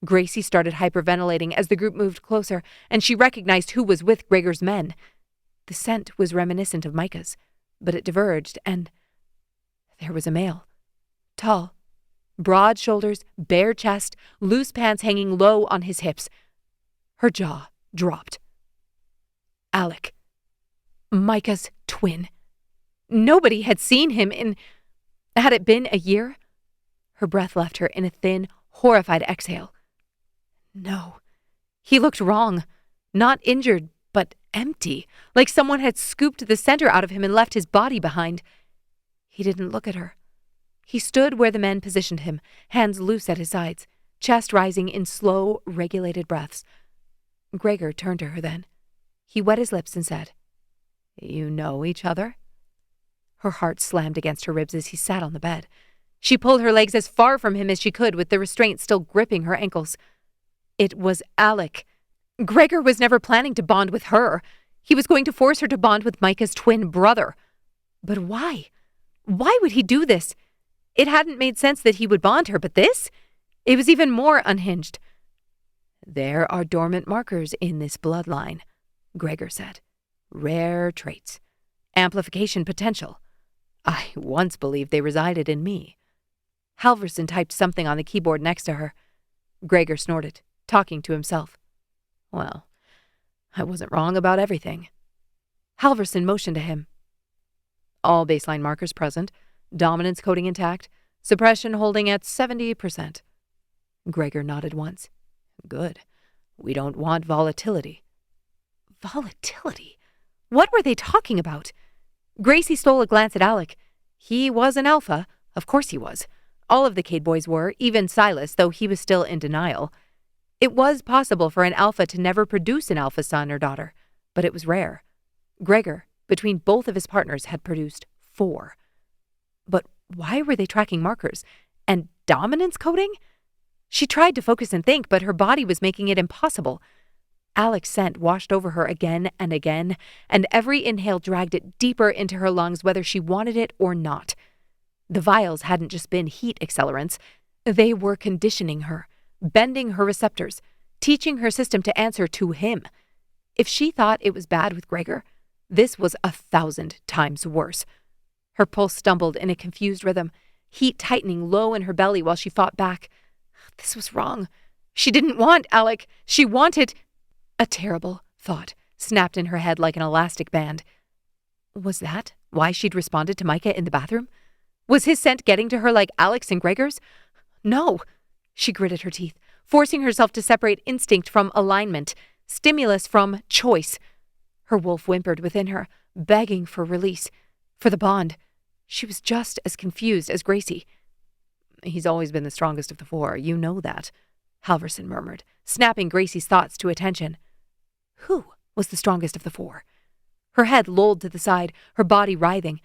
Gracie started hyperventilating as the group moved closer, and she recognized who was with Gregor's men. The scent was reminiscent of Mikah's, but it diverged, and there was a male. Tall, broad shoulders, bare chest, loose pants hanging low on his hips. Her jaw dropped. Alec. Mikah's twin. Nobody had seen him in... Had it been a year? Her breath left her in a thin, horrified exhale. No. He looked wrong. Not injured, but empty, like someone had scooped the center out of him and left his body behind. He didn't look at her. He stood where the men positioned him, hands loose at his sides, chest rising in slow, regulated breaths. Gregor turned to her then. He wet his lips and said, "You know each other?" Her heart slammed against her ribs as he sat on the bed. She pulled her legs as far from him as she could, with the restraint still gripping her ankles. It was Alec. Gregor was never planning to bond with her. He was going to force her to bond with Mikah's twin brother. But why? Why would he do this? It hadn't made sense that he would bond her, but this? It was even more unhinged. "There are dormant markers in this bloodline," Gregor said. "Rare traits. Amplification potential. I once believed they resided in me." Halverson typed something on the keyboard next to her. Gregor snorted, talking to himself. "Well, I wasn't wrong about everything." Halverson motioned to him. "All baseline markers present. Dominance coding intact. Suppression holding at 70%. Gregor nodded once. "Good. We don't want volatility." Volatility? What were they talking about? Gracie stole a glance at Alec. He was an alpha. Of course he was. All of the Kade boys were, even Silas, though he was still in denial. It was possible for an alpha to never produce an alpha son or daughter, but it was rare. Gregor, between both of his partners, had produced 4. But why were they tracking markers? And dominance coding? She tried to focus and think, but her body was making it impossible. Alec's scent washed over her again, and every inhale dragged it deeper into her lungs, whether she wanted it or not. The vials hadn't just been heat accelerants. They were conditioning her, bending her receptors, teaching her system to answer to him. If she thought it was bad with Gregor, this was 1,000 times worse. Her pulse stumbled in a confused rhythm, heat tightening low in her belly while she fought back. This was wrong. She didn't want Alec. She wanted... A terrible thought snapped in her head like an elastic band. Was that why she'd responded to Mikah in the bathroom? Was his scent getting to her like Alec's and Gregor's? No. She gritted her teeth, forcing herself to separate instinct from alignment, stimulus from choice. Her wolf whimpered within her, begging for release, for the bond. She was just as confused as Gracie. He's always been the strongest of the four. You know that, Halverson murmured, snapping Gracie's thoughts to attention. Who was the strongest of the four? Her head lolled to the side, her body writhing.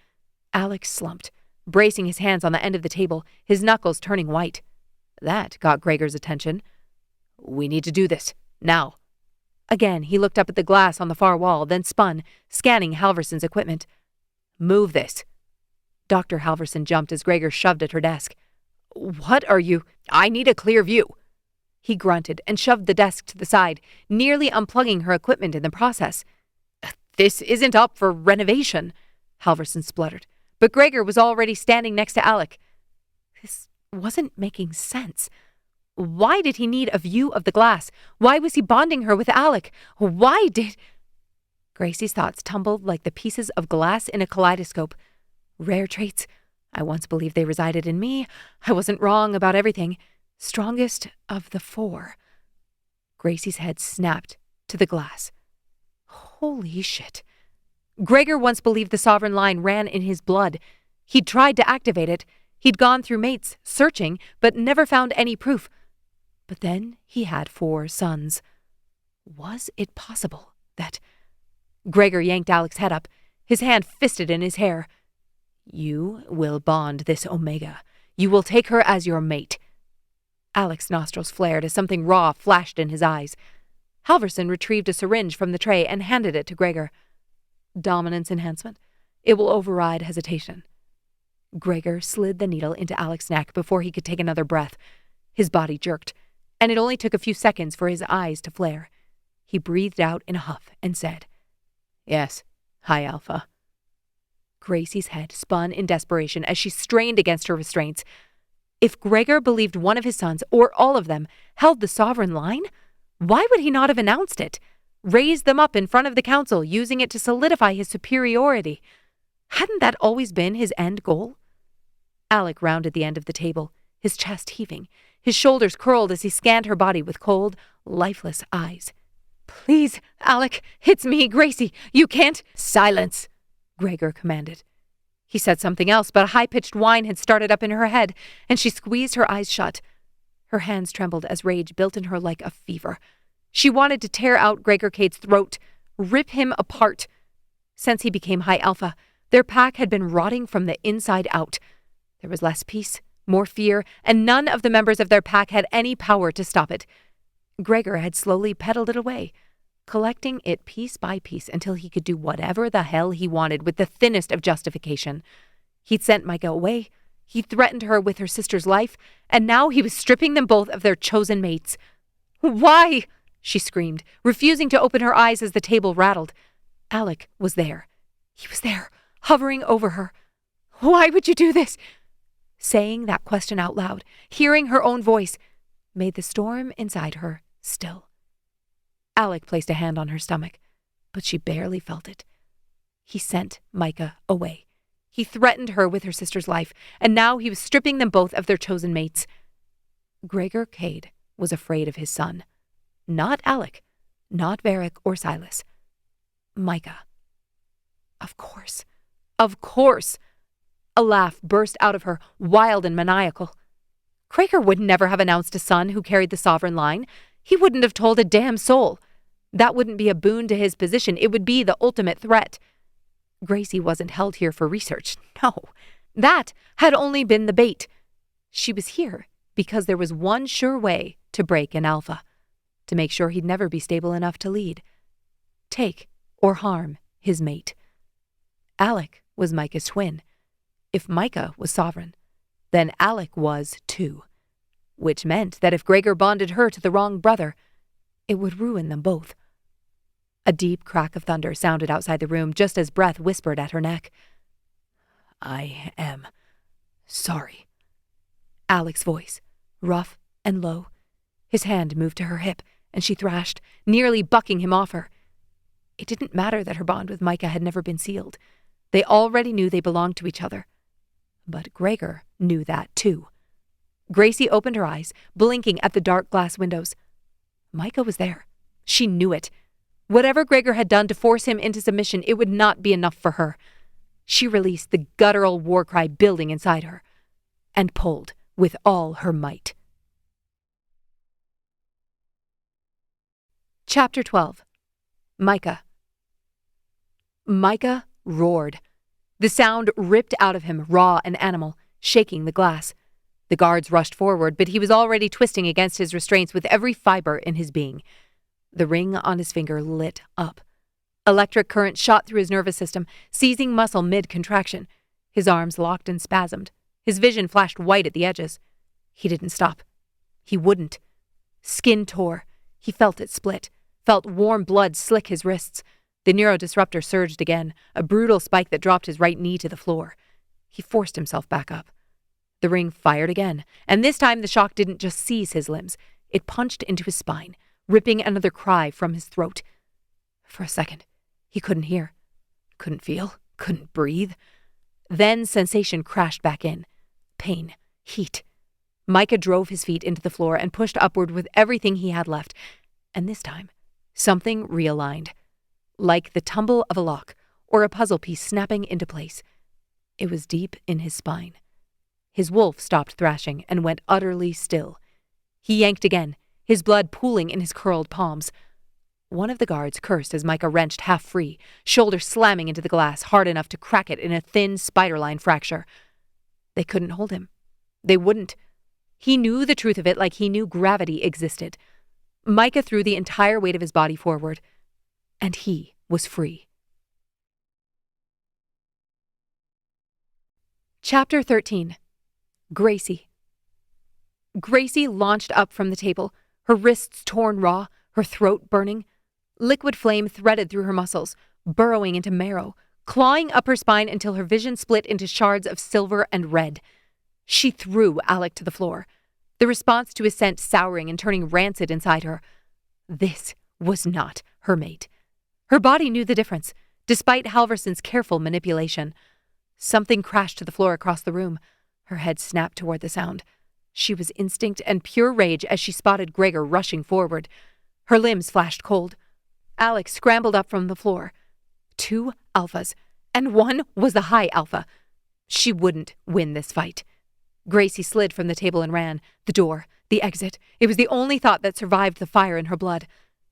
Alex slumped, bracing his hands on the end of the table, his knuckles turning white. That got Gregor's attention. We need to do this, now. Again, he looked up at the glass on the far wall, then spun, scanning Halverson's equipment. Move this. Dr. Halverson jumped as Gregor shoved at her desk. What are you? I need a clear view. He grunted and shoved the desk to the side, nearly unplugging her equipment in the process. This isn't up for renovation, Halverson spluttered, but Gregor was already standing next to Alec. This wasn't making sense. Why did he need a view of the glass? Why was he bonding her with Alec? Why did... Gracie's thoughts tumbled like the pieces of glass in a kaleidoscope. Rare traits. I once believed they resided in me. I wasn't wrong about everything. Strongest of the four. Gracie's head snapped to the glass. Holy shit. Gregor once believed the sovereign line ran in his blood. He'd tried to activate it. He'd gone through mates, searching, but never found any proof. But then he had 4 sons. Was it possible that... Gregor yanked Alec's head up, his hand fisted in his hair. You will bond this Omega. You will take her as your mate. Alec's nostrils flared as something raw flashed in his eyes. Halverson retrieved a syringe from the tray and handed it to Gregor. Dominance enhancement. It will override hesitation. Gregor slid the needle into Alec's neck before he could take another breath. His body jerked, and it only took a few seconds for his eyes to flare. He breathed out in a huff and said, Yes, High Alpha. Gracie's head spun in desperation as she strained against her restraints. If Gregor believed one of his sons, or all of them, held the sovereign line, why would he not have announced it? Raised them up in front of the council, using it to solidify his superiority. Hadn't that always been his end goal? Alec rounded the end of the table, his chest heaving, his shoulders curled as he scanned her body with cold, lifeless eyes. Please, Alec, it's me, Gracie. You can't... Silence, Gregor commanded. He said something else, but a high-pitched whine had started up in her head, and she squeezed her eyes shut. Her hands trembled as rage built in her like a fever. She wanted to tear out Gregor Kade's throat, rip him apart. Since he became High Alpha, their pack had been rotting from the inside out. There was less peace, more fear, and none of the members of their pack had any power to stop it. Gregor had slowly peddled it away, collecting it piece by piece until he could do whatever the hell he wanted with the thinnest of justification. He'd sent Mikah away, he threatened her with her sister's life, and now he was stripping them both of their chosen mates. Why? She screamed, refusing to open her eyes as the table rattled. Alec was there. He was there, hovering over her. Why would you do this? Saying that question out loud, hearing her own voice, made the storm inside her still. Alec placed a hand on her stomach, but she barely felt it. He sent Mikah away. He threatened her with her sister's life, and now he was stripping them both of their chosen mates. Gregor Kade was afraid of his son. Not Alec, not Varric or Silas. Mikah. Of course. Of course. A laugh burst out of her, wild and maniacal. Gregor would never have announced a son who carried the sovereign line. He wouldn't have told a damn soul. That wouldn't be a boon to his position. It would be the ultimate threat. Gracie wasn't held here for research. No, that had only been the bait. She was here because there was one sure way to break an alpha, to make sure he'd never be stable enough to lead. Take or harm his mate. Alec was Mikah's twin. If Mikah was sovereign, then Alec was too, which meant that if Gregor bonded her to the wrong brother, it would ruin them both. A deep crack of thunder sounded outside the room just as breath whispered at her neck. I am sorry. Alec's voice, rough and low. His hand moved to her hip, and she thrashed, nearly bucking him off her. It didn't matter that her bond with Mikah had never been sealed. They already knew they belonged to each other. But Gregor knew that too. Gracie opened her eyes, blinking at the dark glass windows. Mikah was there. She knew it. Whatever Gregor had done to force him into submission, it would not be enough for her. She released the guttural war cry building inside her, and pulled with all her might. Chapter 12. Mikah. Mikah roared. The sound ripped out of him, raw and animal, shaking the glass. The guards rushed forward, but he was already twisting against his restraints with every fiber in his being. The ring on his finger lit up. Electric current shot through his nervous system, seizing muscle mid-contraction. His arms locked and spasmed. His vision flashed white at the edges. He didn't stop. He wouldn't. Skin tore. He felt it split, felt warm blood slick his wrists. The neurodisruptor surged again, a brutal spike that dropped his right knee to the floor. He forced himself back up. The ring fired again, and this time the shock didn't just seize his limbs. It punched into his spine, ripping another cry from his throat. For a second, he couldn't hear, couldn't feel, couldn't breathe. Then sensation crashed back in. Pain, heat. Mikah drove his feet into the floor and pushed upward with everything he had left. And this time, something realigned. Like the tumble of a lock or a puzzle piece snapping into place. It was deep in his spine. His wolf stopped thrashing and went utterly still. He yanked again, his blood pooling in his curled palms. One of the guards cursed as Mikah wrenched half free, shoulder slamming into the glass hard enough to crack it in a thin spider-line fracture. They couldn't hold him. They wouldn't. He knew the truth of it like he knew gravity existed. Mikah threw the entire weight of his body forward, and he was free. Chapter 13. Gracie. Gracie launched up from the table, her wrists torn raw, her throat burning. Liquid flame threaded through her muscles, burrowing into marrow, clawing up her spine until her vision split into shards of silver and red. She threw Alec to the floor, the response to his scent souring and turning rancid inside her. This was not her mate. Her body knew the difference, despite Halverson's careful manipulation. Something crashed to the floor across the room. Her head snapped toward the sound. She was instinct and pure rage as she spotted Gregor rushing forward. Her limbs flashed cold. Alex scrambled up from the floor. 2 alphas, and one was the high alpha. She wouldn't win this fight. Gracie slid from the table and ran. The door, the exit. It was the only thought that survived the fire in her blood.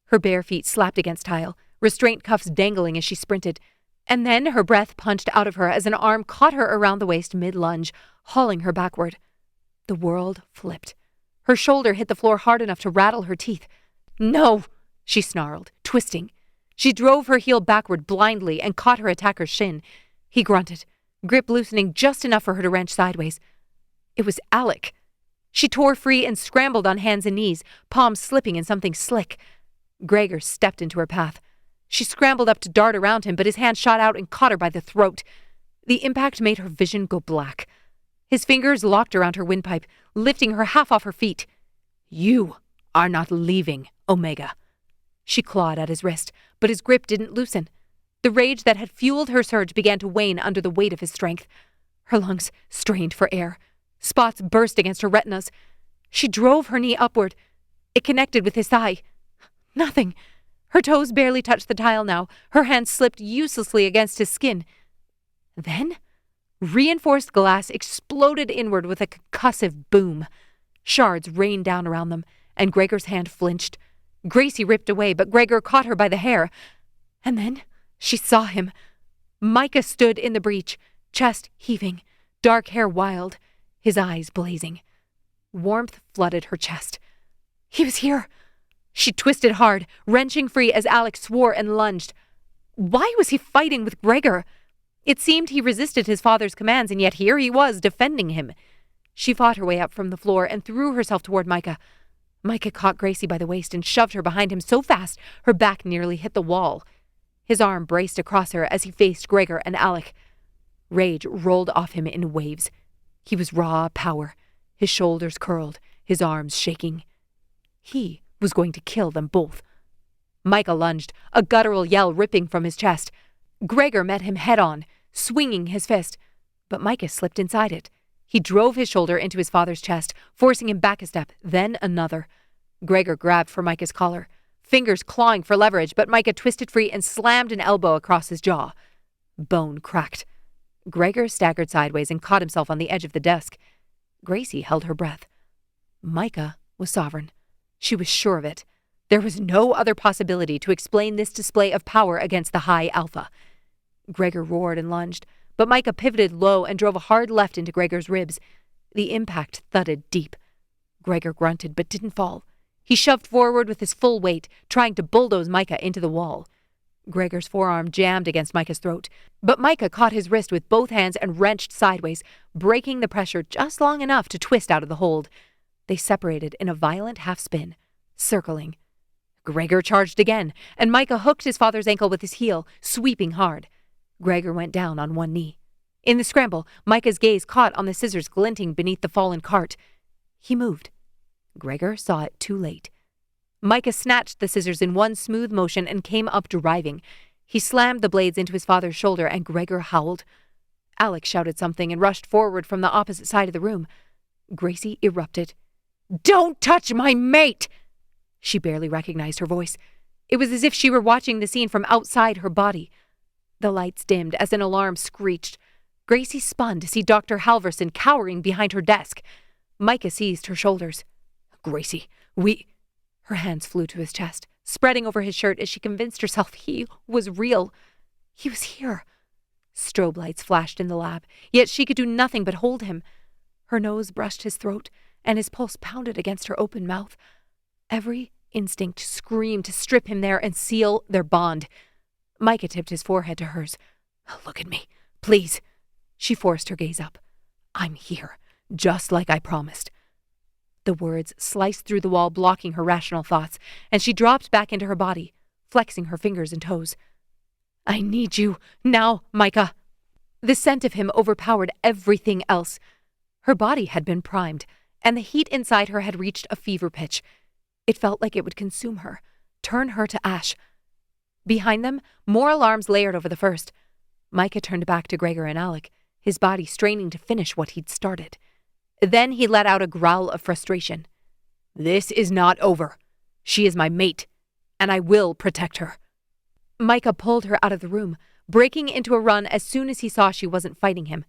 Her bare feet slapped against tile, restraint cuffs dangling as she sprinted. And then her breath punched out of her as an arm caught her around the waist mid-lunge, hauling her backward. The world flipped. Her shoulder hit the floor hard enough to rattle her teeth. "No!" she snarled, twisting. She drove her heel backward blindly and caught her attacker's shin. He grunted, grip loosening just enough for her to wrench sideways. It was Alec. She tore free and scrambled on hands and knees, palms slipping in something slick. Gregor stepped into her path. She scrambled up to dart around him, but his hand shot out and caught her by the throat. The impact made her vision go black. His fingers locked around her windpipe, lifting her half off her feet. "You are not leaving, Omega." She clawed at his wrist, but his grip didn't loosen. The rage that had fueled her surge began to wane under the weight of his strength. Her lungs strained for air. Spots burst against her retinas. She drove her knee upward. It connected with his thigh. Nothing. Her toes barely touched the tile now. Her hands slipped uselessly against his skin. Then, reinforced glass exploded inward with a concussive boom. Shards rained down around them, and Gregor's hand flinched. Gracie ripped away, but Gregor caught her by the hair. And then she saw him. Mikah stood in the breach, chest heaving, dark hair wild, his eyes blazing. Warmth flooded her chest. He was here. She twisted hard, wrenching free as Alex swore and lunged. Why was he fighting with Gregor? It seemed he resisted his father's commands, and yet here he was, defending him. She fought her way up from the floor and threw herself toward Mikah. Mikah caught Gracie by the waist and shoved her behind him so fast her back nearly hit the wall. His arm braced across her as he faced Gregor and Alec. Rage rolled off him in waves. He was raw power, his shoulders curled, his arms shaking. He was going to kill them both. Mikah lunged, a guttural yell ripping from his chest. Gregor met him head-on, swinging his fist, but Mikah slipped inside it. He drove his shoulder into his father's chest, forcing him back a step, then another. Gregor grabbed for Mikah's collar, fingers clawing for leverage, but Mikah twisted free and slammed an elbow across his jaw. Bone cracked. Gregor staggered sideways and caught himself on the edge of the desk. Gracie held her breath. Mikah was sovereign. She was sure of it. There was no other possibility to explain this display of power against the High Alpha. Gregor roared and lunged, but Mikah pivoted low and drove a hard left into Gregor's ribs. The impact thudded deep. Gregor grunted but didn't fall. He shoved forward with his full weight, trying to bulldoze Mikah into the wall. Gregor's forearm jammed against Mikah's throat, but Mikah caught his wrist with both hands and wrenched sideways, breaking the pressure just long enough to twist out of the hold. They separated in a violent half-spin, circling. Gregor charged again, and Mikah hooked his father's ankle with his heel, sweeping hard. Gregor went down on one knee. In the scramble, Mikah's gaze caught on the scissors glinting beneath the fallen cart. He moved. Gregor saw it too late. Mikah snatched the scissors in one smooth motion and came up driving. He slammed the blades into his father's shoulder, and Gregor howled. Alex shouted something and rushed forward from the opposite side of the room. Gracie erupted. "Don't touch my mate!" She barely recognized her voice. It was as if she were watching the scene from outside her body. The lights dimmed as an alarm screeched. Gracie spun to see Dr. Halverson cowering behind her desk. Mikah seized her shoulders. "Gracie, we—" Her hands flew to his chest, spreading over his shirt as she convinced herself he was real. He was here. Strobe lights flashed in the lab, yet she could do nothing but hold him. Her nose brushed his throat, and his pulse pounded against her open mouth. Every instinct screamed to strip him there and seal their bond. Mikah tipped his forehead to hers. "Look at me, please." She forced her gaze up. "I'm here, just like I promised." The words sliced through the wall, blocking her rational thoughts, and she dropped back into her body, flexing her fingers and toes. "I need you now, Mikah." The scent of him overpowered everything else. Her body had been primed, and the heat inside her had reached a fever pitch. It felt like it would consume her, turn her to ash. Behind them, more alarms layered over the first. Mikah turned back to Gregor and Alec, his body straining to finish what he'd started. Then he let out a growl of frustration. "This is not over. She is my mate, and I will protect her." Mikah pulled her out of the room, breaking into a run as soon as he saw she wasn't fighting him.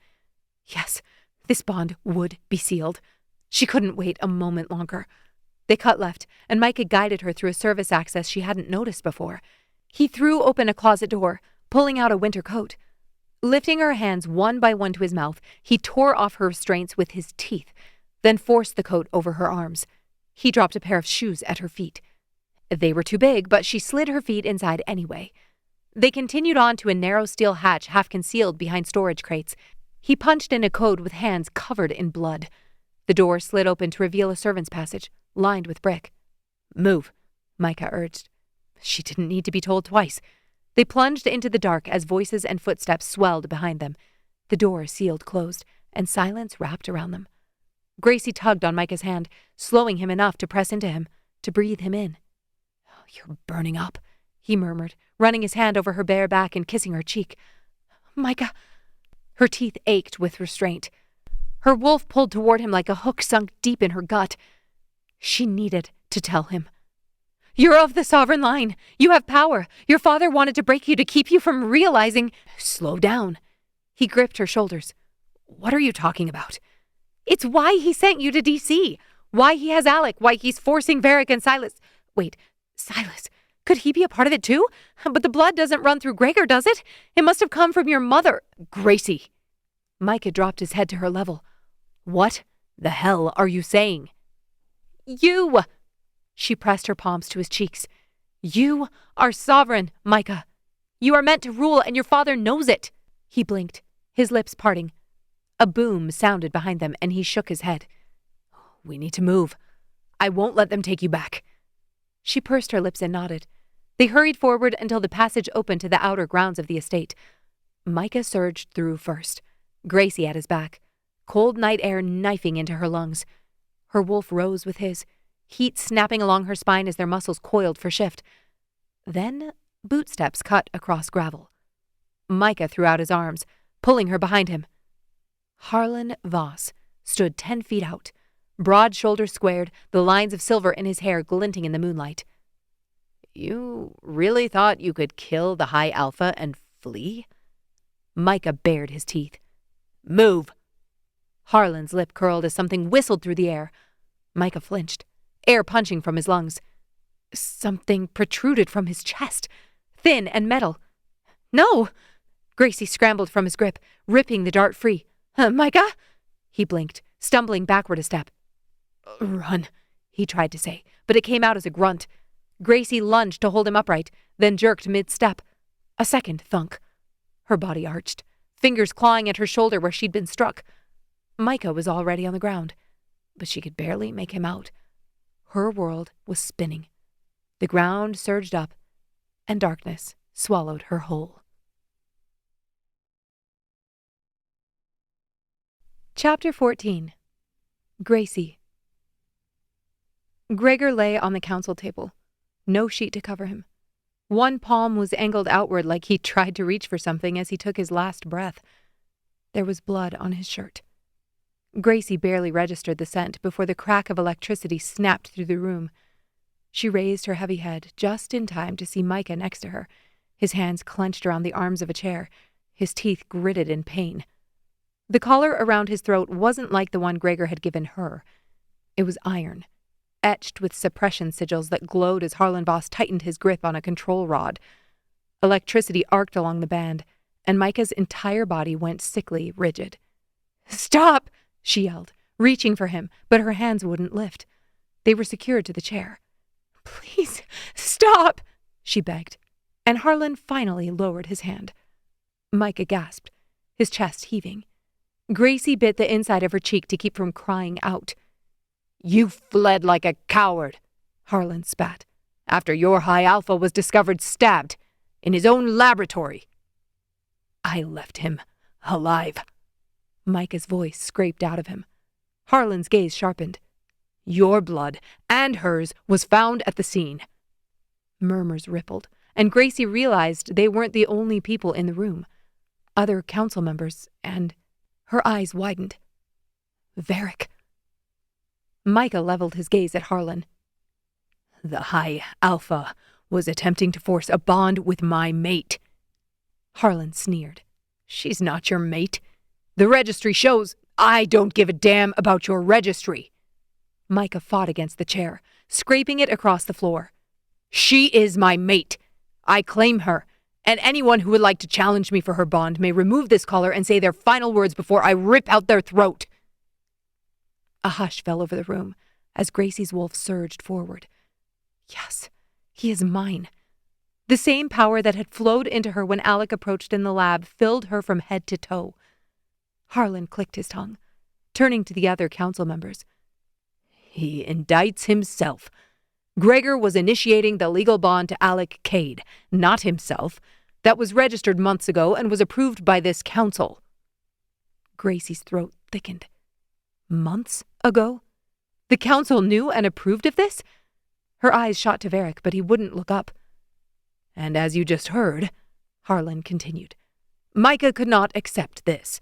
Yes, this bond would be sealed. She couldn't wait a moment longer. They cut left, and Mikah guided her through a service access she hadn't noticed before. He threw open a closet door, pulling out a winter coat. Lifting her hands one by one to his mouth, he tore off her restraints with his teeth, then forced the coat over her arms. He dropped a pair of shoes at her feet. They were too big, but she slid her feet inside anyway. They continued on to a narrow steel hatch half concealed behind storage crates. He punched in a code with hands covered in blood. The door slid open to reveal a servant's passage, lined with brick. "Move," Mikah urged. She didn't need to be told twice. They plunged into the dark as voices and footsteps swelled behind them. The door sealed closed, and silence wrapped around them. Gracie tugged on Mikah's hand, slowing him enough to press into him, to breathe him in. "You're burning up," he murmured, running his hand over her bare back and kissing her cheek. "Mikah." Her teeth ached with restraint. Her wolf pulled toward him like a hook sunk deep in her gut. She needed to tell him. "You're of the sovereign line. You have power. Your father wanted to break you to keep you from realizing—" "Slow down." He gripped her shoulders. "What are you talking about?" "It's why he sent you to D.C. Why he has Alec. Why he's forcing Varric and Silas." "Wait, Silas. Could he be a part of it too? But the blood doesn't run through Gregor, does it? It must have come from your mother." "Gracie." Mikah dropped his head to her level. "What the hell are you saying?" "You!" She pressed her palms to his cheeks. "You are sovereign, Mikah. You are meant to rule, and your father knows it." He blinked, his lips parting. A boom sounded behind them, and he shook his head. "We need to move. I won't let them take you back." She pursed her lips and nodded. They hurried forward until the passage opened to the outer grounds of the estate. Mikah surged through first, Gracie at his back, cold night air knifing into her lungs. Her wolf rose with his, heat snapping along her spine as their muscles coiled for shift. Then bootsteps cut across gravel. Mikah threw out his arms, pulling her behind him. Harlan Voss stood 10 feet out, broad shoulders squared, the lines of silver in his hair glinting in the moonlight. "You really thought you could kill the High Alpha and flee?" Mikah bared his teeth. "Move!" Harlan's lip curled as something whistled through the air. Mikah flinched, air punching from his lungs. Something protruded from his chest, thin and metal. No! Gracie scrambled from his grip, ripping the dart free. Mikah? He blinked, stumbling backward a step. Run, he tried to say, but it came out as a grunt. Gracie lunged to hold him upright, then jerked mid-step. A second thunk. Her body arched, fingers clawing at her shoulder where she'd been struck. Mikah was already on the ground, but she could barely make him out. Her world was spinning. The ground surged up, and darkness swallowed her whole. Chapter 14. Gracie. Gregor lay on the council table, no sheet to cover him. One palm was angled outward like he tried to reach for something as he took his last breath. There was blood on his shirt. Gracie barely registered the scent before the crack of electricity snapped through the room. She raised her heavy head just in time to see Mikah next to her, his hands clenched around the arms of a chair, his teeth gritted in pain. The collar around his throat wasn't like the one Gregor had given her. It was iron, etched with suppression sigils that glowed as Harlan Voss tightened his grip on a control rod. Electricity arced along the band, and Micah's entire body went sickly rigid. "Stop!" she yelled, reaching for him, but her hands wouldn't lift. They were secured to the chair. "Please, stop!" she begged, and Harlan finally lowered his hand. Mikah gasped, his chest heaving. Gracie bit the inside of her cheek to keep from crying out. "You fled like a coward," Harlan spat, "after your high alpha was discovered stabbed in his own laboratory." "I left him alive." Micah's voice scraped out of him. Harlan's gaze sharpened. "Your blood and hers was found at the scene." Murmurs rippled, and Gracie realized they weren't the only people in the room. Other council members, and her eyes widened. Varric. Mikah leveled his gaze at Harlan. "The High Alpha was attempting to force a bond with my mate." Harlan sneered. "She's not your mate. The registry shows I don't give a damn about your registry." Mikah fought against the chair, scraping it across the floor. "She is my mate. I claim her, and anyone who would like to challenge me for her bond may remove this collar and say their final words before I rip out their throat." A hush fell over the room as Gracie's wolf surged forward. Yes, he is mine. The same power that had flowed into her when Alec approached in the lab filled her from head to toe. Harlan clicked his tongue, turning to the other council members. "He indicts himself. Gregor was initiating the legal bond to Alec Kade, not himself. That was registered months ago and was approved by this council." Gracie's throat thickened. Months ago? The council knew and approved of this? Her eyes shot to Varric, but he wouldn't look up. "And as you just heard," Harlan continued, "Mikah could not accept this.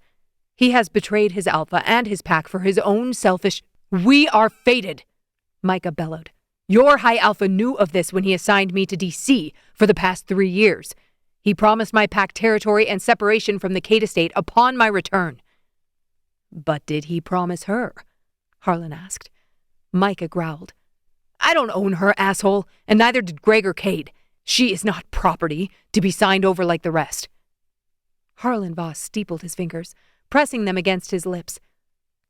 He has betrayed his alpha and his pack for his own selfish—" "We are fated," Mikah bellowed. "Your high alpha knew of this when he assigned me to DC for the past 3 years. He promised my pack territory and separation from the Kade estate upon my return." "But did he promise her?" Harlan asked. Mikah growled. "I don't own her, asshole, and neither did Gregor Kade. She is not property to be signed over like the rest." Harlan Voss steepled his fingers, pressing them against his lips.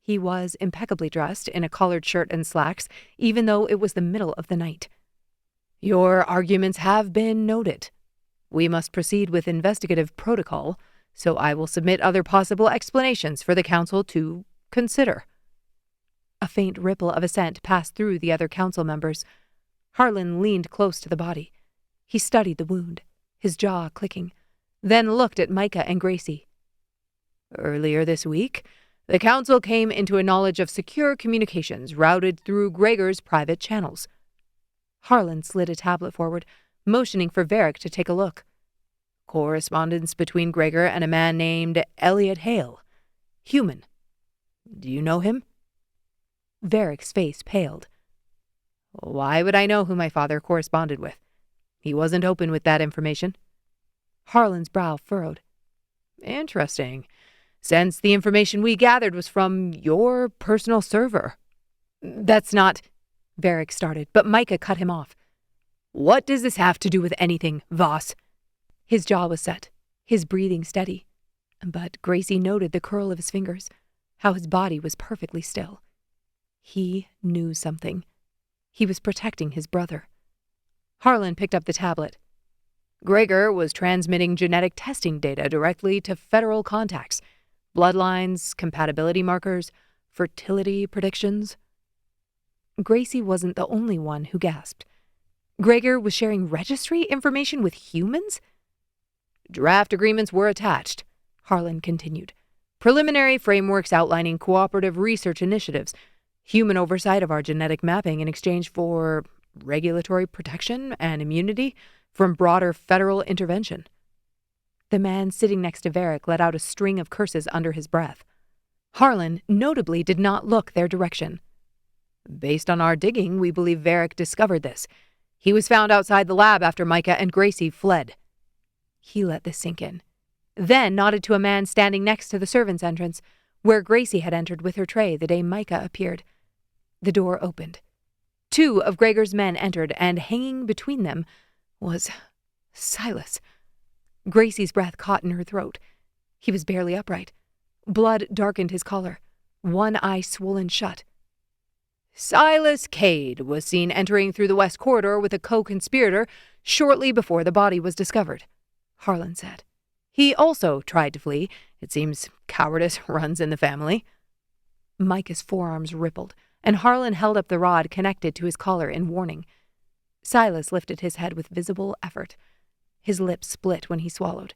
He was impeccably dressed in a collared shirt and slacks, even though it was the middle of the night. "Your arguments have been noted. We must proceed with investigative protocol, so I will submit other possible explanations for the council to consider." A faint ripple of assent passed through the other council members. Harlan leaned close to the body. He studied the wound, his jaw clicking, then looked at Mikah and Gracie. "Earlier this week, the council came into a knowledge of secure communications routed through Gregor's private channels." Harlan slid a tablet forward, motioning for Varric to take a look. "Correspondence between Gregor and a man named Elliot Hale. Human. Do you know him?" Varric's face paled. "Why would I know who my father corresponded with? He wasn't open with that information." Harlan's brow furrowed. "Interesting. since the information we gathered was from your personal server." "That's not—" Varric started, but Mikah cut him off. "What does this have to do with anything, Voss?" His jaw was set, his breathing steady, but Gracie noted the curl of his fingers, how his body was perfectly still. He knew something. He was protecting his brother. Harlan picked up the tablet. "Gregor was transmitting genetic testing data directly to federal contacts. Bloodlines, compatibility markers, fertility predictions." Gracie wasn't the only one who gasped. Gregor was sharing registry information with humans? "Draft agreements were attached," Harlan continued. "Preliminary frameworks outlining cooperative research initiatives, human oversight of our genetic mapping in exchange for regulatory protection and immunity from broader federal intervention." The man sitting next to Varric let out a string of curses under his breath. Harlan notably did not look their direction. "Based on our digging, we believe Varric discovered this. He was found outside the lab after Mikah and Gracie fled." He let this sink in, then nodded to a man standing next to the servants' entrance, where Gracie had entered with her tray the day Mikah appeared. The door opened. 2 of Gregor's men entered, and hanging between them was Silas. Gracie's breath caught in her throat. He was barely upright. Blood darkened his collar, one eye swollen shut. "Silas Kade was seen entering through the west corridor with a co-conspirator shortly before the body was discovered," Harlan said. "He also tried to flee. It seems cowardice runs in the family." Micah's forearms rippled, and Harlan held up the rod connected to his collar in warning. Silas lifted his head with visible effort. His lips split when he swallowed.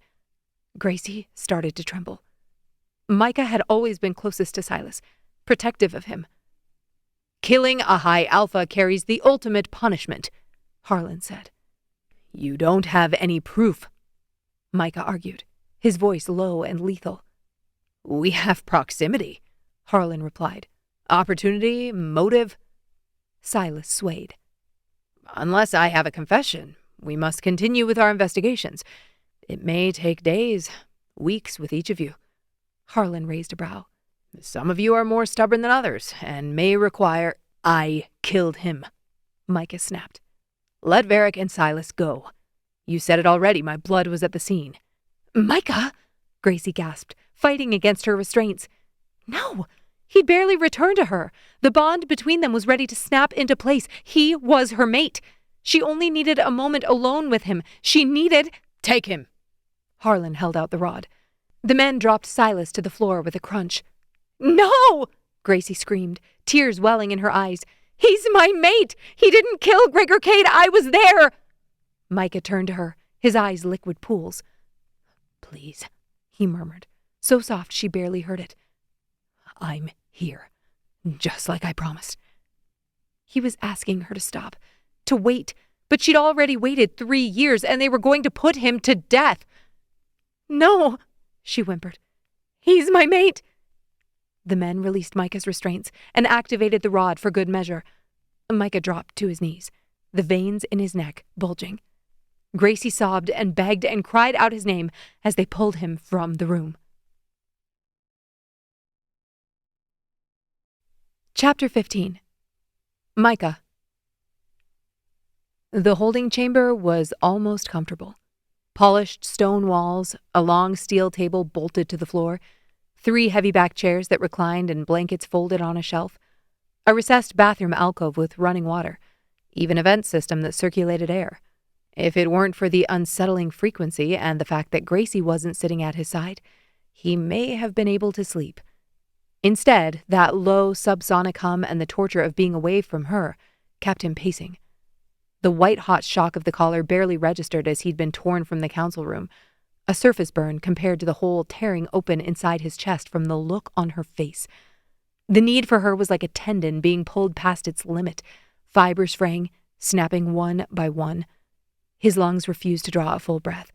Gracie started to tremble. Mikah had always been closest to Silas, protective of him. "Killing a high alpha carries the ultimate punishment," Harlan said. "You don't have any proof," Mikah argued, his voice low and lethal. "We have proximity," Harlan replied. "Opportunity, motive." Silas swayed. "Unless I have a confession, we must continue with our investigations. It may take days, weeks with each of you." Harlan raised a brow. "Some of you are more stubborn than others, and may require—" "I killed him," Mikah snapped. "Let Varric and Silas go. You said it already, my blood was at the scene." "Mikah!" Gracie gasped, fighting against her restraints. "No! He'd barely returned to her. The bond between them was ready to snap into place. He was her mate. She only needed a moment alone with him. She needed—" "Take him!" Harlan held out the rod. The men dropped Silas to the floor with a crunch. "No!" Gracie screamed, tears welling in her eyes. "He's my mate! He didn't kill Gregor Kade! I was there!" Mikah turned to her, his eyes liquid pools. "Please," he murmured, so soft she barely heard it. "I'm here, just like I promised." He was asking her to stop, to wait, but she'd already waited 3 years, and they were going to put him to death. "No," she whimpered. "He's my mate." The men released Micah's restraints and activated the rod for good measure. Mikah dropped to his knees, the veins in his neck bulging. Gracie sobbed and begged and cried out his name as they pulled him from the room. Chapter 15. Mikah. The holding chamber was almost comfortable. Polished stone walls, a long steel table bolted to the floor, 3 heavy-backed chairs that reclined and blankets folded on a shelf, a recessed bathroom alcove with running water, even a vent system that circulated air. If it weren't for the unsettling frequency and the fact that Gracie wasn't sitting at his side, he may have been able to sleep. Instead, that low subsonic hum and the torture of being away from her kept him pacing. The white-hot shock of the collar barely registered as he'd been torn from the council room, a surface burn compared to the hole tearing open inside his chest from the look on her face. The need for her was like a tendon being pulled past its limit, fibers fraying, snapping one by one. His lungs refused to draw a full breath.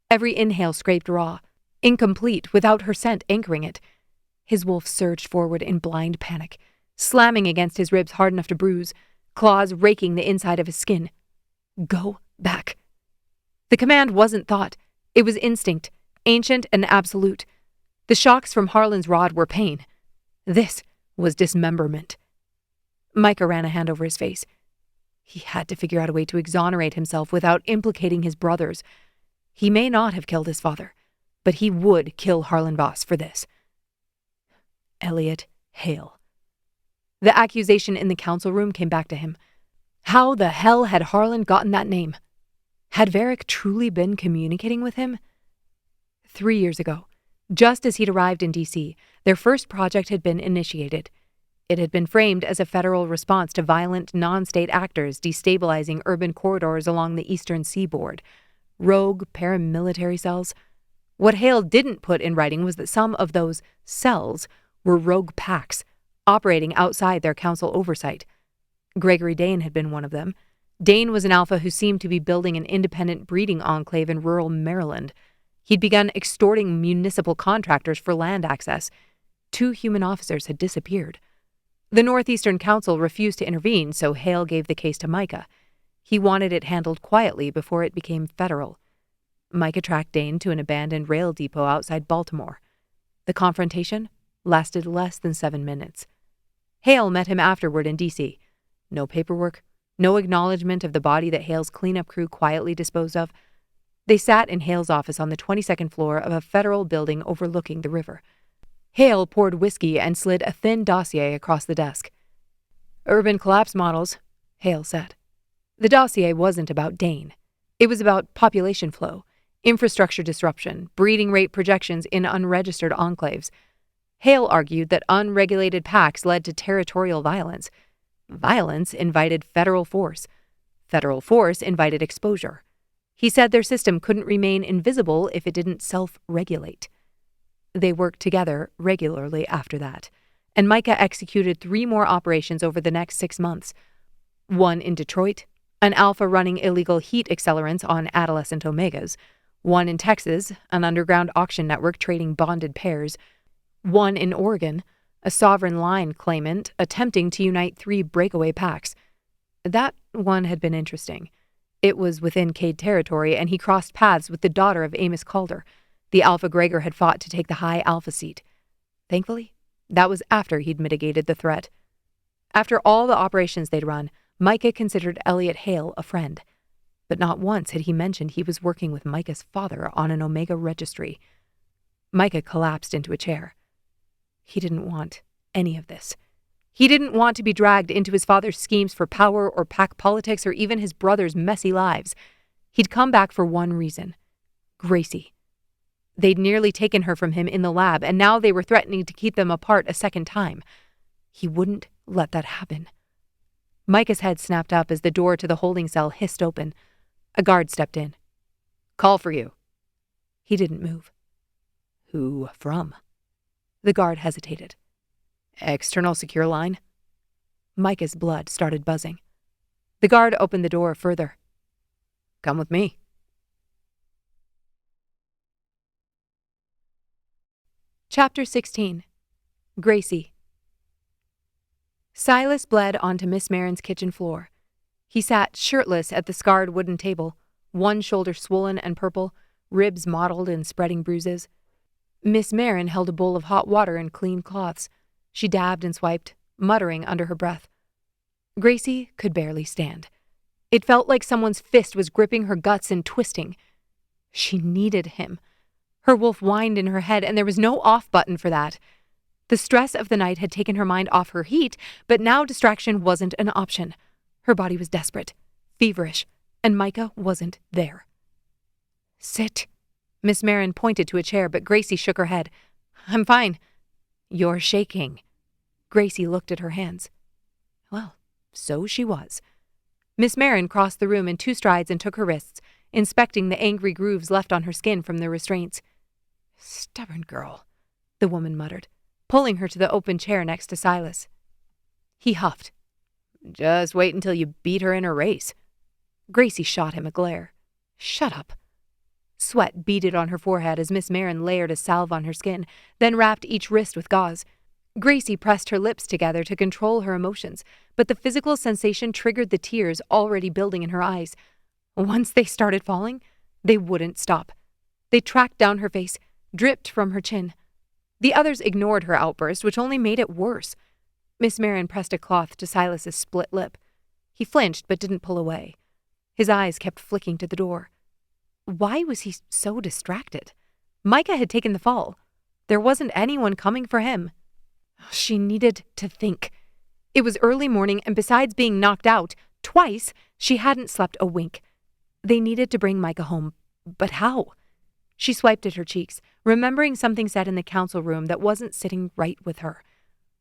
Every inhale scraped raw, incomplete without her scent anchoring it. His wolf surged forward in blind panic, slamming against his ribs hard enough to bruise, claws raking the inside of his skin. Go back. The command wasn't thought. It was instinct, ancient and absolute. The shocks from Harlan's rod were pain. This was dismemberment. Mikah ran a hand over his face. He had to figure out a way to exonerate himself without implicating his brothers. He may not have killed his father, but he would kill Harlan Voss for this. Elliot Hale. The accusation in the council room came back to him. How the hell had Harlan gotten that name? Had Varric truly been communicating with him? 3 years ago, just as he'd arrived in D.C., their first project had been initiated. It had been framed as a federal response to violent non-state actors destabilizing urban corridors along the eastern seaboard. Rogue paramilitary cells. What Hale didn't put in writing was that some of those cells were rogue packs, operating outside their council oversight. Gregory Dane had been one of them. Dane was an alpha who seemed to be building an independent breeding enclave in rural Maryland. He'd begun extorting municipal contractors for land access. 2 human officers had disappeared. The Northeastern Council refused to intervene, so Hale gave the case to Mikah. He wanted it handled quietly before it became federal. Mikah tracked Dane to an abandoned rail depot outside Baltimore. The confrontation lasted less than 7 minutes. Hale met him afterward in D.C. No paperwork, no acknowledgement of the body that Hale's cleanup crew quietly disposed of. They sat in Hale's office on the 22nd floor of a federal building overlooking the river. Hale poured whiskey and slid a thin dossier across the desk. Urban collapse models, Hale said. The dossier wasn't about Dane. It was about population flow, infrastructure disruption, breeding rate projections in unregistered enclaves. Hale argued that unregulated packs led to territorial violence. Violence invited federal force. Federal force invited exposure. He said their system couldn't remain invisible if it didn't self-regulate. They worked together regularly after that, and Mikah executed 3 more operations over the next 6 months. One in Detroit, an alpha running illegal heat accelerants on adolescent Omegas. One in Texas, an underground auction network trading bonded pairs. One in Oregon, a sovereign line claimant attempting to unite 3 breakaway packs. That one had been interesting. It was within Kade territory, and he crossed paths with the daughter of Amos Calder, the alpha Gregor had fought to take the high alpha seat. Thankfully, that was after he'd mitigated the threat. After all the operations they'd run, Mikah considered Elliot Hale a friend. But not once had he mentioned he was working with Micah's father on an Omega registry. Mikah collapsed into a chair. He didn't want any of this. He didn't want to be dragged into his father's schemes for power or pack politics or even his brother's messy lives. He'd come back for one reason. Gracie. They'd nearly taken her from him in the lab, and now they were threatening to keep them apart a second time. He wouldn't let that happen. Mikah's head snapped up as the door to the holding cell hissed open. A guard stepped in. "Call for you." He didn't move. "Who from?" The guard hesitated. "External secure line." Mikah's blood started buzzing. The guard opened the door further. "Come with me." Chapter 16. Gracie. Silas bled onto Miss Marin's kitchen floor. He sat shirtless at the scarred wooden table, one shoulder swollen and purple, ribs mottled in spreading bruises. Miss Marin held a bowl of hot water and clean cloths. She dabbed and swiped, muttering under her breath. Gracie could barely stand. It felt like someone's fist was gripping her guts and twisting. She needed him. Her wolf whined in her head, and there was no off button for that. The stress of the night had taken her mind off her heat, but now distraction wasn't an option. Her body was desperate, feverish, and Mikah wasn't there. "Sit." Miss Marin pointed to a chair, but Gracie shook her head. "I'm fine." "You're shaking." Gracie looked at her hands. Well, so she was. Miss Marin crossed the room in 2 strides and took her wrists, inspecting the angry grooves left on her skin from the restraints. "Stubborn girl," the woman muttered, pulling her to the open chair next to Silas. He huffed. "Just wait until you beat her in a race." Gracie shot him a glare. "Shut up." Sweat beaded on her forehead as Miss Marin layered a salve on her skin, then wrapped each wrist with gauze. Gracie pressed her lips together to control her emotions, but the physical sensation triggered the tears already building in her eyes. Once they started falling, they wouldn't stop. They tracked down her face, dripped from her chin. The others ignored her outburst, which only made it worse. Miss Marin pressed a cloth to Silas's split lip. He flinched but didn't pull away. His eyes kept flicking to the door. Why was he so distracted? Mikah had taken the fall. There wasn't anyone coming for him. She needed to think. It was early morning, and besides being knocked out twice, she hadn't slept a wink. They needed to bring Mikah home, but how? She swiped at her cheeks, remembering something said in the council room that wasn't sitting right with her.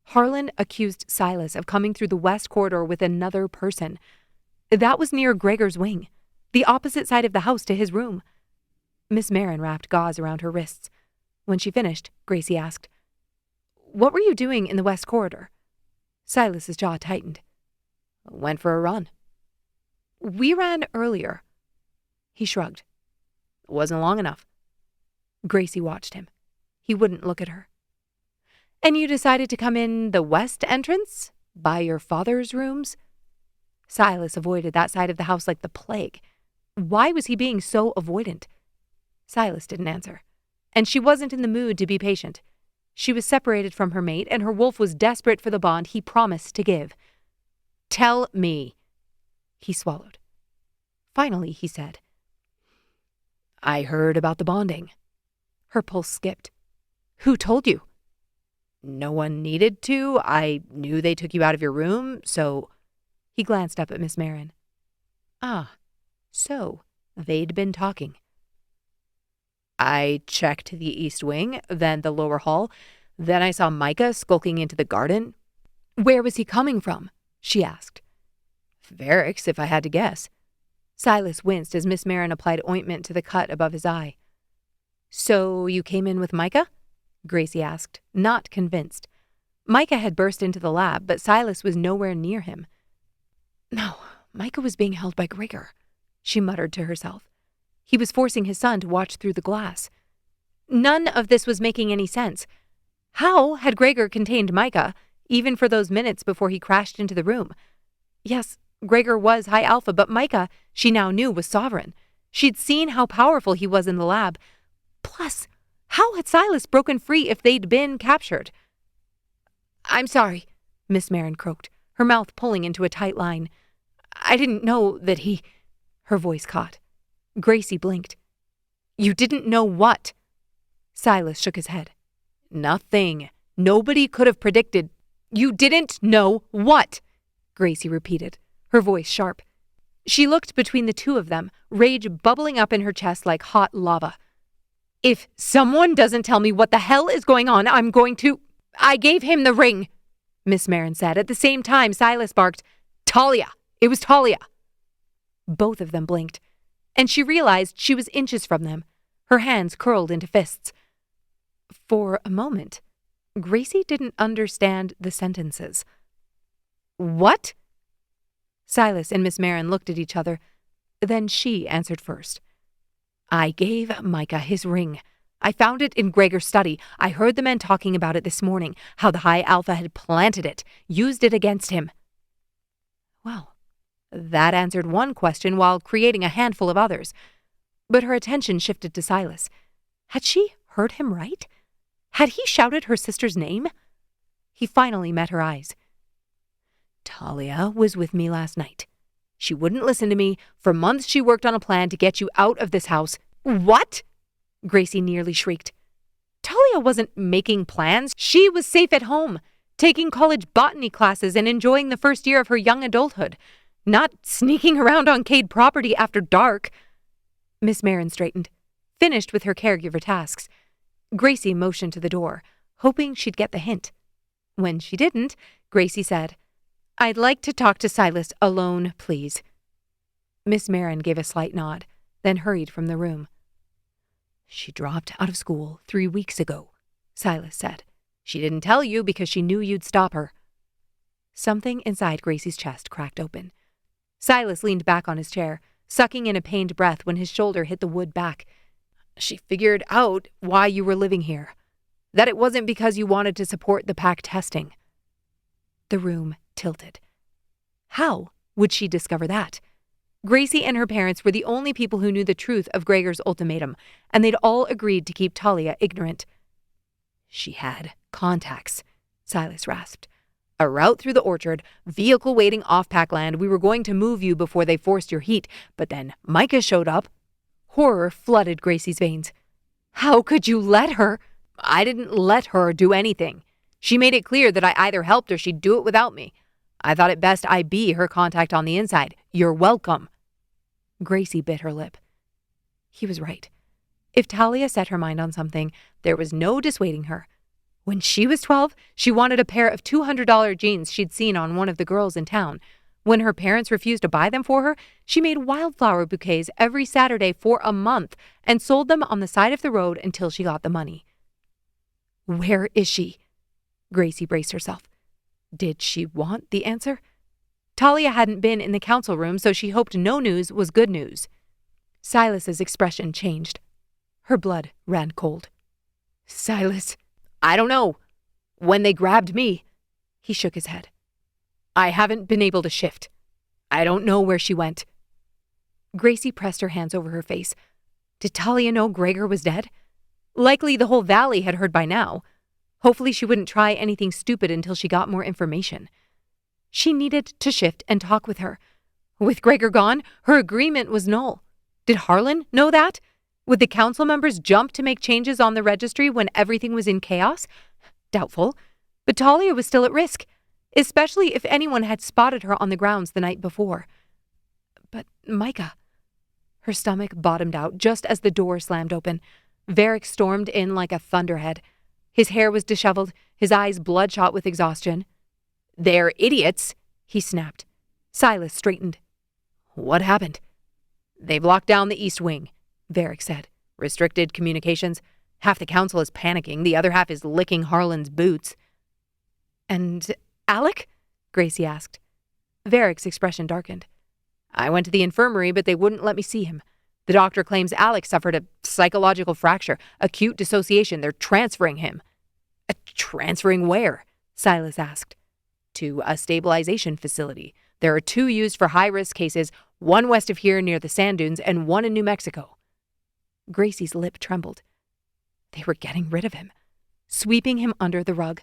Harlan accused Silas of coming through the west corridor with another person. That was near Gregor's wing, the opposite side of the house to his room. Miss Marin wrapped gauze around her wrists. When she finished, Gracie asked, "What were you doing in the west corridor?" Silas's jaw tightened. "Went for a run." "We ran earlier." He shrugged. "Wasn't long enough." Gracie watched him. He wouldn't look at her. "And you decided to come in the west entrance? By your father's rooms?" Silas avoided that side of the house like the plague. Why was he being so avoidant? Silas didn't answer, and she wasn't in the mood to be patient. She was separated from her mate, and her wolf was desperate for the bond he promised to give. "Tell me." He swallowed. Finally, he said, "I heard about the bonding." Her pulse skipped. "Who told you?" "No one needed to. I knew they took you out of your room, so—" He glanced up at Miss Marin. Ah, so they'd been talking. "I checked the east wing, then the lower hall. Then I saw Mikah skulking into the garden." "Where was he coming from?" she asked. "Variks, if I had to guess." Silas winced as Miss Marin applied ointment to the cut above his eye. "So you came in with Mikah?" Gracie asked, not convinced. Mikah had burst into the lab, but Silas was nowhere near him. "No, Mikah was being held by Gregor," she muttered to herself. He was forcing his son to watch through the glass. None of this was making any sense. How had Gregor contained Mikah, even for those minutes before he crashed into the room? Yes, Gregor was high alpha, but Mikah, she now knew, was sovereign. She'd seen how powerful he was in the lab. Plus, how had Silas broken free if they'd been captured? "I'm sorry," Miss Marin croaked, her mouth pulling into a tight line. "I didn't know that he—" Her voice caught. Gracie blinked. "You didn't know what?" Silas shook his head. "Nothing. Nobody could have predicted—" "You didn't know what?" Gracie repeated, her voice sharp. She looked between the two of them, rage bubbling up in her chest like hot lava. "If someone doesn't tell me what the hell is going on, I'm going to— I gave him the ring," Miss Marin said. At the same time, Silas barked, "Talia! It was Talia!" Both of them blinked, and she realized she was inches from them, her hands curled into fists. For a moment, Gracie didn't understand the sentences. "What?" Silas and Miss Marin looked at each other. Then she answered first. "I gave Mikah his ring. I found it in Gregor's study. I heard the men talking about it this morning, how the High Alpha had planted it, used it against him." Well, that answered one question while creating a handful of others. But her attention shifted to Silas. Had she heard him right? Had he shouted her sister's name? He finally met her eyes. "Talia was with me last night. She wouldn't listen to me. For months she worked on a plan to get you out of this house." "What?" Gracie nearly shrieked. Talia wasn't making plans. She was safe at home, taking college botany classes and enjoying the first year of her young adulthood, not sneaking around on Kade property after dark. Miss Marin straightened, finished with her caregiver tasks. Gracie motioned to the door, hoping she'd get the hint. When she didn't, Gracie said, "I'd like to talk to Silas alone, please." Miss Marin gave a slight nod, then hurried from the room. "She dropped out of school 3 weeks ago," Silas said. "She didn't tell you because she knew you'd stop her." Something inside Gracie's chest cracked open. Silas leaned back on his chair, sucking in a pained breath when his shoulder hit the wood back. "She figured out why you were living here. That it wasn't because you wanted to support the pack testing." The room tilted. How would she discover that? Gracie and her parents were the only people who knew the truth of Gregor's ultimatum, and they'd all agreed to keep Talia ignorant. She had contacts, Silas rasped. A route through the orchard, vehicle waiting off Packland. We were going to move you before they forced your heat, but then Mikah showed up. Horror flooded Gracie's veins. How could you let her? I didn't let her do anything. She made it clear that I either helped or she'd do it without me. I thought it best I be her contact on the inside. You're welcome. Gracie bit her lip. He was right. If Talia set her mind on something, there was no dissuading her. When she was 12, she wanted a pair of $200 jeans she'd seen on one of the girls in town. When her parents refused to buy them for her, she made wildflower bouquets every Saturday for a month and sold them on the side of the road until she got the money. Where is she? Gracie braced herself. Did she want the answer? Talia hadn't been in the council room, so she hoped no news was good news. Silas's expression changed. Her blood ran cold. Silas, I don't know. When they grabbed me, he shook his head. I haven't been able to shift. I don't know where she went. Gracie pressed her hands over her face. Did Talia know Gregor was dead? Likely the whole valley had heard by now. Hopefully she wouldn't try anything stupid until she got more information. She needed to shift and talk with her. With Gregor gone, her agreement was null. Did Harlan know that? Would the council members jump to make changes on the registry when everything was in chaos? Doubtful. But Talia was still at risk, especially if anyone had spotted her on the grounds the night before. But Mikah... Her stomach bottomed out just as the door slammed open. Varric stormed in like a thunderhead. His hair was disheveled, his eyes bloodshot with exhaustion. They're idiots, he snapped. Silas straightened. What happened? They've locked down the east wing, Varric said. Restricted communications. Half the council is panicking, the other half is licking Harlan's boots. And Alec? Gracie asked. Varric's expression darkened. I went to the infirmary, but they wouldn't let me see him. The doctor claims Alec suffered a psychological fracture, acute dissociation. They're transferring him. Transferring where? Silas asked. To a stabilization facility. There are 2 used for high-risk cases, one west of here near the sand dunes and one in New Mexico. Gracie's lip trembled. They were getting rid of him, sweeping him under the rug.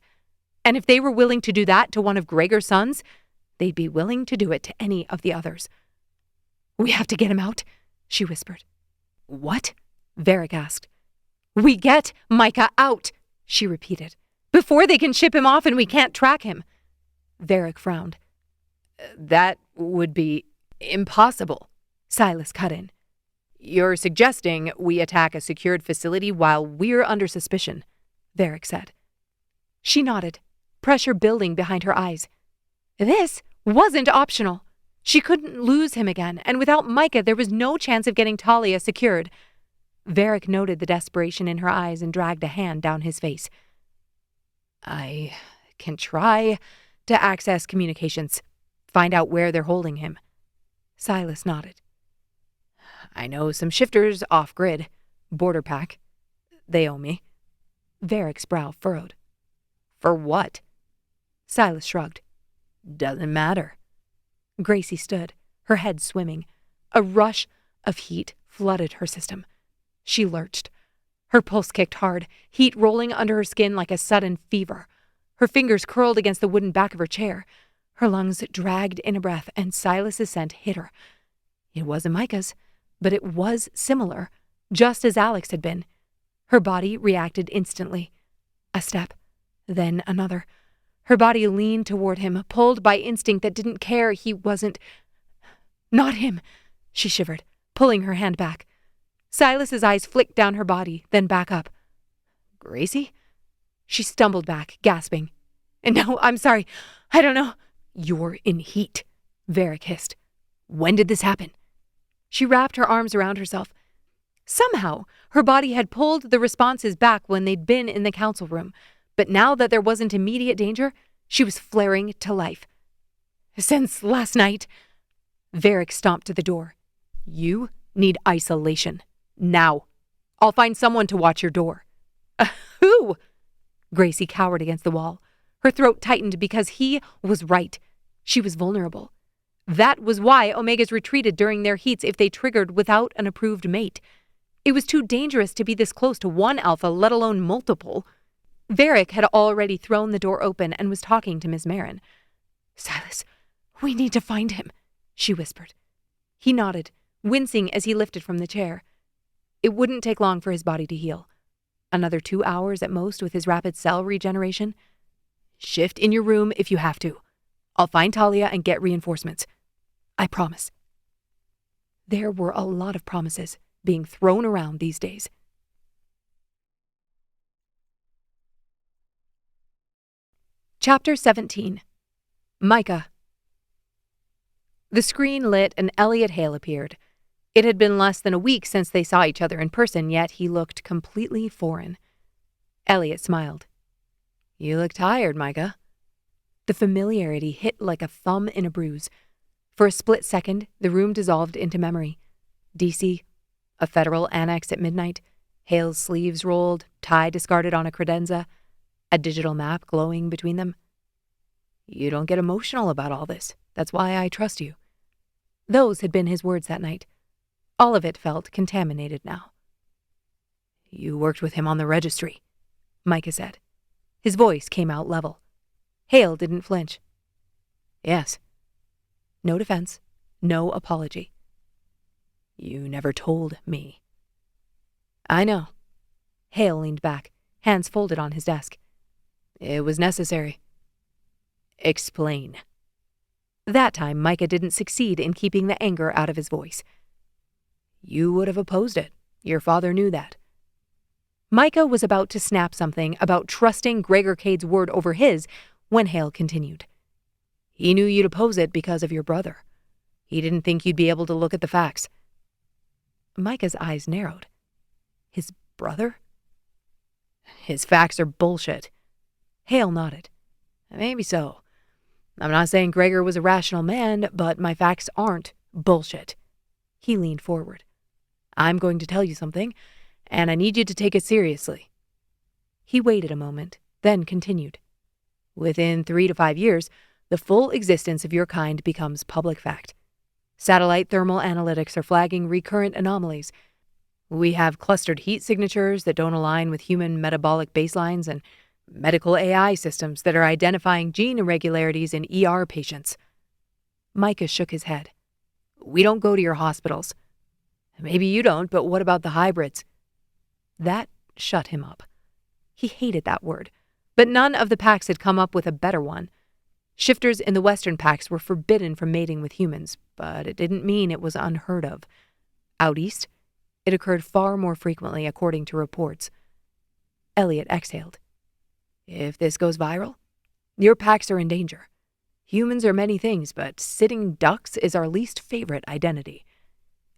And if they were willing to do that to one of Gregor's sons, they'd be willing to do it to any of the others. We have to get him out, she whispered. What? Varric asked. We get Mikah out, she repeated, before they can ship him off and we can't track him. Varric frowned. That would be impossible, Silas cut in. You're suggesting we attack a secured facility while we're under suspicion, Varric said. She nodded, pressure building behind her eyes. This wasn't optional. She couldn't lose him again, and without Mikah there was no chance of getting Talia secured. Varric noted the desperation in her eyes and dragged a hand down his face. I can try to access communications, find out where they're holding him. Silas nodded. I know some shifters off-grid, border pack. They owe me. Varric's brow furrowed. For what? Silas shrugged. Doesn't matter. Gracie stood, her head swimming. A rush of heat flooded her system. She lurched. Her pulse kicked hard, heat rolling under her skin like a sudden fever. Her fingers curled against the wooden back of her chair. Her lungs dragged in a breath, and Silas's scent hit her. It wasn't Mikah's, but it was similar, just as Alec's had been. Her body reacted instantly. A step, then another. Her body leaned toward him, pulled by instinct that didn't care he wasn't... Not him, she shivered, pulling her hand back. Silas's eyes flicked down her body, then back up. Gracie? She stumbled back, gasping. No, I'm sorry. I don't know. You're in heat, Varric hissed. When did this happen? She wrapped her arms around herself. Somehow, her body had pulled the responses back when they'd been in the council room, but now that there wasn't immediate danger, she was flaring to life. Since last night, Varric stomped to the door. You need isolation. Now. I'll find someone to watch your door. Who? Gracie cowered against the wall. Her throat tightened because he was right. She was vulnerable. That was why Omegas retreated during their heats if they triggered without an approved mate. It was too dangerous to be this close to one alpha, let alone multiple. Varric had already thrown the door open and was talking to Miss Marin. "Silas, we need to find him," she whispered. He nodded, wincing as he lifted from the chair. It wouldn't take long for his body to heal. Another 2 hours at most with his rapid cell regeneration. "Shift in your room if you have to. I'll find Talia and get reinforcements. I promise." There were a lot of promises being thrown around these days. Chapter 17. Mikah. The screen lit and Elliot Hale appeared. It had been less than a week since they saw each other in person, yet he looked completely foreign. Elliot smiled. "You look tired, Mikah." The familiarity hit like a thumb in a bruise. For a split second, the room dissolved into memory. DC, a federal annex at midnight, Hale's sleeves rolled, tie discarded on a credenza, a digital map glowing between them. "You don't get emotional about all this. That's why I trust you." Those had been his words that night. All of it felt contaminated now. "You worked with him on the registry," Mikah said. His voice came out level. Hale didn't flinch. "Yes." No defense, no apology. "You never told me." "I know." Hale leaned back, hands folded on his desk. "It was necessary." "Explain." That time, Mikah didn't succeed in keeping the anger out of his voice. "You would have opposed it. Your father knew that." Mikah was about to snap something about trusting Gregor Kade's word over his when Hale continued. "He knew you'd oppose it because of your brother. He didn't think you'd be able to look at the facts." Micah's eyes narrowed. His brother? "His facts are bullshit." Hale nodded. "Maybe so. I'm not saying Gregor was a rational man, but my facts aren't bullshit." He leaned forward. "I'm going to tell you something, and I need you to take it seriously." He waited a moment, then continued. "Within 3 to 5 years, the full existence of your kind becomes public fact. Satellite thermal analytics are flagging recurrent anomalies. We have clustered heat signatures that don't align with human metabolic baselines and medical AI systems that are identifying gene irregularities in ER patients." Mikah shook his head. "We don't go to your hospitals." "Maybe you don't, but what about the hybrids?" That shut him up. He hated that word, but none of the packs had come up with a better one. Shifters in the Western packs were forbidden from mating with humans, but it didn't mean it was unheard of. Out east, it occurred far more frequently, according to reports. Elliot exhaled. "If this goes viral, your packs are in danger. Humans are many things, but sitting ducks is our least favorite identity.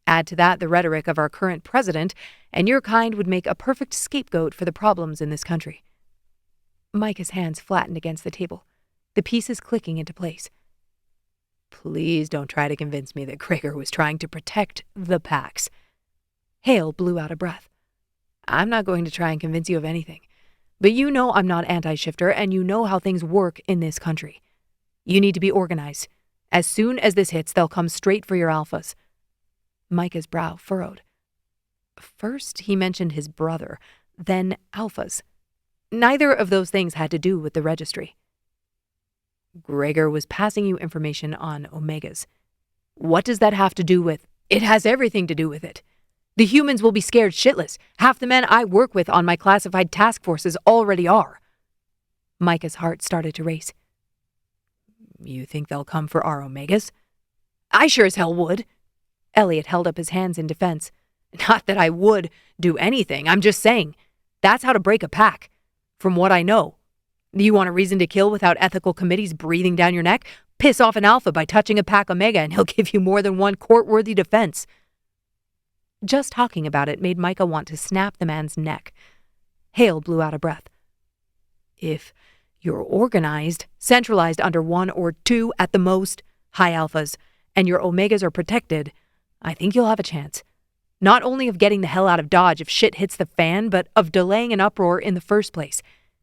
Add to that the rhetoric of our current president, and your kind would make a perfect scapegoat for the problems in this country." Micah's hands flattened against the table, the pieces clicking into place. "Please don't try to convince me that Gregor was trying to protect the packs." Hale blew out a breath. "I'm not going to try and convince you of anything. But you know I'm not anti-shifter, and you know how things work in this country. You need to be organized. As soon as this hits, they'll come straight for your alphas." Micah's brow furrowed. First, he mentioned his brother, then alphas. Neither of those things had to do with the registry. "Gregor was passing you information on Omegas. What does that have to do with—" "It has everything to do with it. The humans will be scared shitless. Half the men I work with on my classified task forces already are." Micah's heart started to race. "You think they'll come for our Omegas?" "I sure as hell would." Elliot held up his hands in defense. "Not that I would do anything. I'm just saying. That's how to break a pack. From what I know. You want a reason to kill without ethical committees breathing down your neck? Piss off an alpha by touching a pack Omega and he'll give you more than one court-worthy defense." Just talking about it made Mikah want to snap the man's neck. Hale blew out a breath. "If you're organized, centralized under 1 or 2 at the most, high alphas, and your Omegas are protected, I think you'll have a chance. Not only of getting the hell out of Dodge if shit hits the fan, but of delaying an uproar in the first place.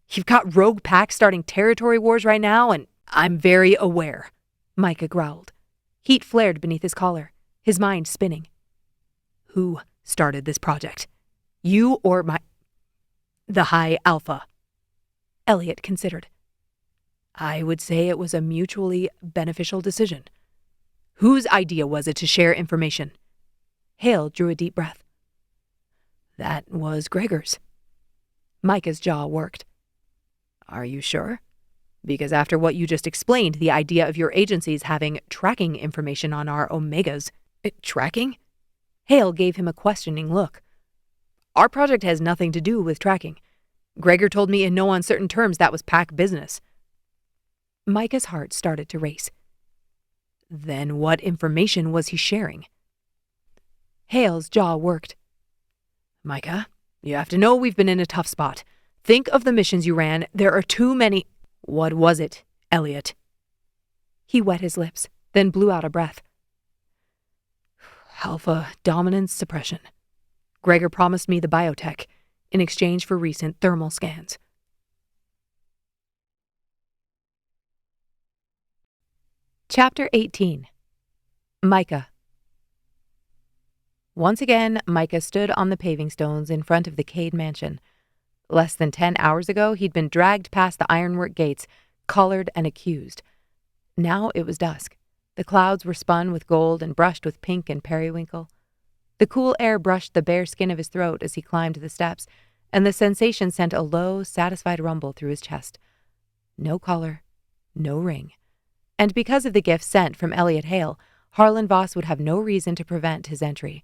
You've got rogue packs starting territory wars right now, and I'm very aware," Mikah growled. Heat flared beneath his collar, his mind spinning. "Who started this project? You or the High Alpha?" Elliot considered. I would say it was a mutually beneficial decision. Whose idea was it to share information? Hale drew a deep breath. That was Gregor's. Mikah's jaw worked. Are you sure? Because after what you just explained, the idea of your agencies having tracking information on our Omegas... Tracking? Hale gave him a questioning look. Our project has nothing to do with tracking. Gregor told me in no uncertain terms that was pack business. Mikah's heart started to race. Then what information was he sharing? Hale's jaw worked. Mikah, you have to know we've been in a tough spot. Think of the missions you ran. There are too many... What was it, Elliot? He wet his lips, then blew out a breath. Alpha dominance suppression. Gregor promised me the biotech in exchange for recent thermal scans. Chapter 18. Mikah. Once again, Mikah stood on the paving stones in front of the Kade mansion. Less than 10 hours ago, he'd been dragged past the ironwork gates, collared and accused. Now it was dusk. The clouds were spun with gold and brushed with pink and periwinkle. The cool air brushed the bare skin of his throat as he climbed the steps, and the sensation sent a low, satisfied rumble through his chest. No collar, no ring. And because of the gift sent from Elliot Hale, Harlan Voss would have no reason to prevent his entry.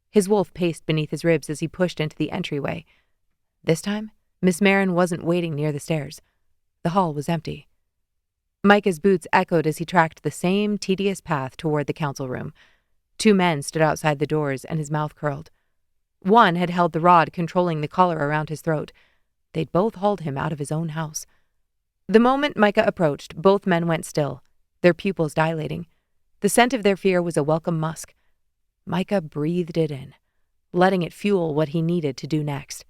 His wolf paced beneath his ribs as he pushed into the entryway. This time, Miss Marin wasn't waiting near the stairs. The hall was empty. Mikah's boots echoed as he tracked the same tedious path toward the council room. 2 men stood outside the doors, and his mouth curled. One had held the rod controlling the collar around his throat. They'd both hauled him out of his own house. The moment Mikah approached, both men went still, their pupils dilating. The scent of their fear was a welcome musk. Mikah breathed it in, letting it fuel what he needed to do next.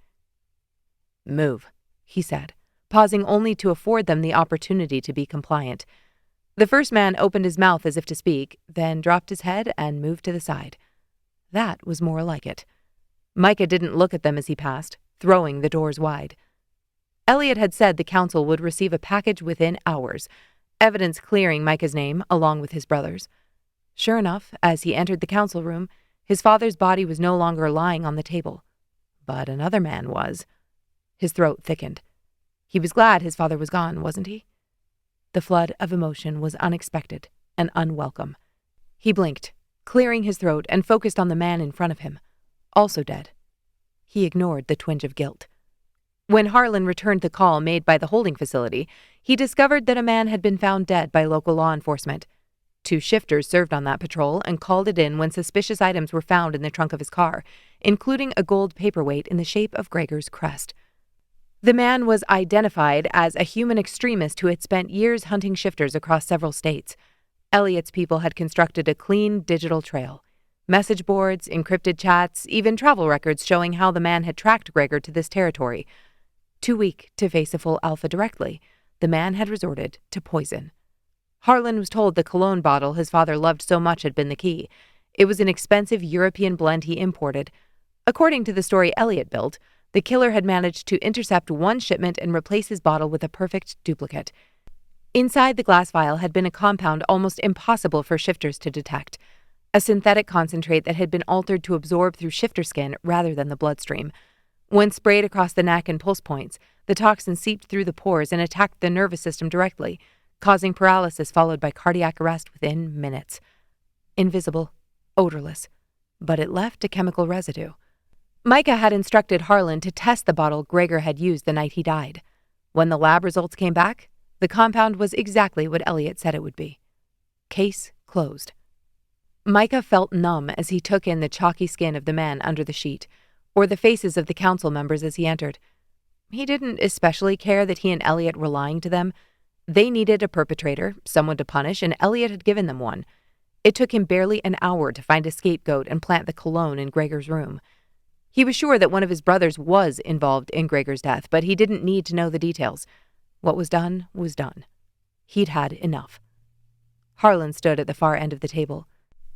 "Move," he said, pausing only to afford them the opportunity to be compliant. The first man opened his mouth as if to speak, then dropped his head and moved to the side. That was more like it. Mikah didn't look at them as he passed, throwing the doors wide. Elliot had said the council would receive a package within hours, evidence clearing Mikah's name along with his brother's. Sure enough, as he entered the council room, his father's body was no longer lying on the table. But another man was. His throat thickened. He was glad his father was gone, wasn't he? The flood of emotion was unexpected and unwelcome. He blinked, clearing his throat, and focused on the man in front of him, also dead. He ignored the twinge of guilt. When Harlan returned the call made by the holding facility, he discovered that a man had been found dead by local law enforcement. 2 shifters served on that patrol and called it in when suspicious items were found in the trunk of his car, including a gold paperweight in the shape of Gregor's crest. The man was identified as a human extremist who had spent years hunting shifters across several states. Elliot's people had constructed a clean digital trail. Message boards, encrypted chats, even travel records showing how the man had tracked Gregor to this territory. Too weak to face a full alpha directly, the man had resorted to poison. Harlan was told the cologne bottle his father loved so much had been the key. It was an expensive European blend he imported. According to the story Elliot built, the killer had managed to intercept 1 shipment and replace his bottle with a perfect duplicate. Inside the glass vial had been a compound almost impossible for shifters to detect, a synthetic concentrate that had been altered to absorb through shifter skin rather than the bloodstream. When sprayed across the neck and pulse points, the toxin seeped through the pores and attacked the nervous system directly, causing paralysis followed by cardiac arrest within minutes. Invisible, odorless, but it left a chemical residue. Mikah had instructed Harlan to test the bottle Gregor had used the night he died. When the lab results came back, the compound was exactly what Elliot said it would be. Case closed. Mikah felt numb as he took in the chalky skin of the man under the sheet, or the faces of the council members as he entered. He didn't especially care that he and Elliot were lying to them. They needed a perpetrator, someone to punish, and Elliot had given them one. It took him barely an hour to find a scapegoat and plant the cologne in Gregor's room. He was sure that one of his brothers was involved in Gregor's death, but he didn't need to know the details. What was done was done. He'd had enough. Harlan stood at the far end of the table.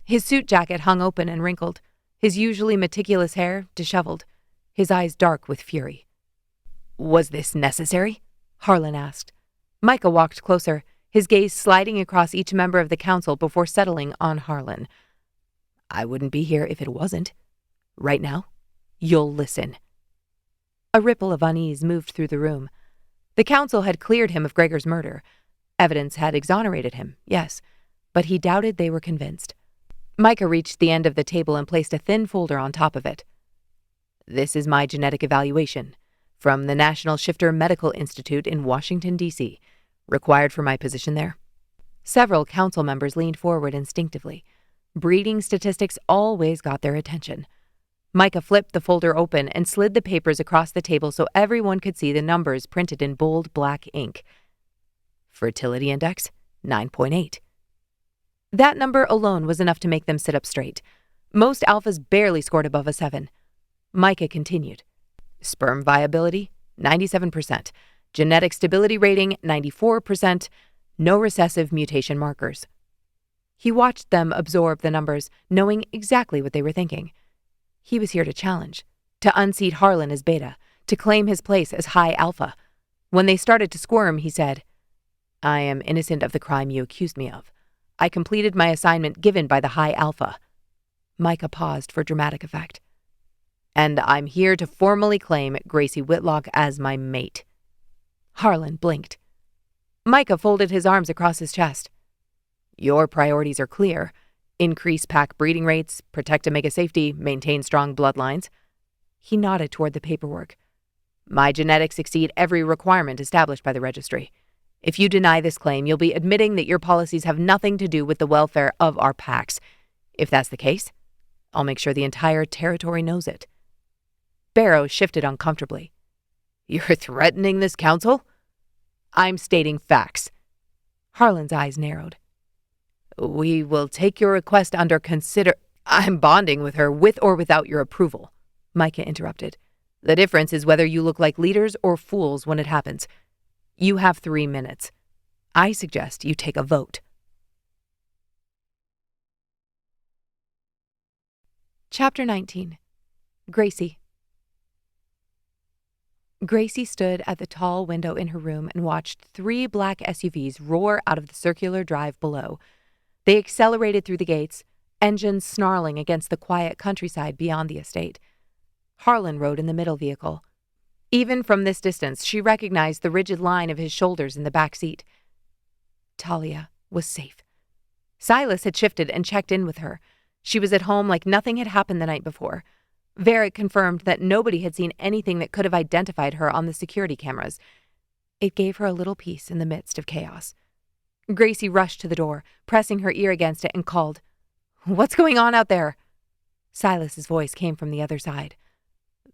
His suit jacket hung open and wrinkled, his usually meticulous hair disheveled, his eyes dark with fury. "Was this necessary?" Harlan asked. Mikah walked closer, his gaze sliding across each member of the council before settling on Harlan. I wouldn't be here if it wasn't. Right now, you'll listen. A ripple of unease moved through the room. The council had cleared him of Gregor's murder. Evidence had exonerated him, yes, but he doubted they were convinced. Mikah reached the end of the table and placed a thin folder on top of it. This is my genetic evaluation from the National Shifter Medical Institute in Washington, D.C., required for my position there. Several council members leaned forward instinctively. Breeding statistics always got their attention. Mikah flipped the folder open and slid the papers across the table so everyone could see the numbers printed in bold black ink. Fertility index, 9.8. That number alone was enough to make them sit up straight. Most alphas barely scored above a 7. Mikah continued. Sperm viability, 97%. Genetic stability rating, 94%. No recessive mutation markers. He watched them absorb the numbers, knowing exactly what they were thinking. He was here to challenge, to unseat Harlan as beta, to claim his place as high alpha. When they started to squirm, he said, I am innocent of the crime you accused me of. I completed my assignment given by the high alpha. Mikah paused for dramatic effect. And I'm here to formally claim Gracie Whitlock as my mate. Harlan blinked. Mikah folded his arms across his chest. Your priorities are clear. Increase pack breeding rates, protect Omega safety, maintain strong bloodlines. He nodded toward the paperwork. My genetics exceed every requirement established by the registry. If you deny this claim, you'll be admitting that your policies have nothing to do with the welfare of our packs. If that's the case, I'll make sure the entire territory knows it. Barrow shifted uncomfortably. You're threatening this council? I'm stating facts. Harlan's eyes narrowed. We will take your request under consider. I'm bonding with her with or without your approval, Mikah interrupted. The difference is whether you look like leaders or fools when it happens. You have 3 minutes. I suggest you take a vote. Chapter 19. Gracie. Gracie stood at the tall window in her room and watched 3 black SUVs roar out of the circular drive below. They accelerated through the gates, engines snarling against the quiet countryside beyond the estate. Harlan rode in the middle vehicle. Even from this distance, she recognized the rigid line of his shoulders in the back seat. Talia was safe. Silas had shifted and checked in with her. She was at home like nothing had happened the night before. Varric confirmed that nobody had seen anything that could have identified her on the security cameras. It gave her a little peace in the midst of chaos. Gracie rushed to the door, pressing her ear against it, and called, "What's going on out there?" Silas's voice came from the other side.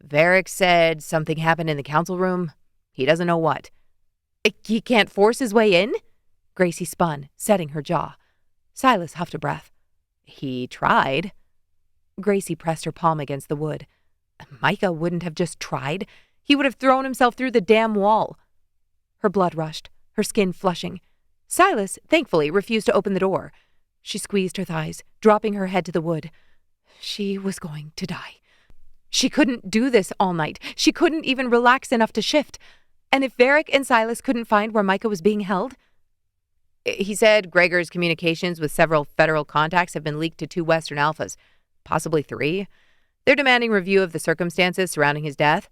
Varric said something happened in the council room. He doesn't know what. He can't force his way in? Gracie spun, setting her jaw. Silas huffed a breath. He tried. Gracie pressed her palm against the wood. Mikah wouldn't have just tried. He would have thrown himself through the damn wall. Her blood rushed, her skin flushing. Silas, thankfully, refused to open the door. She squeezed her thighs, dropping her head to the wood. She was going to die. She couldn't do this all night. She couldn't even relax enough to shift. And if Varric and Silas couldn't find where Mikah was being held? He said Gregor's communications with several federal contacts have been leaked to 2 Western Alphas, possibly 3. They're demanding review of the circumstances surrounding his death.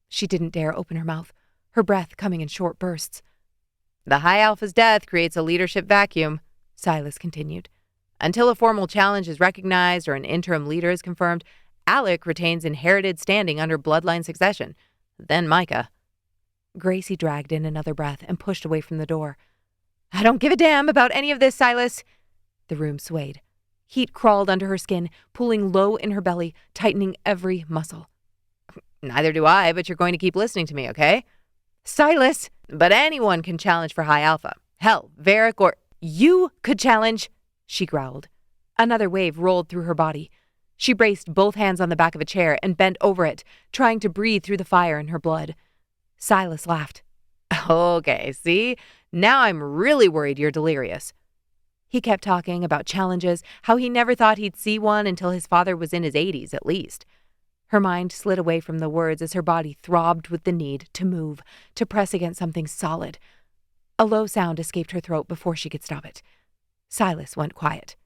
She didn't dare open her mouth, her breath coming in short bursts. The High Alpha's death creates a leadership vacuum, Silas continued. Until a formal challenge is recognized or an interim leader is confirmed, Alec retains inherited standing under bloodline succession. Then Mikah. Gracie dragged in another breath and pushed away from the door. I don't give a damn about any of this, Silas. The room swayed. Heat crawled under her skin, pulling low in her belly, tightening every muscle. Neither do I, but you're going to keep listening to me, okay? Silas! But anyone can challenge for High Alpha. Hell, Varric or... You could challenge, she growled. Another wave rolled through her body. She braced both hands on the back of a chair and bent over it, trying to breathe through the fire in her blood. Silas laughed. Okay, see? Now I'm really worried you're delirious. He kept talking about challenges, how he never thought he'd see one until his father was in his 80s at least. Her mind slid away from the words as her body throbbed with the need to move, to press against something solid. A low sound escaped her throat before she could stop it. Silas went quiet.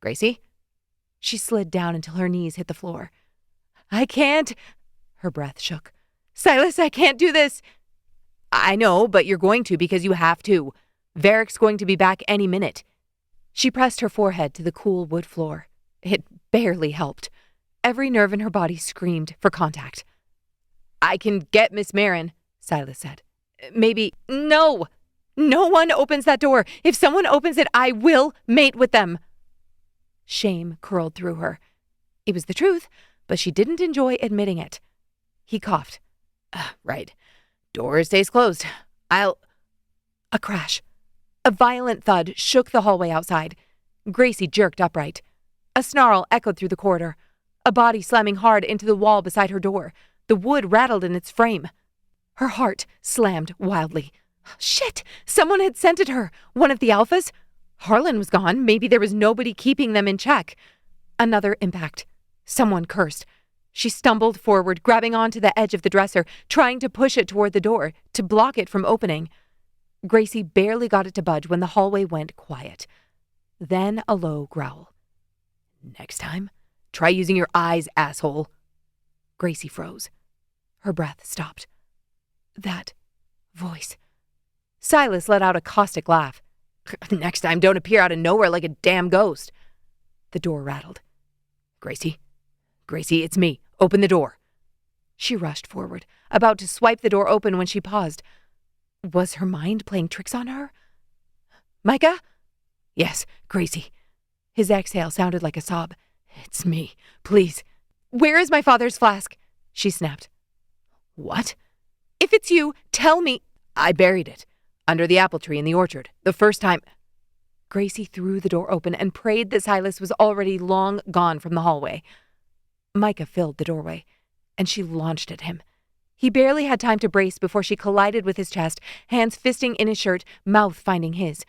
Gracie? She slid down until her knees hit the floor. I can't. Her breath shook. Silas, I can't do this. I know, but you're going to because you have to. Varric's going to be back any minute. She pressed her forehead to the cool wood floor. It barely helped. Every nerve in her body screamed for contact. I can get Miss Marin, Silas said. Maybe. No! No one opens that door. If someone opens it, I will mate with them. Shame curled through her. It was the truth, but she didn't enjoy admitting it. He coughed. Right. Door stays closed. A crash. A violent thud shook the hallway outside. Gracie jerked upright. A snarl echoed through the corridor. A body slamming hard into the wall beside her door. The wood rattled in its frame. Her heart slammed wildly. Shit! Someone had scented her. One of the alphas? Harlan was gone. Maybe there was nobody keeping them in check. Another impact. Someone cursed. She stumbled forward, grabbing onto the edge of the dresser, trying to push it toward the door, to block it from opening. Gracie barely got it to budge when the hallway went quiet. Then a low growl. Next time, try using your eyes, asshole. Gracie froze. Her breath stopped. That voice. Silas let out a caustic laugh. Next time, don't appear out of nowhere like a damn ghost. The door rattled. Gracie, it's me. Open the door. She rushed forward, about to swipe the door open when she paused. Was her mind playing tricks on her? Mikah? Yes, Gracie. His exhale sounded like a sob. It's me. Please. Where is my father's flask? She snapped. What? If it's you, tell me. I buried it. Under the apple tree in the orchard. The first time. Gracie threw the door open and prayed that Silas was already long gone from the hallway. Mikah filled the doorway, and she launched at him. He barely had time to brace before she collided with his chest, hands fisting in his shirt, mouth finding his.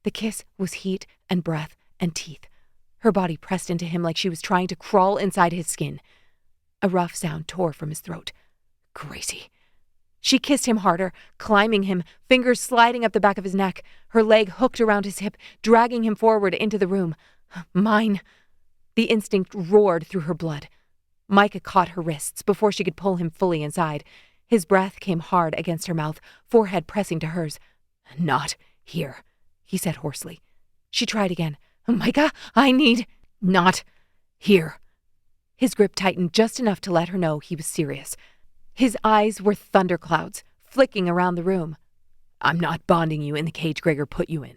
The kiss was heat and breath and teeth. Her body pressed into him like she was trying to crawl inside his skin. A rough sound tore from his throat. Gracie. She kissed him harder, climbing him, fingers sliding up the back of his neck, her leg hooked around his hip, dragging him forward into the room. Mine. The instinct roared through her blood. Mikah caught her wrists before she could pull him fully inside. His breath came hard against her mouth, forehead pressing to hers. Not here, he said hoarsely. She tried again. Mikah, I need... Not here. His grip tightened just enough to let her know he was serious. His eyes were thunderclouds, flicking around the room. I'm not bonding you in the cage Gregor put you in.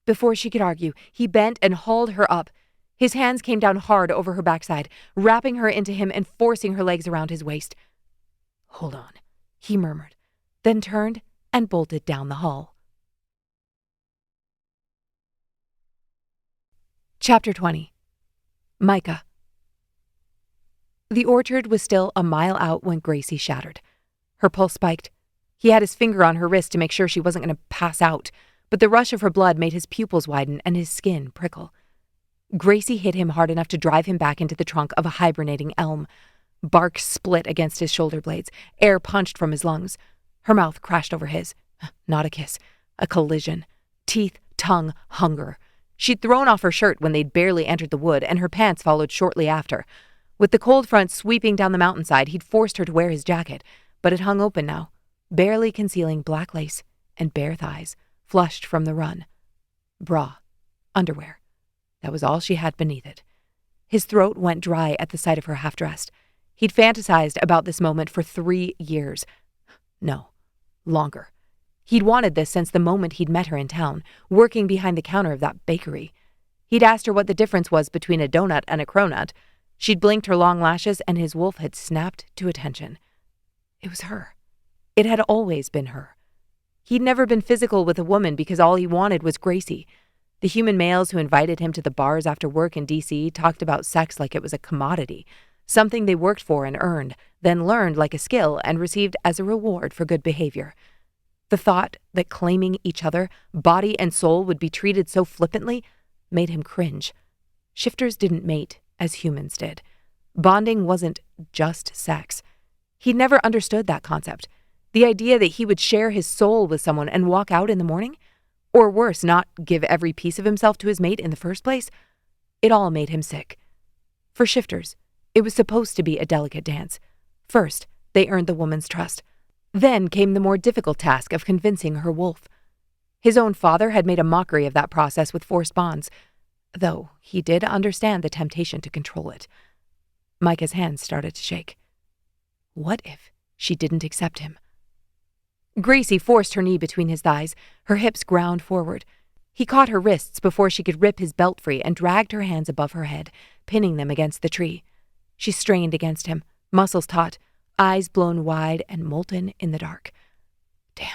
Before she could argue, he bent and hauled her up. His hands came down hard over her backside, wrapping her into him and forcing her legs around his waist. Hold on, he murmured, then turned and bolted down the hall. Chapter 20. Mikah. The orchard was still a mile out when Gracie shattered. Her pulse spiked. He had his finger on her wrist to make sure she wasn't going to pass out, but the rush of her blood made his pupils widen and his skin prickle. Gracie hit him hard enough to drive him back into the trunk of a hibernating elm. Bark split against his shoulder blades. Air punched from his lungs. Her mouth crashed over his. Not a kiss. A collision. Teeth, tongue, hunger. She'd thrown off her shirt when they'd barely entered the wood, and her pants followed shortly after. With the cold front sweeping down the mountainside, he'd forced her to wear his jacket, but it hung open now, barely concealing black lace and bare thighs, flushed from the run. Bra. Underwear. That was all she had beneath it. His throat went dry at the sight of her half-dressed. He'd fantasized about this moment for 3 years. No, longer. He'd wanted this since the moment he'd met her in town, working behind the counter of that bakery. He'd asked her what the difference was between a donut and a cronut. She'd blinked her long lashes, and his wolf had snapped to attention. It was her. It had always been her. He'd never been physical with a woman because all he wanted was Gracie. The human males who invited him to the bars after work in D.C. talked about sex like it was a commodity, something they worked for and earned, then learned like a skill and received as a reward for good behavior. The thought that claiming each other, body and soul, would be treated so flippantly made him cringe. Shifters didn't mate as humans did. Bonding wasn't just sex. He'd never understood that concept. The idea that he would share his soul with someone and walk out in the morning? Or worse, not give every piece of himself to his mate in the first place? It all made him sick. For shifters, it was supposed to be a delicate dance. First, they earned the woman's trust. Then came the more difficult task of convincing her wolf. His own father had made a mockery of that process with forced bonds, though he did understand the temptation to control it. Mikah's hands started to shake. What if she didn't accept him? Gracie forced her knee between his thighs, her hips ground forward. He caught her wrists before she could rip his belt free and dragged her hands above her head, pinning them against the tree. She strained against him, muscles taut, eyes blown wide and molten in the dark. Damn.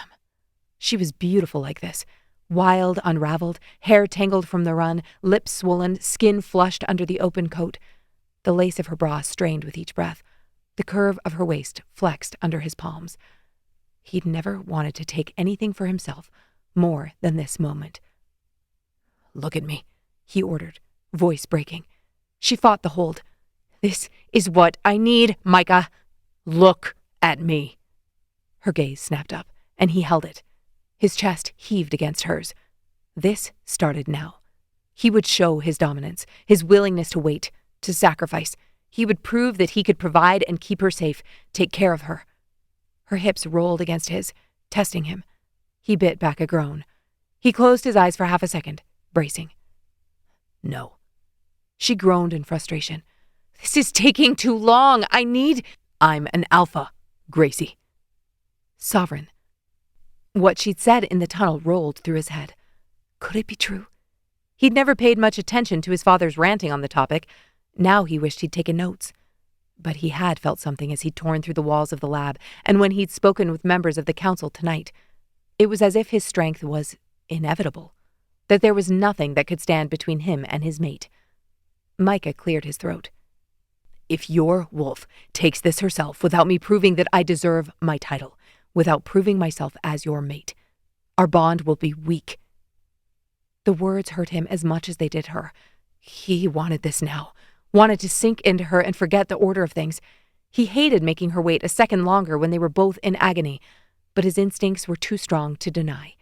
She was beautiful like this. Wild, unraveled, hair tangled from the run, lips swollen, skin flushed under the open coat. The lace of her bra strained with each breath. The curve of her waist flexed under his palms. He'd never wanted to take anything for himself more than this moment. Look at me, he ordered, voice breaking. She fought the hold. This is what I need, Mikah. Look at me. Her gaze snapped up, and he held it. His chest heaved against hers. This started now. He would show his dominance, his willingness to wait, to sacrifice. He would prove that he could provide and keep her safe, take care of her. Her hips rolled against his, testing him. He bit back a groan. He closed his eyes for half a second, bracing. No. She groaned in frustration. This is taking too long. I'm an alpha, Gracie. Sovereign. What she'd said in the tunnel rolled through his head. Could it be true? He'd never paid much attention to his father's ranting on the topic. Now he wished he'd taken notes. But he had felt something as he'd torn through the walls of the lab and when he'd spoken with members of the council tonight. It was as if his strength was inevitable, that there was nothing that could stand between him and his mate. Mikah cleared his throat. If your wolf takes this herself without me proving that I deserve my title, without proving myself as your mate, our bond will be weak. The words hurt him as much as they did her. He wanted this now, wanted to sink into her and forget the order of things. He hated making her wait a second longer when they were both in agony, but his instincts were too strong to deny.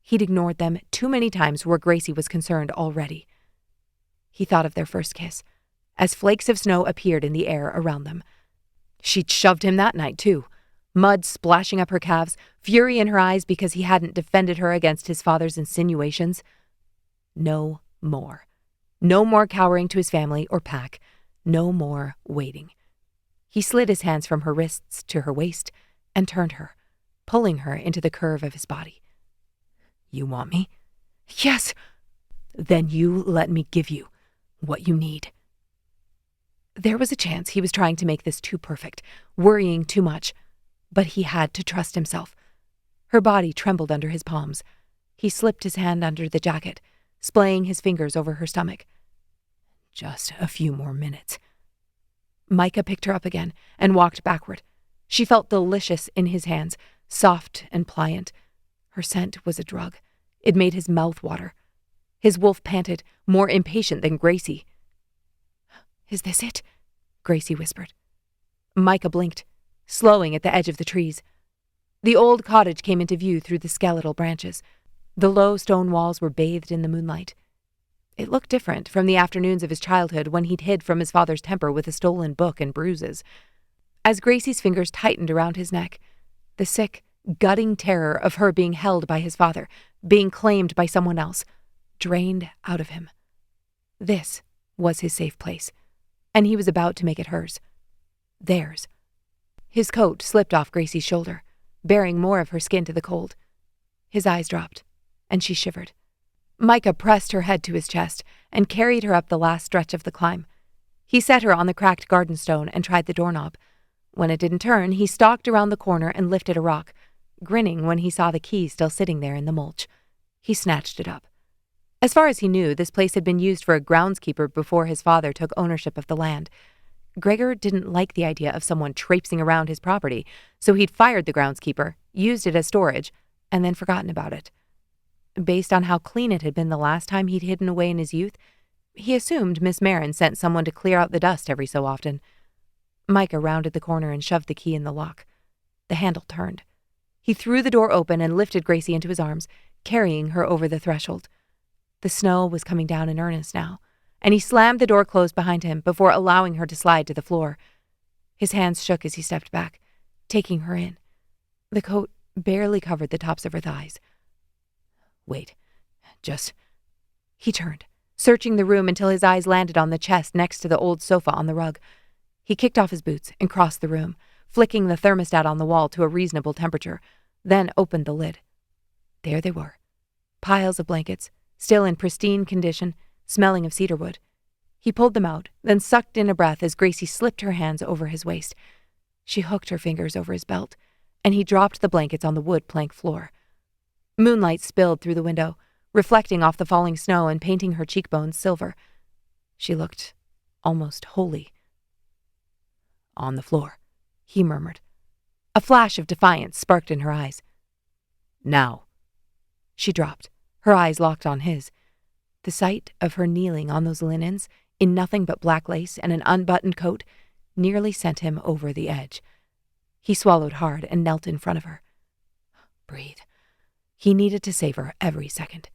He'd ignored them too many times where Gracie was concerned already. He thought of their first kiss, as flakes of snow appeared in the air around them. She'd shoved him that night, too. Mud splashing up her calves, fury in her eyes because he hadn't defended her against his father's insinuations. No more. No more cowering to his family or pack. No more waiting. He slid his hands from her wrists to her waist and turned her, pulling her into the curve of his body. You want me? Yes. Then you let me give you what you need. There was a chance he was trying to make this too perfect, worrying too much, but he had to trust himself. Her body trembled under his palms. He slipped his hand under the jacket, splaying his fingers over her stomach. Just a few more minutes. Mikah picked her up again and walked backward. She felt delicious in his hands, soft and pliant. Her scent was a drug. It made his mouth water. His wolf panted, more impatient than Gracie. Is this it? Gracie whispered. Mikah blinked, slowing at the edge of the trees. The old cottage came into view through the skeletal branches. The low stone walls were bathed in the moonlight. It looked different from the afternoons of his childhood when he'd hid from his father's temper with a stolen book and bruises. As Gracie's fingers tightened around his neck, the sick, gutting terror of her being held by his father, being claimed by someone else, drained out of him. This was his safe place, and he was about to make it hers. Theirs. His coat slipped off Gracie's shoulder, bearing more of her skin to the cold. His eyes dropped, and she shivered. Mikah pressed her head to his chest and carried her up the last stretch of the climb. He set her on the cracked garden stone and tried the doorknob. When it didn't turn, he stalked around the corner and lifted a rock, grinning when he saw the key still sitting there in the mulch. He snatched it up. As far as he knew, this place had been used for a groundskeeper before his father took ownership of the land. Gregor didn't like the idea of someone traipsing around his property, so he'd fired the groundskeeper, used it as storage, and then forgotten about it. Based on how clean it had been the last time he'd hidden away in his youth, he assumed Miss Marin sent someone to clear out the dust every so often. Mikah rounded the corner and shoved the key in the lock. The handle turned. He threw the door open and lifted Gracie into his arms, carrying her over the threshold. The snow was coming down in earnest now, and he slammed the door closed behind him before allowing her to slide to the floor. His hands shook as he stepped back, taking her in. The coat barely covered the tops of her thighs. Wait, just... He turned, searching the room until his eyes landed on the chest next to the old sofa on the rug. He kicked off his boots and crossed the room, flicking the thermostat on the wall to a reasonable temperature, then opened the lid. There they were, piles of blankets, still in pristine condition, smelling of cedarwood. He pulled them out, then sucked in a breath as Gracie slipped her hands over his waist. She hooked her fingers over his belt, and he dropped the blankets on the wood plank floor. Moonlight spilled through the window, reflecting off the falling snow and painting her cheekbones silver. She looked almost holy. On the floor, he murmured. A flash of defiance sparked in her eyes. Now. She dropped, her eyes locked on his. The sight of her kneeling on those linens, in nothing but black lace and an unbuttoned coat, nearly sent him over the edge. He swallowed hard and knelt in front of her. Breathe. He needed to savor every second.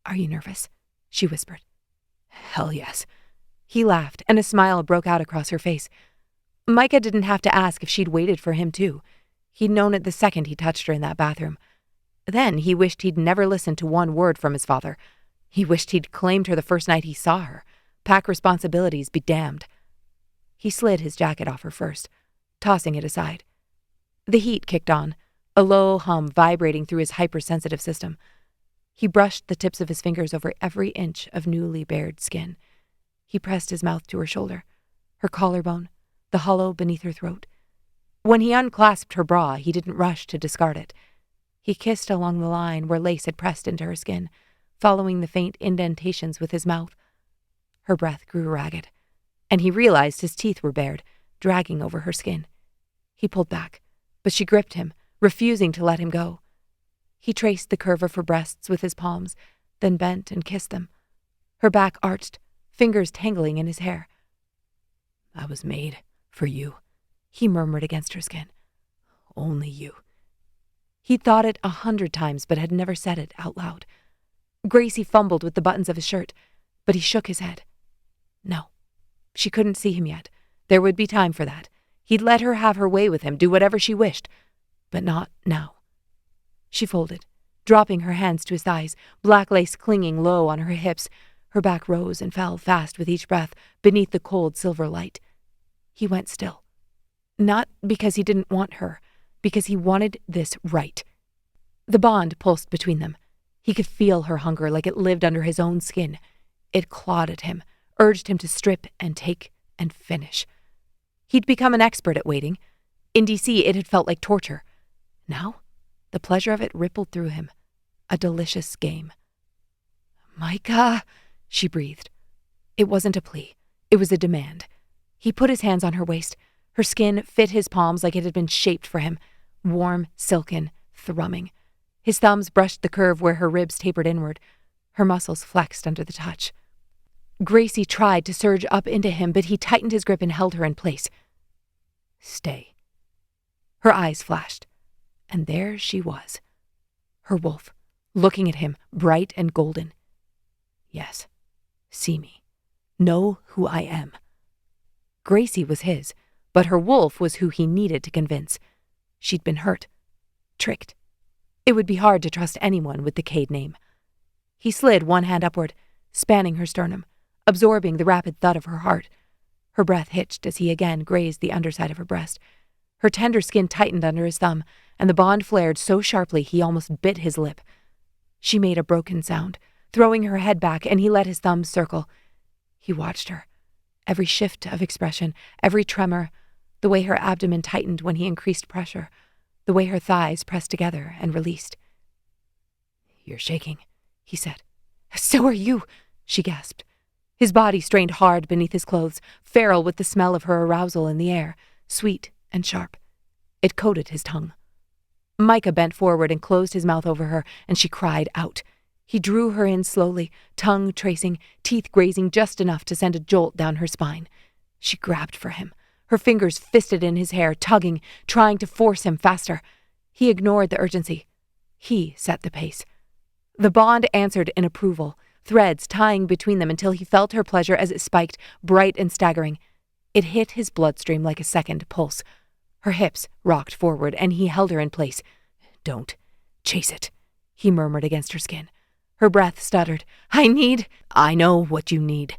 Are you nervous? She whispered. Hell yes. He laughed, and a smile broke out across her face. Mikah didn't have to ask if she'd waited for him, too. He'd known it the second he touched her in that bathroom. Then he wished he'd never listened to one word from his father. He wished he'd claimed her the first night he saw her. Pack responsibilities be damned. He slid his jacket off her first, tossing it aside. The heat kicked on, a low hum vibrating through his hypersensitive system. He brushed the tips of his fingers over every inch of newly bared skin. He pressed his mouth to her shoulder, her collarbone, the hollow beneath her throat. When he unclasped her bra, he didn't rush to discard it. He kissed along the line where lace had pressed into her skin, following the faint indentations with his mouth. Her breath grew ragged, and he realized his teeth were bared, dragging over her skin. He pulled back, but she gripped him, refusing to let him go. He traced the curve of her breasts with his palms, then bent and kissed them. Her back arched, fingers tangling in his hair. I was made for you, he murmured against her skin. Only you. He'd thought it 100 times, but had never said it out loud. Gracie fumbled with the buttons of his shirt, but he shook his head. No, she couldn't see him yet. There would be time for that. He'd let her have her way with him, do whatever she wished, but not now. She folded, dropping her hands to his thighs, black lace clinging low on her hips. Her back rose and fell fast with each breath beneath the cold silver light. He went still. Not because he didn't want her, because he wanted this right. The bond pulsed between them. He could feel her hunger like it lived under his own skin. It clawed at him, urged him to strip and take and finish. He'd become an expert at waiting. In D.C., it had felt like torture. Now, the pleasure of it rippled through him. A delicious game. Mikah, she breathed. It wasn't a plea. It was a demand. He put his hands on her waist. Her skin fit his palms like it had been shaped for him. Warm, silken, thrumming. His thumbs brushed the curve where her ribs tapered inward. Her muscles flexed under the touch. Gracie tried to surge up into him, but he tightened his grip and held her in place. Stay. Her eyes flashed, and there she was. Her wolf, looking at him, bright and golden. Yes, see me. Know who I am. Gracie was his, but her wolf was who he needed to convince. She'd been hurt, tricked. It would be hard to trust anyone with the Kade name. He slid one hand upward, spanning her sternum, absorbing the rapid thud of her heart. Her breath hitched as he again grazed the underside of her breast. Her tender skin tightened under his thumb, and the bond flared so sharply he almost bit his lip. She made a broken sound, throwing her head back, and he let his thumbs circle. He watched her. Every shift of expression, every tremor, the way her abdomen tightened when he increased pressure, the way her thighs pressed together and released. You're shaking, he said. So are you, she gasped. His body strained hard beneath his clothes, feral with the smell of her arousal in the air, sweet and sharp. It coated his tongue. Mikah bent forward and closed his mouth over her, and she cried out. He drew her in slowly, tongue tracing, teeth grazing just enough to send a jolt down her spine. She grabbed for him, her fingers fisted in his hair, tugging, trying to force him faster. He ignored the urgency. He set the pace. The bond answered in approval, threads tying between them until he felt her pleasure as it spiked, bright and staggering. It hit his bloodstream like a second pulse. Her hips rocked forward, and he held her in place. "Don't chase it," he murmured against her skin. Her breath stuttered. I know what you need."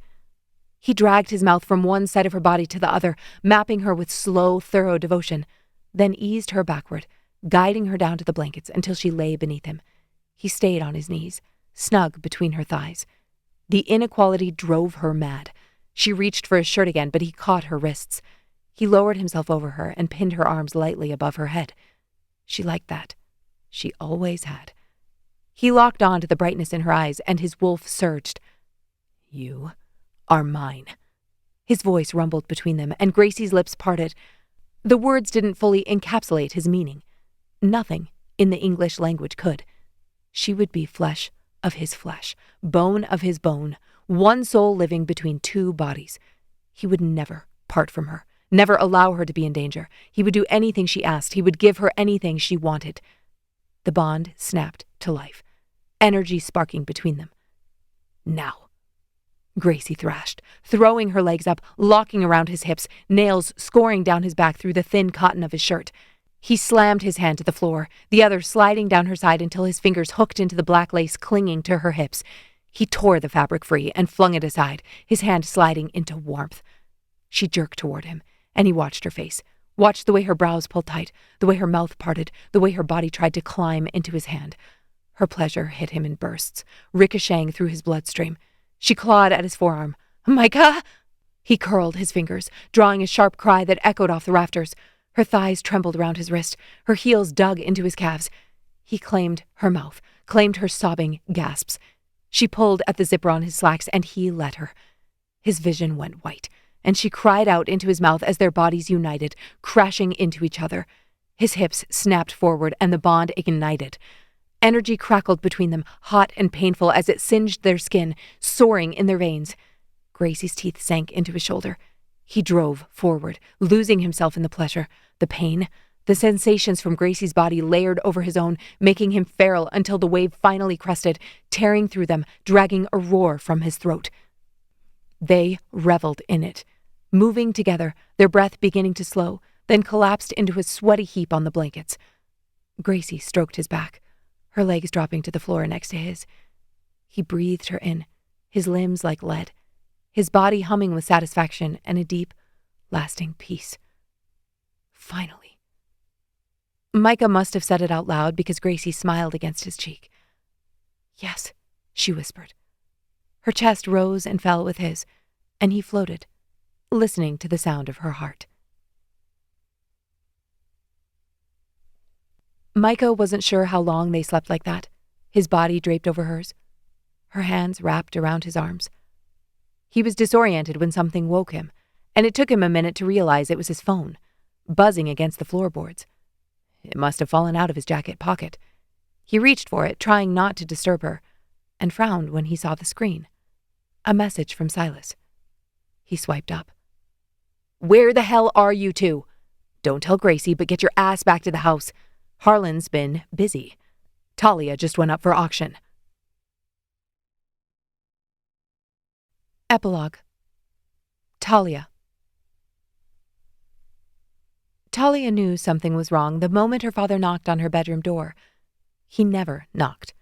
He dragged his mouth from one side of her body to the other, mapping her with slow, thorough devotion, then eased her backward, guiding her down to the blankets until she lay beneath him. He stayed on his knees, snug between her thighs. The inequality drove her mad. She reached for his shirt again, but he caught her wrists. He lowered himself over her and pinned her arms lightly above her head. She liked that. She always had. He locked on to the brightness in her eyes, and his wolf surged. "You are mine." His voice rumbled between them, and Gracie's lips parted. The words didn't fully encapsulate his meaning. Nothing in the English language could. She would be flesh of his flesh, bone of his bone, one soul living between two bodies. He would never part from her, never allow her to be in danger. He would do anything she asked. He would give her anything she wanted. The bond snapped to life, energy sparking between them. "Now," Gracie thrashed, throwing her legs up, locking around his hips, nails scoring down his back through the thin cotton of his shirt. He slammed his hand to the floor, the other sliding down her side until his fingers hooked into the black lace clinging to her hips. He tore the fabric free and flung it aside, his hand sliding into warmth. She jerked toward him, and he watched her face, watched the way her brows pulled tight, the way her mouth parted, the way her body tried to climb into his hand. Her pleasure hit him in bursts, ricocheting through his bloodstream. She clawed at his forearm. "Mikah!" He curled his fingers, drawing a sharp cry that echoed off the rafters. Her thighs trembled around his wrist, her heels dug into his calves. He claimed her mouth, claimed her sobbing gasps. She pulled at the zipper on his slacks, and he let her. His vision went white, and she cried out into his mouth as their bodies united, crashing into each other. His hips snapped forward, and the bond ignited. Energy crackled between them, hot and painful as it singed their skin, soaring in their veins. Gracie's teeth sank into his shoulder. He drove forward, losing himself in the pleasure, the pain. The sensations from Gracie's body layered over his own, making him feral until the wave finally crested, tearing through them, dragging a roar from his throat. They reveled in it, moving together, their breath beginning to slow, then collapsed into a sweaty heap on the blankets. Gracie stroked his back, her legs dropping to the floor next to his. He breathed her in, his limbs like lead, his body humming with satisfaction and a deep, lasting peace. Finally. Mikah must have said it out loud because Gracie smiled against his cheek. "Yes," she whispered. Her chest rose and fell with his, and he floated, listening to the sound of her heart. Mikah wasn't sure how long they slept like that, his body draped over hers, her hands wrapped around his arms. He was disoriented when something woke him, and it took him a minute to realize it was his phone, buzzing against the floorboards. It must have fallen out of his jacket pocket. He reached for it, trying not to disturb her, and frowned when he saw the screen. A message from Silas. He swiped up. "Where the hell are you two? Don't tell Gracie, but get your ass back to the house. Harlan's been busy. Talia just went up for auction." Epilogue. Talia. Talia knew something was wrong the moment her father knocked on her bedroom door. He never knocked.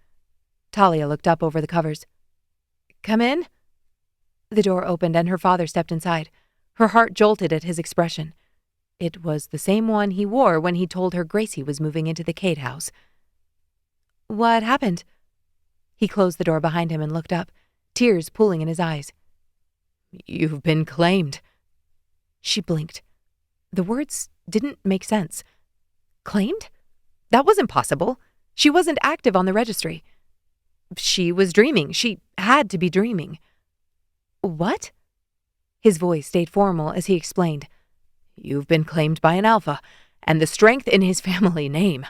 Talia looked up over the covers. "Come in?" The door opened and her father stepped inside. Her heart jolted at his expression. It was the same one he wore when he told her Gracie was moving into the Kade house. "What happened?" He closed the door behind him and looked up, tears pooling in his eyes. "You've been claimed." She blinked. The words didn't make sense. Claimed? That wasn't possible. She wasn't active on the registry. She was dreaming. She had to be dreaming. "What?" His voice stayed formal as he explained. "You've been claimed by an alpha, and the strength in his family name."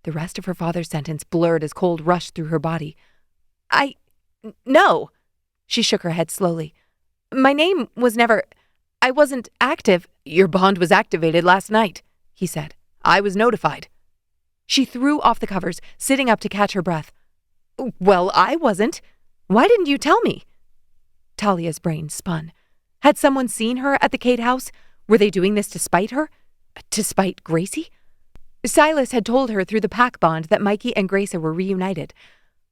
The rest of her father's sentence blurred as cold rushed through her body. No. She shook her head slowly. "My name was never... I wasn't active. Your bond was activated last night, he said. I was notified. She threw off the covers, sitting up to catch her breath. Well, I wasn't. Why didn't you tell me? Talia's brain spun. Had someone seen her at the Kade house? Were they doing this to spite her? To spite Gracie? Silas had told her through the pack bond that Mikey and Gracie were reunited.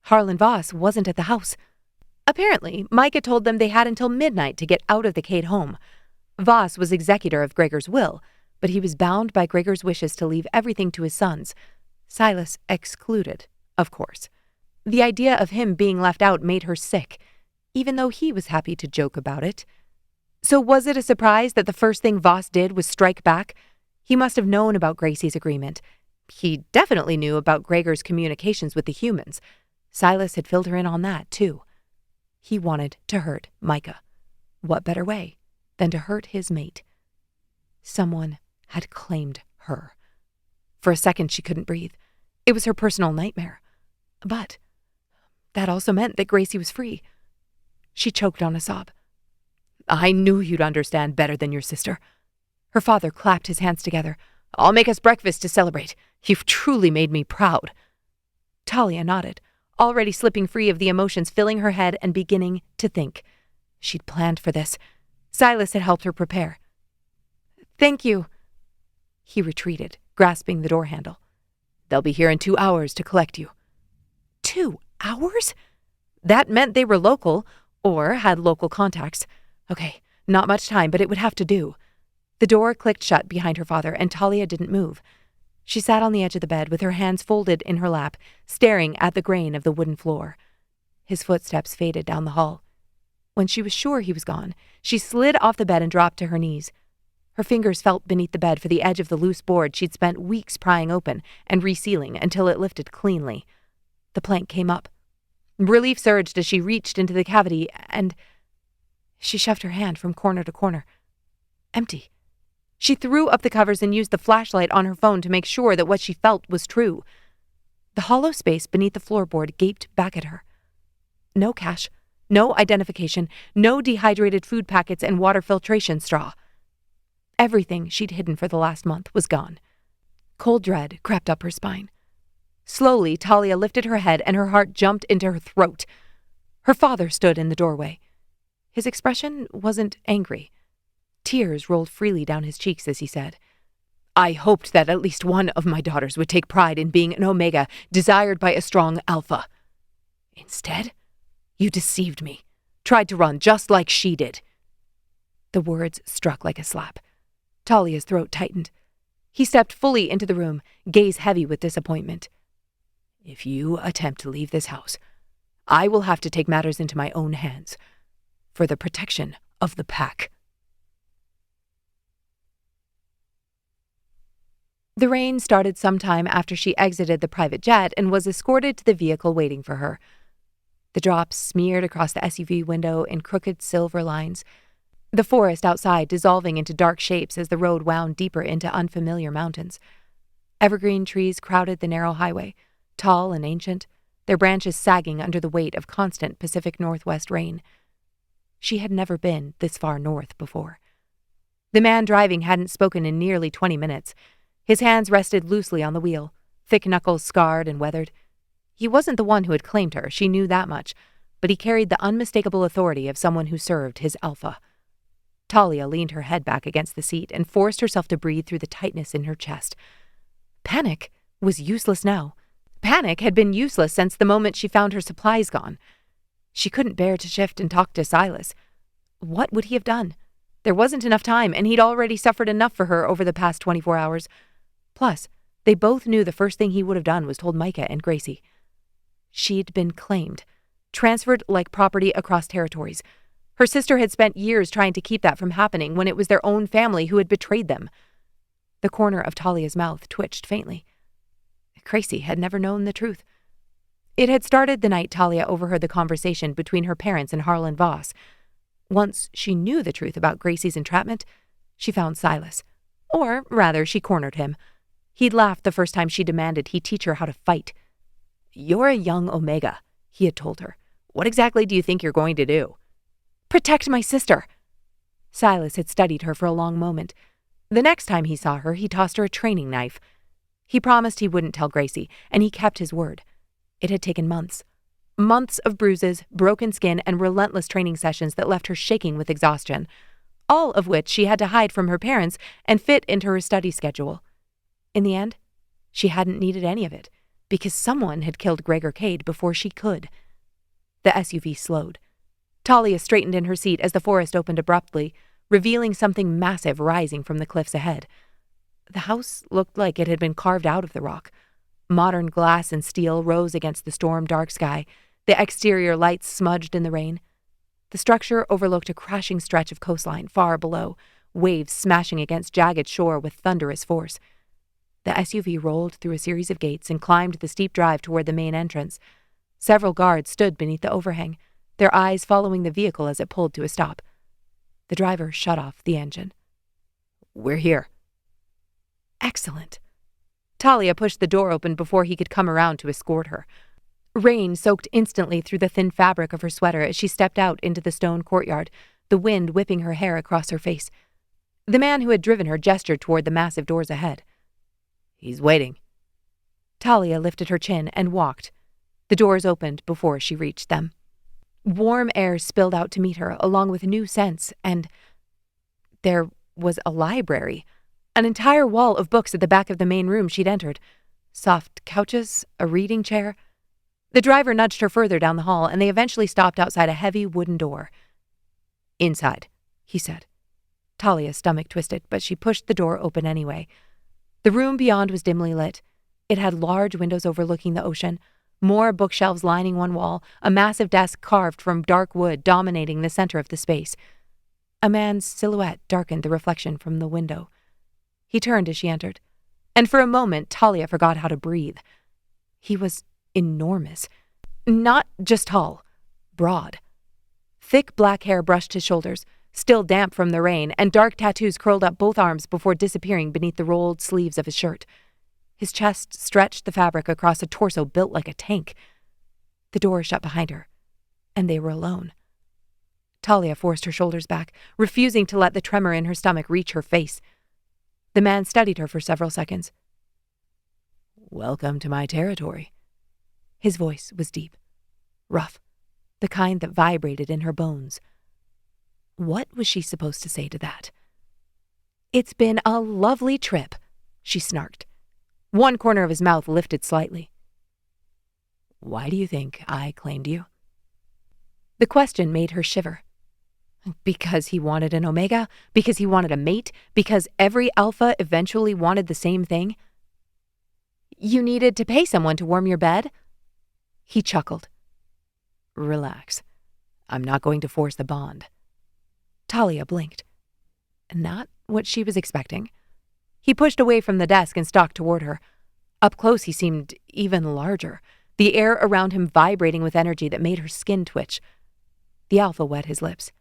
Harlan Voss wasn't at the house. Apparently, Mikah told them they had until midnight to get out of the Kade home. Voss was executor of Gregor's will, but he was bound by Gregor's wishes to leave everything to his sons. Silas excluded, of course. The idea of him being left out made her sick, even though he was happy to joke about it. So was it a surprise that the first thing Voss did was strike back? He must have known about Gracie's agreement. He definitely knew about Gregor's communications with the humans. Silas had filled her in on that, too. He wanted to hurt Mikah. What better way than to hurt his mate? Someone had claimed her. For a second, she couldn't breathe. It was her personal nightmare. But that also meant that Gracie was free. She choked on a sob. I knew you'd understand better than your sister. Her father clapped his hands together. I'll make us breakfast to celebrate. You've truly made me proud. Talia nodded, already slipping free of the emotions filling her head and beginning to think. She'd planned for this. Silas had helped her prepare. Thank you. He retreated, grasping the door handle. They'll be here in 2 hours to collect you. 2 hours? That meant they were local, or had local contacts. Okay, not much time, but it would have to do. The door clicked shut behind her father, and Talia didn't move. She sat on the edge of the bed with her hands folded in her lap, staring at the grain of the wooden floor. His footsteps faded down the hall. When she was sure he was gone, she slid off the bed and dropped to her knees. Her fingers felt beneath the bed for the edge of the loose board she'd spent weeks prying open and resealing until it lifted cleanly. The plank came up. Relief surged as she reached into the cavity, and she shoved her hand from corner to corner. Empty. She threw up the covers and used the flashlight on her phone to make sure that what she felt was true. The hollow space beneath the floorboard gaped back at her. No cash, no identification, no dehydrated food packets and water filtration straw. Everything she'd hidden for the last month was gone. Cold dread crept up her spine. Slowly, Talia lifted her head and her heart jumped into her throat. Her father stood in the doorway. His expression wasn't angry. Tears rolled freely down his cheeks as he said, I hoped that at least one of my daughters would take pride in being an Omega desired by a strong Alpha. Instead, you deceived me, tried to run just like she did. The words struck like a slap. Talia's throat tightened. He stepped fully into the room, gaze heavy with disappointment. If you attempt to leave this house, I will have to take matters into my own hands for the protection of the pack. The rain started sometime after she exited the private jet and was escorted to the vehicle waiting for her. The drops smeared across the SUV window in crooked silver lines, the forest outside dissolving into dark shapes as the road wound deeper into unfamiliar mountains. Evergreen trees crowded the narrow highway, tall and ancient, their branches sagging under the weight of constant Pacific Northwest rain. She had never been this far north before. The man driving hadn't spoken in nearly 20 minutes. His hands rested loosely on the wheel, thick knuckles scarred and weathered. He wasn't the one who had claimed her, she knew that much, but he carried the unmistakable authority of someone who served his Alpha. Talia leaned her head back against the seat and forced herself to breathe through the tightness in her chest. Panic was useless now. Panic had been useless since the moment she found her supplies gone. She couldn't bear to shift and talk to Silas. What would he have done? There wasn't enough time, and he'd already suffered enough for her over the past 24 hours. Plus, they both knew the first thing he would have done was told Mikah and Gracie. She'd been claimed, transferred like property across territories. Her sister had spent years trying to keep that from happening when it was their own family who had betrayed them. The corner of Talia's mouth twitched faintly. Gracie had never known the truth. It had started the night Talia overheard the conversation between her parents and Harlan Voss. Once she knew the truth about Gracie's entrapment, she found Silas. Or, rather, she cornered him. He'd laughed the first time she demanded he teach her how to fight. You're a young Omega, he had told her. What exactly do you think you're going to do? Protect my sister. Silas had studied her for a long moment. The next time he saw her, he tossed her a training knife. He promised he wouldn't tell Gracie, and he kept his word. It had taken months. Months of bruises, broken skin, and relentless training sessions that left her shaking with exhaustion, all of which she had to hide from her parents and fit into her study schedule. In the end, she hadn't needed any of it, because someone had killed Gregor Kade before she could. The SUV slowed. Talia straightened in her seat as the forest opened abruptly, revealing something massive rising from the cliffs ahead. The house looked like it had been carved out of the rock. Modern glass and steel rose against the storm-dark sky, the exterior lights smudged in the rain. The structure overlooked a crashing stretch of coastline far below, waves smashing against jagged shore with thunderous force. The SUV rolled through a series of gates and climbed the steep drive toward the main entrance. Several guards stood beneath the overhang, their eyes following the vehicle as it pulled to a stop. The driver shut off the engine. "We're here." Excellent. Talia pushed the door open before he could come around to escort her. Rain soaked instantly through the thin fabric of her sweater as she stepped out into the stone courtyard, the wind whipping her hair across her face. The man who had driven her gestured toward the massive doors ahead. "He's waiting." Talia lifted her chin and walked. The doors opened before she reached them. Warm air spilled out to meet her, along with new scents, and there was a library. An entire wall of books at the back of the main room she'd entered. Soft couches, a reading chair. The driver nudged her further down the hall, and they eventually stopped outside a heavy wooden door. "Inside," he said. Talia's stomach twisted, but she pushed the door open anyway. The room beyond was dimly lit. It had large windows overlooking the ocean, more bookshelves lining one wall, a massive desk carved from dark wood dominating the center of the space. A man's silhouette darkened the reflection from the window. He turned as she entered, and for a moment Talia forgot how to breathe. He was enormous. Not just tall, broad. Thick black hair brushed his shoulders, still damp from the rain, and dark tattoos curled up both arms before disappearing beneath the rolled sleeves of his shirt. His chest stretched the fabric across a torso built like a tank. The door shut behind her, and they were alone. Talia forced her shoulders back, refusing to let the tremor in her stomach reach her face. The man studied her for several seconds. "Welcome to my territory." His voice was deep, rough, the kind that vibrated in her bones. What was she supposed to say to that? "It's been a lovely trip," she snarked. One corner of his mouth lifted slightly. "Why do you think I claimed you?" The question made her shiver. Because he wanted an Omega? Because he wanted a mate? Because every Alpha eventually wanted the same thing? "You needed to pay someone to warm your bed?" He chuckled. "Relax. I'm not going to force the bond." Talia blinked. Not what she was expecting. He pushed away from the desk and stalked toward her. Up close he seemed even larger, the air around him vibrating with energy that made her skin twitch. The Alpha wet his lips.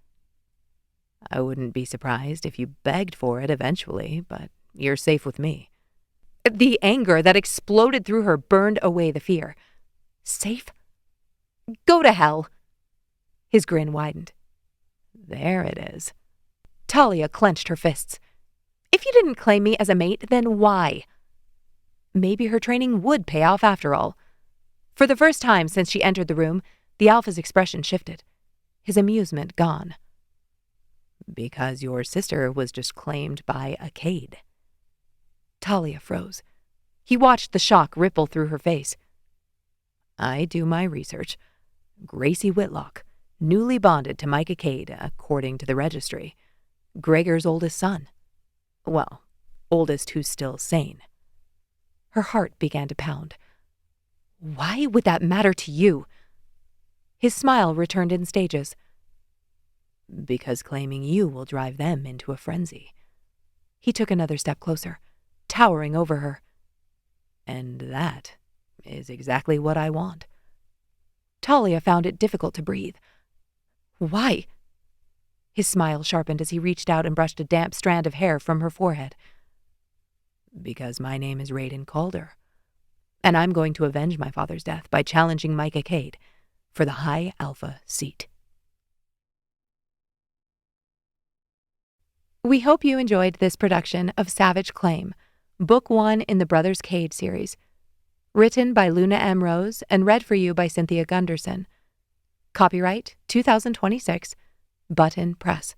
"I wouldn't be surprised if you begged for it eventually, but you're safe with me." The anger that exploded through her burned away the fear. Safe? Go to hell. His grin widened. "There it is." Talia clenched her fists. If you didn't claim me as a mate, then why? Maybe her training would pay off after all. For the first time since she entered the room, the Alpha's expression shifted, his amusement gone. "Because your sister was just claimed by a Kade." Talia froze. He watched the shock ripple through her face. "I do my research. Gracie Whitlock, newly bonded to Mikah Kade, according to the registry. Gregor's oldest son. Well, oldest who's still sane." Her heart began to pound. Why would that matter to you? His smile returned in stages. "Because claiming you will drive them into a frenzy." He took another step closer, towering over her. "And that is exactly what I want." Talia found it difficult to breathe. Why? His smile sharpened as he reached out and brushed a damp strand of hair from her forehead. "Because my name is Raiden Calder, and I'm going to avenge my father's death by challenging Mikah Kade for the High Alpha seat." We hope you enjoyed this production of Savage Claim, Book 1 in the Brothers Kade series. Written by Luna M. Rose and read for you by Cynthia Gunderson. Copyright 2026, Button Press.